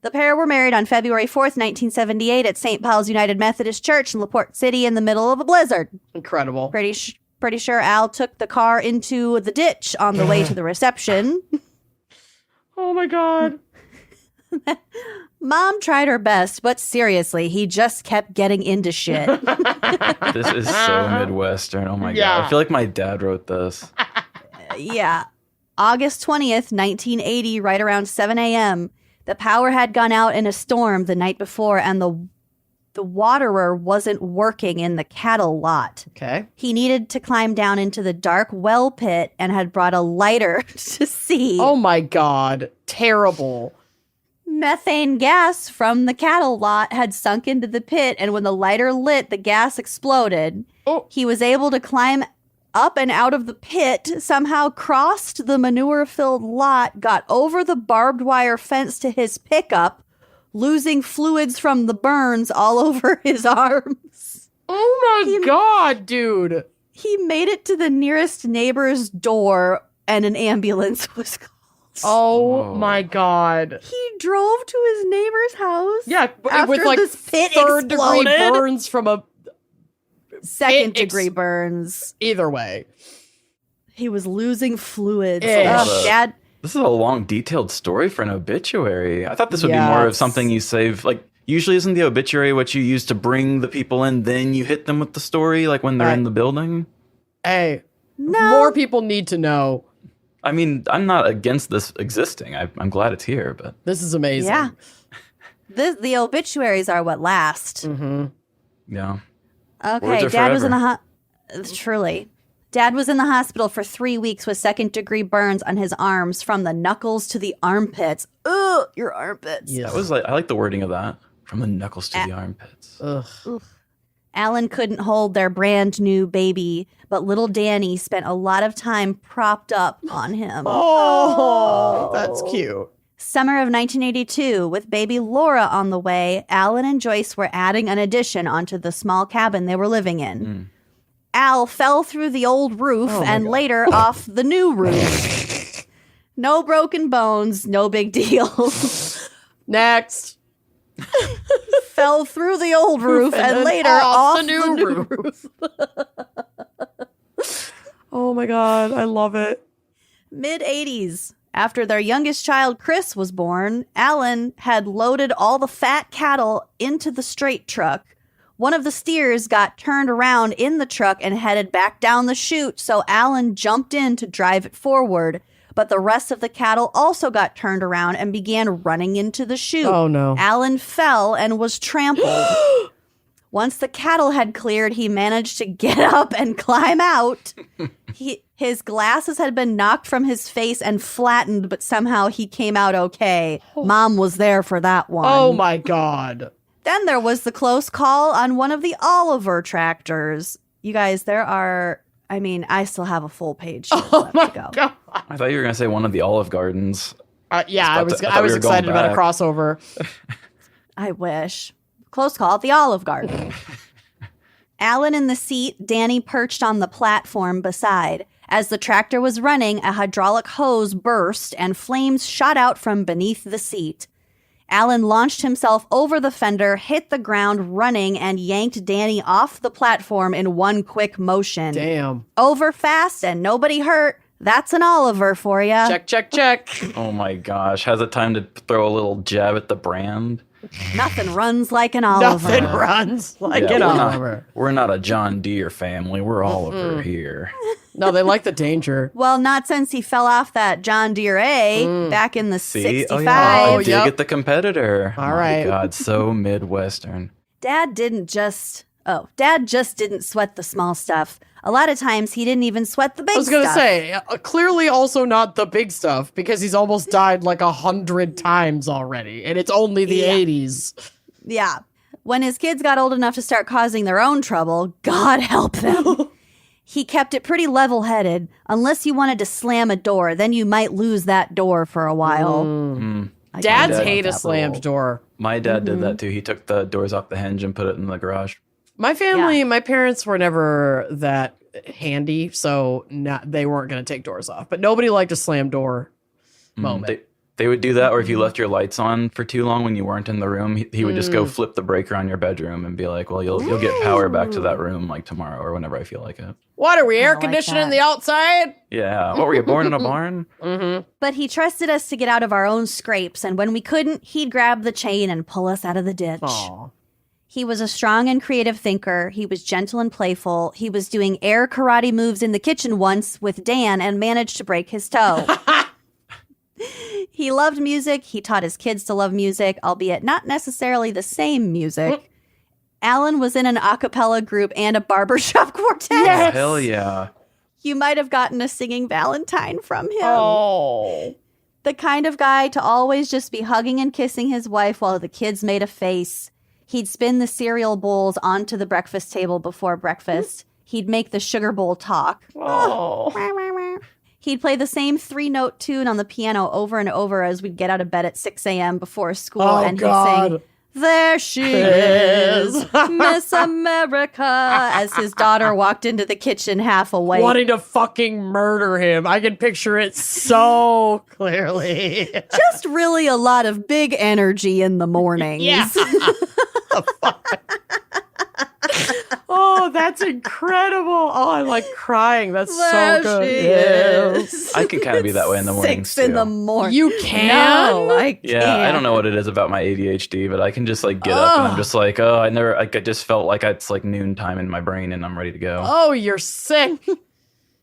[SPEAKER 4] The pair were married on February 4th, 1978 at St. Paul's United Methodist Church in LaPorte City in the middle of a blizzard.
[SPEAKER 3] Incredible.
[SPEAKER 4] Pretty sure Al took the car into the ditch on the way to the reception.
[SPEAKER 3] Oh my God.
[SPEAKER 4] Mom tried her best, but seriously, he just kept getting into shit.
[SPEAKER 5] This is so Midwestern. Oh my God. I feel like my dad wrote this.
[SPEAKER 4] Yeah. August 20th, 1980, right around 7 a.m., the power had gone out in a storm the night before, and the waterer wasn't working in the cattle lot.
[SPEAKER 3] Okay.
[SPEAKER 4] He needed to climb down into the dark well pit and had brought a lighter to see.
[SPEAKER 3] Oh my God. Terrible.
[SPEAKER 4] Methane gas from the cattle lot had sunk into the pit, and when the lighter lit, the gas exploded.
[SPEAKER 3] Oh.
[SPEAKER 4] He was able to climb up and out of the pit, somehow crossed the manure-filled lot, got over the barbed wire fence to his pickup, losing fluids from the burns all over his arms.
[SPEAKER 3] Oh my God, dude.
[SPEAKER 4] He made it to the nearest neighbor's door, and an ambulance was called.
[SPEAKER 3] Oh my God.
[SPEAKER 4] He drove to his neighbor's house.
[SPEAKER 3] Yeah,
[SPEAKER 4] after
[SPEAKER 3] with like
[SPEAKER 4] this pit
[SPEAKER 3] third degree
[SPEAKER 4] exploded.
[SPEAKER 3] burns from a
[SPEAKER 4] Second degree burns.
[SPEAKER 3] either way.
[SPEAKER 4] He was losing fluids.
[SPEAKER 3] Ish.
[SPEAKER 4] Dad.
[SPEAKER 5] This is a long, detailed story for an obituary. I thought this would be more of something you save. Like, usually isn't the obituary what you use to bring the people in, then you hit them with the story, like when they're in the building?
[SPEAKER 3] Hey,
[SPEAKER 4] No.
[SPEAKER 3] more people need to know.
[SPEAKER 5] I mean, I'm not against this existing. I'm glad it's here, but
[SPEAKER 3] This is amazing.
[SPEAKER 4] Yeah. The obituaries are what last.
[SPEAKER 5] yeah.
[SPEAKER 4] Okay,
[SPEAKER 5] Words are
[SPEAKER 4] Dad was
[SPEAKER 5] forever.
[SPEAKER 4] in the truly. Dad was in the hospital for 3 weeks with second-degree burns on his arms from the knuckles to the armpits. Ugh, your armpits.
[SPEAKER 3] Yeah.
[SPEAKER 5] That was like, I like the wording of that. From the knuckles to the armpits.
[SPEAKER 3] Ugh.
[SPEAKER 4] Alan couldn't hold their brand new baby, but little Danny spent a lot of time propped up on him.
[SPEAKER 3] Oh, that's cute.
[SPEAKER 4] Summer of 1982, with baby Laura on the way, Alan and Joyce were adding an addition onto the small cabin they were living in. Al fell through the old roof and later off the new roof. No broken bones, no big deal.
[SPEAKER 3] Next.
[SPEAKER 4] Fell through the old roof and later off the new roof.
[SPEAKER 3] Oh my God, I love it.
[SPEAKER 4] Mid-80s. After their youngest child, Chris, was born, Alan had loaded all the fat cattle into the straight truck. One of the steers got turned around in the truck and headed back down the chute, so Alan jumped in to drive it forward. But the rest of the cattle also got turned around and began running into the chute.
[SPEAKER 3] Oh, no.
[SPEAKER 4] Alan fell and was trampled. Once the cattle had cleared, he managed to get up and climb out. His glasses had been knocked from his face and flattened, but somehow he came out okay. Mom was there for that one.
[SPEAKER 3] Oh, my God.
[SPEAKER 4] Then there was the close call on one of the Oliver tractors. You guys, I still have a full page.
[SPEAKER 3] Oh, my God.
[SPEAKER 5] I thought you were going to say one of the Olive Gardens.
[SPEAKER 3] Yeah, I was excited about a crossover.
[SPEAKER 4] I wish. Close call at the Olive Garden. Alan in the seat, Danny perched on the platform beside. As the tractor was running, a hydraulic hose burst and flames shot out from beneath the seat. Alan launched himself over the fender, hit the ground running, and yanked Danny off the platform in one quick motion.
[SPEAKER 3] Damn.
[SPEAKER 4] Over fast and nobody hurt. That's an Oliver for you.
[SPEAKER 3] Check, check, check.
[SPEAKER 5] Oh my gosh. Has it time to throw a little jab at the brand?
[SPEAKER 4] Nothing runs like an Oliver.
[SPEAKER 3] Nothing runs like an Oliver.
[SPEAKER 5] We're not a John Deere family. We're Oliver here.
[SPEAKER 3] No, they like the danger.
[SPEAKER 4] Well, not since he fell off that John Deere A back in the 65.
[SPEAKER 5] Oh, yeah.
[SPEAKER 3] Oh,
[SPEAKER 5] Dig
[SPEAKER 3] yep.
[SPEAKER 5] at the competitor.
[SPEAKER 3] All
[SPEAKER 5] My
[SPEAKER 3] right.
[SPEAKER 5] God, so Midwestern.
[SPEAKER 4] Dad just didn't sweat the small stuff. A lot of times he didn't even sweat the big
[SPEAKER 3] I was
[SPEAKER 4] stuff.
[SPEAKER 3] going to say, clearly also not the big stuff, because he's almost died like 100 times already, and it's only the 80s.
[SPEAKER 4] Yeah. When his kids got old enough to start causing their own trouble, God help them. He kept it pretty level-headed. Unless you wanted to slam a door, then you might lose that door for a while.
[SPEAKER 3] Dads
[SPEAKER 5] dad
[SPEAKER 3] hate a
[SPEAKER 5] got
[SPEAKER 3] slammed door.
[SPEAKER 5] My dad did that too. He took the doors off the hinge and put it in the garage.
[SPEAKER 3] My family, my parents were never that handy, so they weren't going to take doors off. But nobody liked a slam door moment.
[SPEAKER 5] They would do that, or if you left your lights on for too long when you weren't in the room, he would just go flip the breaker on your bedroom and be like, well, you'll get power back to that room like tomorrow or whenever I feel like it.
[SPEAKER 3] What, are we air
[SPEAKER 4] like
[SPEAKER 3] conditioning
[SPEAKER 4] that.
[SPEAKER 3] the outside?
[SPEAKER 5] Yeah. What, were you born in a barn?
[SPEAKER 4] But he trusted us to get out of our own scrapes, and when we couldn't, he'd grab the chain and pull us out of the ditch.
[SPEAKER 3] Aw.
[SPEAKER 4] He was a strong and creative thinker. He was gentle and playful. He was doing air karate moves in the kitchen once with Dan and managed to break his toe. He loved music. He taught his kids to love music, albeit not necessarily the same music. Alan was in an a cappella group and a barbershop quartet.
[SPEAKER 3] Yes.
[SPEAKER 5] Hell yeah.
[SPEAKER 4] You might have gotten a singing Valentine from him.
[SPEAKER 3] Oh.
[SPEAKER 4] The kind of guy to always just be hugging and kissing his wife while the kids made a face. He'd spin the cereal bowls onto the breakfast table before breakfast. He'd make the sugar bowl talk.
[SPEAKER 3] Oh.
[SPEAKER 4] He'd play the same 3-note tune on the piano over and over as we'd get out of bed at 6 a.m. before school.
[SPEAKER 3] Oh,
[SPEAKER 4] and
[SPEAKER 3] God.
[SPEAKER 4] he'd sing, "There she is, Miss America," as his daughter walked into the kitchen half awake.
[SPEAKER 3] Wanting to fucking murder him. I can picture it so clearly.
[SPEAKER 4] Just really a lot of big energy in the mornings.
[SPEAKER 3] Yeah. Oh, that's incredible. Oh, I'm like crying. That's
[SPEAKER 4] There
[SPEAKER 3] so good.
[SPEAKER 4] she
[SPEAKER 3] Yes.
[SPEAKER 4] is.
[SPEAKER 5] I can kind of be that way in the mornings
[SPEAKER 4] 6 in
[SPEAKER 5] too.
[SPEAKER 4] the morning.
[SPEAKER 3] You can?
[SPEAKER 4] No, I can't.
[SPEAKER 5] Yeah, I don't know what it is about my ADHD, but I can just like get up and I'm just like, oh, I just felt like it's like noontime in my brain and I'm ready to go.
[SPEAKER 3] Oh, you're sick.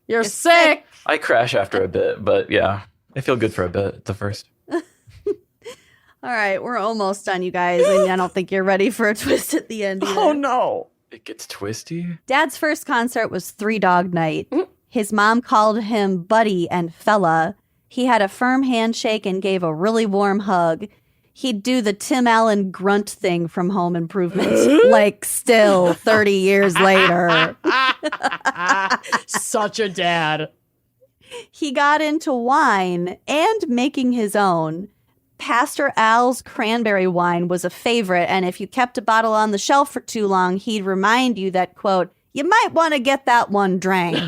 [SPEAKER 3] You're sick.
[SPEAKER 5] I crash after a bit, but yeah, I feel good for a bit at the first.
[SPEAKER 4] All right, we're almost done, you guys, and I don't think you're ready for a twist at the end either.
[SPEAKER 3] Oh, no.
[SPEAKER 5] It gets twisty.
[SPEAKER 4] Dad's first concert was 3 Dog Night. His mom called him buddy and fella. He had a firm handshake and gave a really warm hug. He'd do the Tim Allen grunt thing from Home Improvement, like still 30 years later.
[SPEAKER 3] Such a dad.
[SPEAKER 4] He got into wine and making his own. Pastor Al's cranberry wine was a favorite, and if you kept a bottle on the shelf for too long, he'd remind you that, quote, you might want to get that one drank.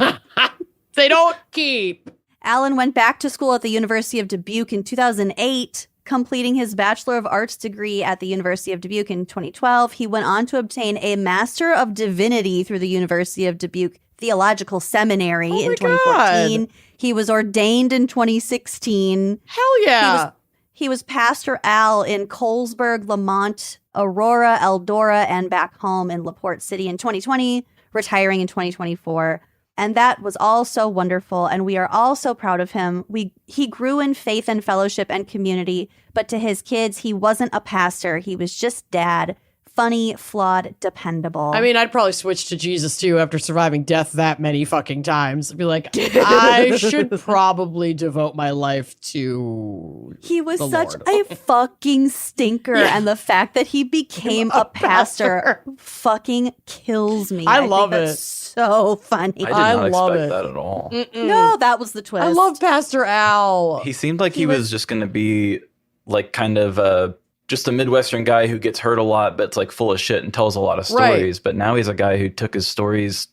[SPEAKER 3] They don't keep.
[SPEAKER 4] Alan went back to school at the University of Dubuque in 2008, completing his Bachelor of Arts degree at the University of Dubuque in 2012. He went on to obtain a Master of Divinity through the University of Dubuque Theological Seminary in 2014.
[SPEAKER 3] God.
[SPEAKER 4] He was ordained in 2016.
[SPEAKER 3] Hell yeah.
[SPEAKER 4] He was Pastor Al in Colesburg, Lamont, Aurora, Eldora, and back home in LaPorte City in 2020, retiring in 2024. And that was all so wonderful, and we are all so proud of him. He grew in faith and fellowship and community, but to his kids, he wasn't a pastor. He was just dad. Funny, flawed, dependable.
[SPEAKER 3] I mean, I'd probably switch to Jesus too after surviving death that many fucking times. I'd be like, I should probably devote my life to
[SPEAKER 4] He was
[SPEAKER 3] the
[SPEAKER 4] such
[SPEAKER 3] Lord.
[SPEAKER 4] a fucking stinker, and the fact that he became a pastor fucking kills me.
[SPEAKER 3] I
[SPEAKER 4] think
[SPEAKER 3] love
[SPEAKER 4] that's
[SPEAKER 3] it.
[SPEAKER 4] So funny.
[SPEAKER 5] I did not
[SPEAKER 3] love
[SPEAKER 5] expect
[SPEAKER 3] it.
[SPEAKER 5] that at all.
[SPEAKER 4] No, that was the twist.
[SPEAKER 3] I love Pastor Al.
[SPEAKER 5] He seemed like he was just going to be like kind of just a Midwestern guy who gets hurt a lot, but's like full of shit and tells a lot of stories.
[SPEAKER 3] Right.
[SPEAKER 5] But now he's a guy who took his stories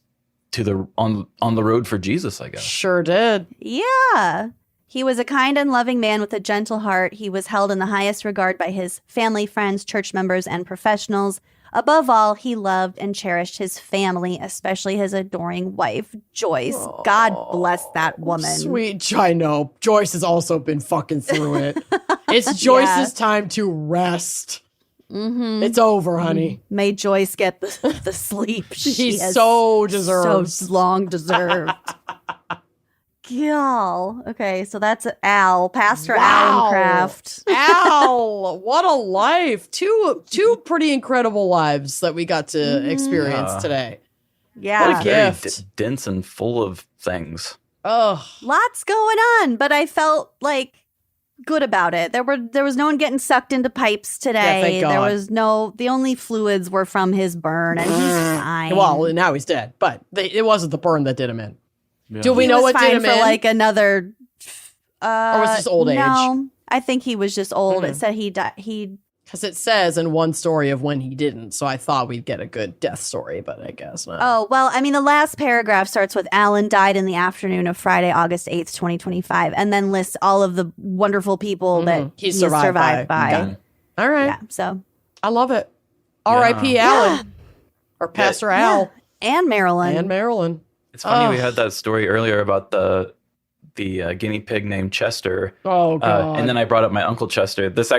[SPEAKER 5] to the on the road for Jesus, I guess.
[SPEAKER 3] Sure did.
[SPEAKER 4] Yeah. He was a kind and loving man with a gentle heart. He was held in the highest regard by his family, friends, church members, and professionals. Above all, he loved and cherished his family, especially his adoring wife, Joyce. God bless that woman.
[SPEAKER 3] Sweet. I know. Joyce has also been fucking through it. It's Joyce's time to rest. Mm-hmm. It's over, honey.
[SPEAKER 4] May Joyce get the sleep she has
[SPEAKER 3] so deserves.
[SPEAKER 4] so long deserved. Gall. Okay, so that's Al, Pastor Alan Kraft.
[SPEAKER 3] Al, what a life. Two pretty incredible lives that we got to experience today.
[SPEAKER 4] Yeah.
[SPEAKER 3] What a gift.
[SPEAKER 5] Very dense and full of things.
[SPEAKER 3] Ugh.
[SPEAKER 4] Lots going on, but I felt like good about it. There was no one getting sucked into pipes today.
[SPEAKER 3] Yeah, thank God.
[SPEAKER 4] There was the only fluids were from his burn, and he's fine.
[SPEAKER 3] Well, now he's dead, but it wasn't the burn that did him in.
[SPEAKER 5] Yeah.
[SPEAKER 3] Do we
[SPEAKER 4] He
[SPEAKER 3] know
[SPEAKER 4] was
[SPEAKER 3] what did
[SPEAKER 4] fine
[SPEAKER 3] him
[SPEAKER 4] for
[SPEAKER 3] in?
[SPEAKER 4] like another
[SPEAKER 3] Or was this old age?
[SPEAKER 4] No, I think he was just old. It said he died.
[SPEAKER 3] Because it says in one story of when he didn't, so I thought we'd get a good death story, but I guess not.
[SPEAKER 4] Oh, well, I mean, the last paragraph starts with Alan died in the afternoon of Friday, August 8th, 2025, and then lists all of the wonderful people that he survived by.
[SPEAKER 3] Okay. All right.
[SPEAKER 4] Yeah, so.
[SPEAKER 3] I love it. R.I.P. Alan. Or Pastor Al.
[SPEAKER 4] And Marilyn.
[SPEAKER 3] And Marilyn.
[SPEAKER 5] It's funny we had that story earlier about the guinea pig named Chester.
[SPEAKER 3] Oh, God.
[SPEAKER 5] And then I brought up my Uncle Chester. This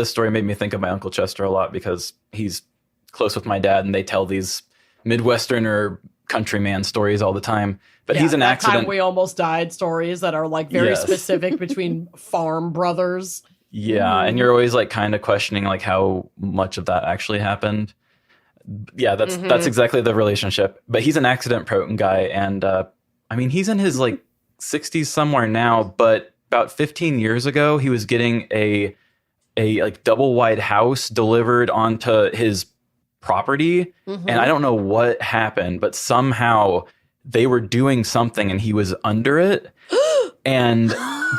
[SPEAKER 5] story made me think of my Uncle Chester a lot because he's close with my dad and they tell these Midwestern or countryman stories all the time. But he's an
[SPEAKER 3] that
[SPEAKER 5] accident.
[SPEAKER 3] Time we almost died stories that are like very specific between farm brothers.
[SPEAKER 5] Yeah. And you're always like kind of questioning like how much of that actually happened. Yeah, that's exactly the relationship. But he's an accident prone guy. And I mean, he's in his like 60s somewhere now, but about 15 years ago, he was getting a like double wide house delivered onto his property. And I don't know what happened, but somehow they were doing something and he was under it. And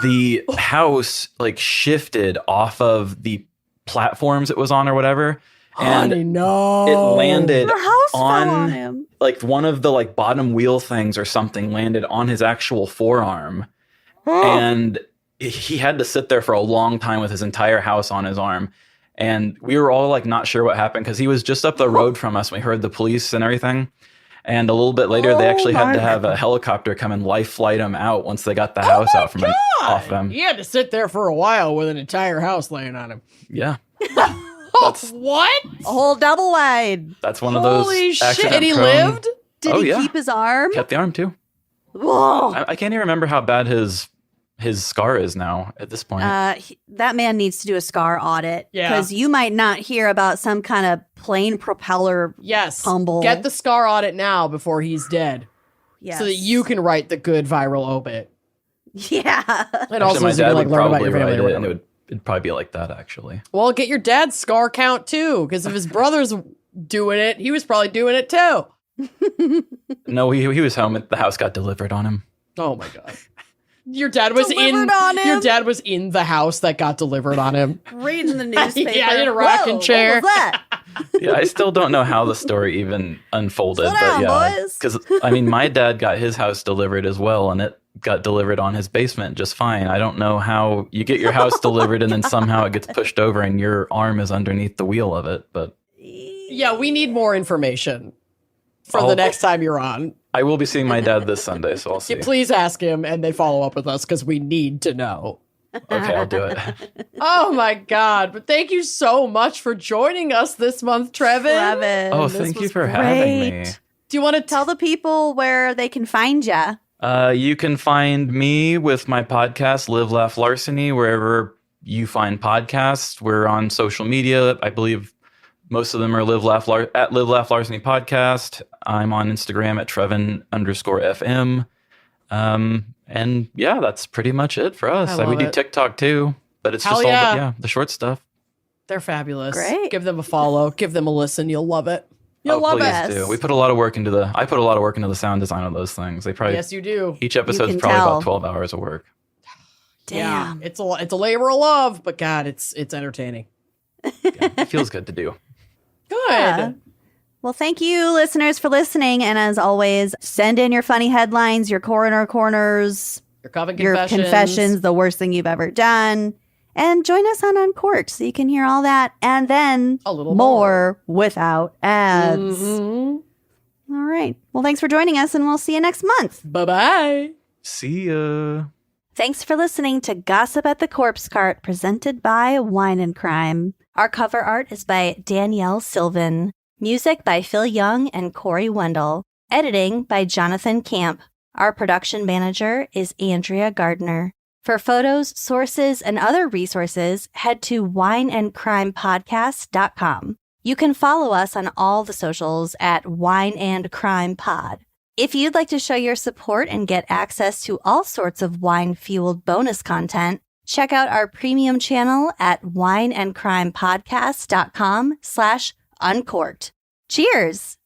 [SPEAKER 5] the house like shifted off of the platforms it was on or whatever. And
[SPEAKER 3] Honey, no.
[SPEAKER 5] it landed
[SPEAKER 4] The house fell on
[SPEAKER 5] on
[SPEAKER 4] him.
[SPEAKER 5] like one of the like bottom wheel things or something landed on his actual forearm. And he had to sit there for a long time with his entire house on his arm. And we were all like not sure what happened because he was just up the road from us. We heard the police and everything. And a little bit later, they actually had to have a helicopter come and life flight him out once they got the house out from him, off him.
[SPEAKER 3] He had to sit there for a while with an entire house laying on him.
[SPEAKER 5] Yeah.
[SPEAKER 3] What?
[SPEAKER 4] A whole double wide.
[SPEAKER 5] That's one of those.
[SPEAKER 3] Holy shit.
[SPEAKER 5] accident
[SPEAKER 3] And he
[SPEAKER 5] prone-
[SPEAKER 3] lived?
[SPEAKER 4] Did
[SPEAKER 5] Oh,
[SPEAKER 4] he
[SPEAKER 5] yeah.
[SPEAKER 4] keep his arm?
[SPEAKER 5] Kept the arm too.
[SPEAKER 4] Whoa.
[SPEAKER 5] I can't even remember how bad his scar is now at this point.
[SPEAKER 4] That man needs to do a scar audit.
[SPEAKER 3] Yeah.
[SPEAKER 4] Because you might not hear about some kind of plane propeller.
[SPEAKER 3] Yes.
[SPEAKER 4] Humble.
[SPEAKER 3] Get the scar audit now before he's dead.
[SPEAKER 4] Yes.
[SPEAKER 3] So that you can write the good viral obit.
[SPEAKER 4] Yeah.
[SPEAKER 3] It
[SPEAKER 5] Actually,
[SPEAKER 3] also
[SPEAKER 5] my
[SPEAKER 3] is you
[SPEAKER 5] dad
[SPEAKER 3] can, like,
[SPEAKER 5] would
[SPEAKER 3] learn about
[SPEAKER 5] probably
[SPEAKER 3] your family
[SPEAKER 5] write
[SPEAKER 3] or
[SPEAKER 5] it, and
[SPEAKER 3] whatever.
[SPEAKER 5] it'd probably be like that, actually.
[SPEAKER 3] Well, get your dad's scar count too, because if his brother's doing it, he was probably doing it too.
[SPEAKER 5] No, he was home. The house got delivered on him.
[SPEAKER 3] Oh my God. Your dad was
[SPEAKER 4] Delivered on him?
[SPEAKER 3] Your dad was in the house that got delivered on him.
[SPEAKER 4] Reading the newspaper.
[SPEAKER 3] Yeah, in a rocking chair.
[SPEAKER 4] What was that?
[SPEAKER 5] Yeah, I still don't know how the story even unfolded.
[SPEAKER 4] Slow down,
[SPEAKER 5] but yeah,
[SPEAKER 4] boys.
[SPEAKER 5] because I mean, my dad got his house delivered as well, and it got delivered on his basement just fine. I don't know how you get your house delivered and then somehow it gets pushed over and your arm is underneath the wheel of it. But
[SPEAKER 3] Yeah, we need more information for the next time you're on.
[SPEAKER 5] I will be seeing my dad this Sunday, so I'll see.
[SPEAKER 3] Please ask him and then follow up with us because we need to know.
[SPEAKER 5] Okay, I'll do it.
[SPEAKER 3] Oh my God. But thank you so much for joining us this month, Trevin.
[SPEAKER 5] Oh, thank you for having me.
[SPEAKER 3] Do you want to
[SPEAKER 4] Tell the people where they can find you.
[SPEAKER 5] You can find me with my podcast, Live, Laugh, Larceny, wherever you find podcasts. We're on social media. I believe most of them are at Live, Laugh, Larceny Podcast. I'm on Instagram at Trevin_FM. And yeah, that's pretty much it for us. We do TikTok too, but it's just all the short stuff.
[SPEAKER 3] They're fabulous.
[SPEAKER 4] Great.
[SPEAKER 3] Give them a follow. Give them a listen. You'll love it. You'll love
[SPEAKER 5] please
[SPEAKER 3] it.
[SPEAKER 5] do. I put a lot of work into the sound design of those things. They probably
[SPEAKER 3] Yes, you do.
[SPEAKER 5] Each episode's
[SPEAKER 4] can
[SPEAKER 5] probably
[SPEAKER 4] tell.
[SPEAKER 5] about 12 hours of work.
[SPEAKER 3] Yeah,
[SPEAKER 4] Damn.
[SPEAKER 3] it's a labor of love, but God, it's entertaining.
[SPEAKER 5] It feels good to do.
[SPEAKER 3] Good.
[SPEAKER 4] Yeah. Well, thank you, listeners, for listening. And as always, send in your funny headlines, your coroner corners,
[SPEAKER 3] Your coven
[SPEAKER 4] your confessions, the worst thing you've ever done. And join us on Uncorked so you can hear all that and then
[SPEAKER 3] A little
[SPEAKER 4] more without ads.
[SPEAKER 3] Mhm.
[SPEAKER 4] All right. Well, thanks for joining us, and we'll see you next month.
[SPEAKER 3] Bye-bye.
[SPEAKER 5] See ya.
[SPEAKER 4] Thanks for listening to Gossip at the Corpse Cart, presented by Wine and Crime. Our cover art is by Danielle Sylvan. Music by Phil Young and Corey Wendell. Editing by Jonathan Camp. Our production manager is Andrea Gardner. For photos, sources, and other resources, head to wineandcrimepodcast.com. You can follow us on all the socials at Wine and Crime Pod. If you'd like to show your support and get access to all sorts of wine-fueled bonus content, check out our premium channel at wineandcrimepodcast.com/uncorked. Cheers!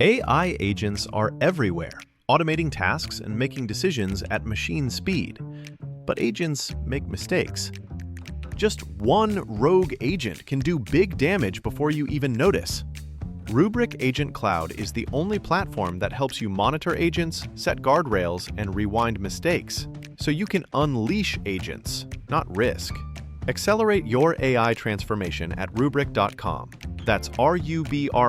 [SPEAKER 1] AI agents are everywhere, automating tasks and making decisions at machine speed. But agents make mistakes. Just one rogue agent can do big damage before you even notice. Rubrik Agent Cloud is the only platform that helps you monitor agents, set guardrails, and rewind mistakes, so you can unleash agents, not risk. Accelerate your AI transformation at Rubrik.com. That's RUBRIK.com.